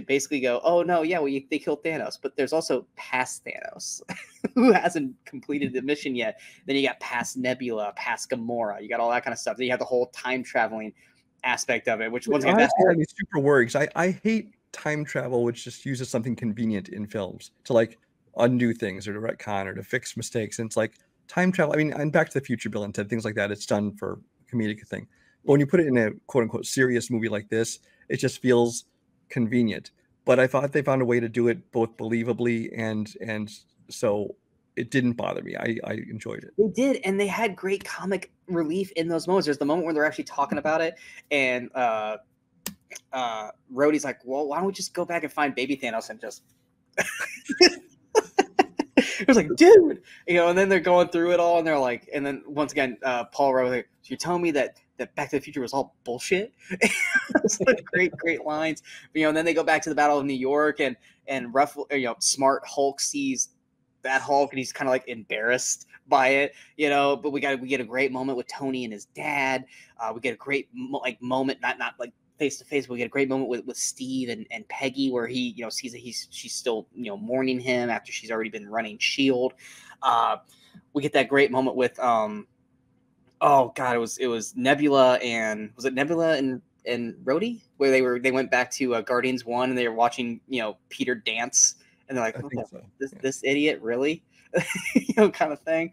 basically go, oh no, yeah, well they killed Thanos, but there's also past Thanos who hasn't completed the mission yet. Then you got past Nebula, past Gamora, you got all that kind of stuff. Then you have the whole time traveling aspect of it, which once again, I'd be super worried because I hate time travel, which just uses something convenient in films to like undo things or to retcon or to fix mistakes. And it's like time travel. I mean, and Back to the Future, Bill and Ted, things like that. It's done for a comedic thing. But when you put it in a quote unquote serious movie like this, it just feels convenient. But I thought they found a way to do it both believably and so it didn't bother me. I enjoyed it. They did, and they had great comic relief in those moments. There's the moment where they're actually talking about it, and Rhodey's like, well, why don't we just go back and find baby Thanos and just it was like, dude, and then they're going through it all, and they're like, and then once again, Paul Rudd, like, so you're telling me that Back to the Future was all bullshit? It's like great lines, and then they go back to the Battle of New York, and smart Hulk sees that Hulk, and he's kind of like embarrassed by it, but we get a great moment with Tony and his dad. We get a great moment, not like face to face. We get a great moment with Steve and Peggy, where he sees that she's still mourning him after she's already been running S.H.I.E.L.D. We get that great moment with oh god, it was Nebula, and was it Nebula and Rhodey, where they went back to Guardians 1, and they were watching Peter dance, and they're like, this idiot really, kind of thing.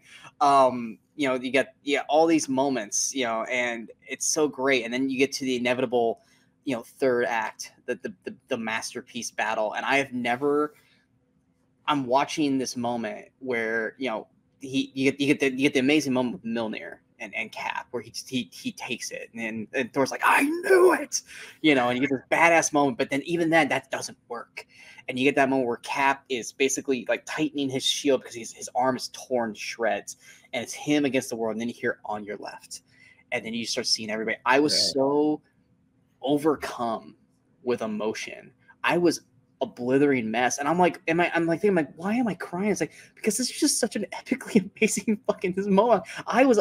You get all these moments, and it's so great, and then you get to the inevitable third act, the masterpiece battle. And I'm watching this moment where you get the amazing moment with Mjolnir and Cap, where he takes it, and Thor's like, I knew it, and you get this badass moment. But then even then, that doesn't work, and you get that moment where Cap is basically like tightening his shield because his arm is torn to shreds, and it's him against the world. And then you hear On Your Left, and then you start seeing everybody. I was so overcome with emotion. I was a blithering mess, and I'm like, why am I crying? It's like, because this is just such an epically amazing fucking this moment. I was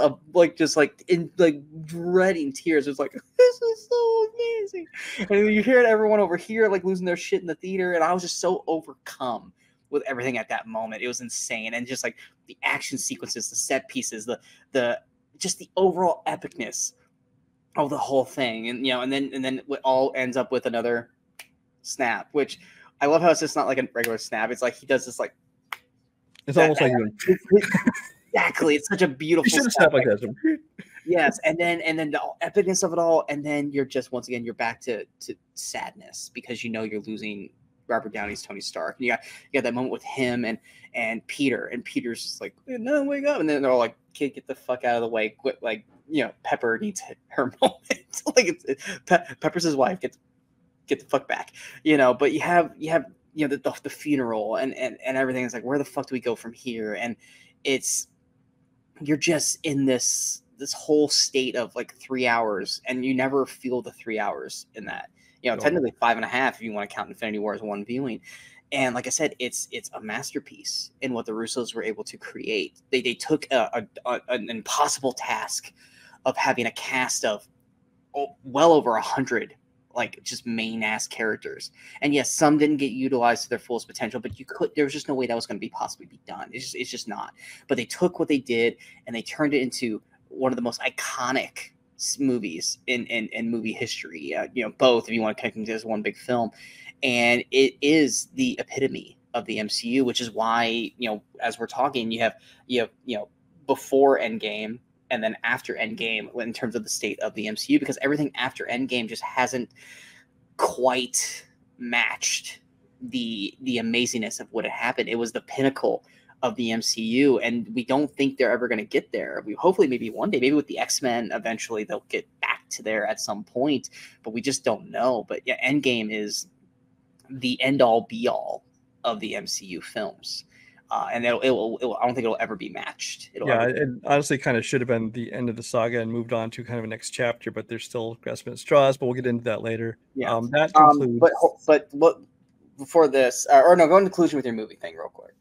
dreading tears. It's like, this is so amazing, and you hear everyone over here like losing their shit in the theater, and I was just so overcome with everything at that moment. It was insane, and just like the action sequences, the set pieces, the just the overall epicness of the whole thing, and and then it all ends up with another snap, which I love how it's just not like a regular snap. It's like he does this like it's almost like exactly. It's such a beautiful snap like that. Yes, and then the epicness of it all, and then you're just once again you're back to sadness because you're losing Robert Downey's Tony Stark. And you got that moment with him and Peter, and Peter's just like, no, wake up, and then they're all like, kid, get the fuck out of the way, quit, like Pepper needs her moment. Like Pepper's his wife, get the fuck back, but you have the funeral and everything. It's like, where the fuck do we go from here? And you're just in this whole state of like 3 hours, and you never feel the 3 hours in that, technically 5.5 if you want to count Infinity War as one viewing. And like I said, it's a masterpiece in what the Russos were able to create. They took an impossible task of having a cast of well over 100 like just main ass characters, and yes, some didn't get utilized to their fullest potential, but there was just no way that was going to possibly be done. It's just not. But they took what they did and they turned it into one of the most iconic movies in movie history. Both, if you want to connect them as one big film, and it is the epitome of the MCU, which is why as we're talking, you have before Endgame and then after Endgame in terms of the state of the MCU, because everything after Endgame just hasn't quite matched the amazingness of what had happened. It was the pinnacle of the MCU, and we don't think they're ever going to get there. We hopefully maybe one day, maybe with the X-Men, eventually they'll get back to there at some point, but we just don't know. But yeah, Endgame is the end all be all of the MCU films. And I don't think it'll ever be matched. It honestly kind of should have been the end of the saga and moved on to kind of a next chapter, but they're still grasping at straws. But we'll get into that later. Yeah. That concludes. But what before this, or no, go into conclusion with your movie thing real quick.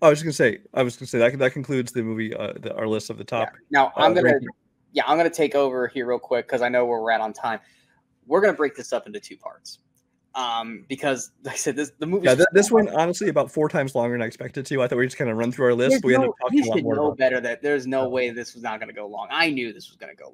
I was gonna say that concludes the movie, our list of the top. Yeah. Now I'm gonna take over here real quick because I know we're right on time. We're gonna break this up into 2 parts. Because like I said, the movie. Yeah, this one honestly about 4 times longer than I expected to. I thought we were just kind of run through our list, but we ended up talking a lot more. You should know better that there's no way this was not going to go long. I knew this was going to go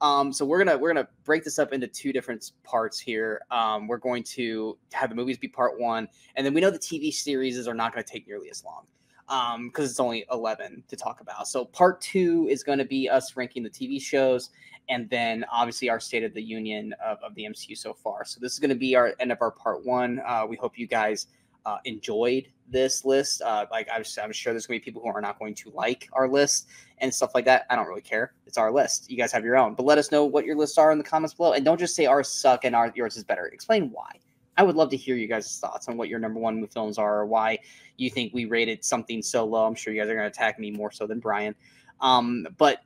long. So we're gonna break this up into 2 different parts here. We're going to have the movies be part 1, and then we know the TV series are not going to take nearly as long. Because it's only 11 to talk about. So part 2 is going to be us ranking the TV shows, and then obviously our State of the Union of the MCU so far. So this is going to be our end of our part 1. We hope you guys enjoyed this list. Like I'm sure there's going to be people who are not going to like our list and stuff like that. I don't really care. It's our list. You guys have your own. But let us know what your lists are in the comments below. And don't just say ours suck and yours is better. Explain why. I would love to hear you guys' thoughts on what your number 1 films are, or why you think we rated something so low. I'm sure you guys are going to attack me more so than Brian. But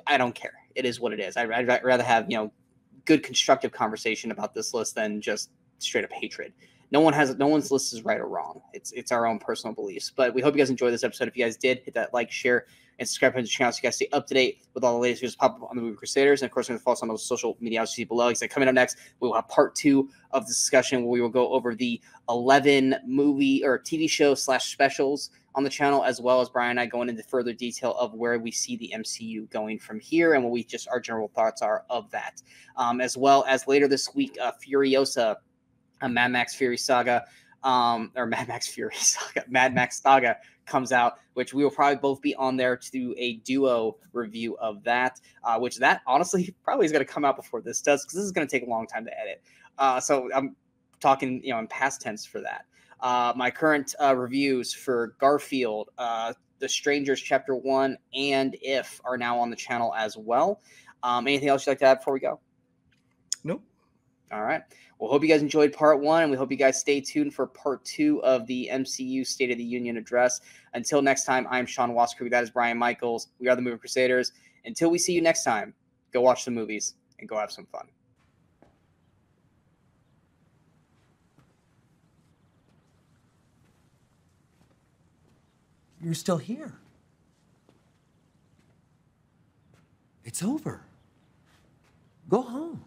I don't care. It is what it is. I'd rather have, good constructive conversation about this list than just straight up hatred. No one's list is right or wrong. It's our own personal beliefs. But we hope you guys enjoyed this episode. If you guys did, hit that like, share, and subscribe to the channel so you guys stay up to date with all the latest news pop up on the Movie Crusaders. And of course, we're going to follow us on those social media outlets you see below. Like I said, coming up next, we will have part 2 of the discussion where we will go over the 11 movie or TV show / specials on the channel, as well as Brian and I going into further detail of where we see the MCU going from here and what our general thoughts are of that. As well as later this week, Furiosa, a Mad Max Fury Saga, or Mad Max Fury Saga, Mad Max Saga comes out, which we will probably both be on there to do a duo review of that, which that honestly probably is going to come out before this does, because this is going to take a long time to edit. So I'm talking, in past tense for that. My current reviews for Garfield, The Strangers Chapter 1, and If are now on the channel as well. Anything else you'd like to add before we go? Nope. All right. Well, hope you guys enjoyed part 1, and we hope you guys stay tuned for part 2 of the MCU State of the Union address. Until next time, I'm Sean Waskerud. That is Brian Michaels. We are the Movie Crusaders. Until we see you next time, go watch the movies and go have some fun. You're still here. It's over. Go home.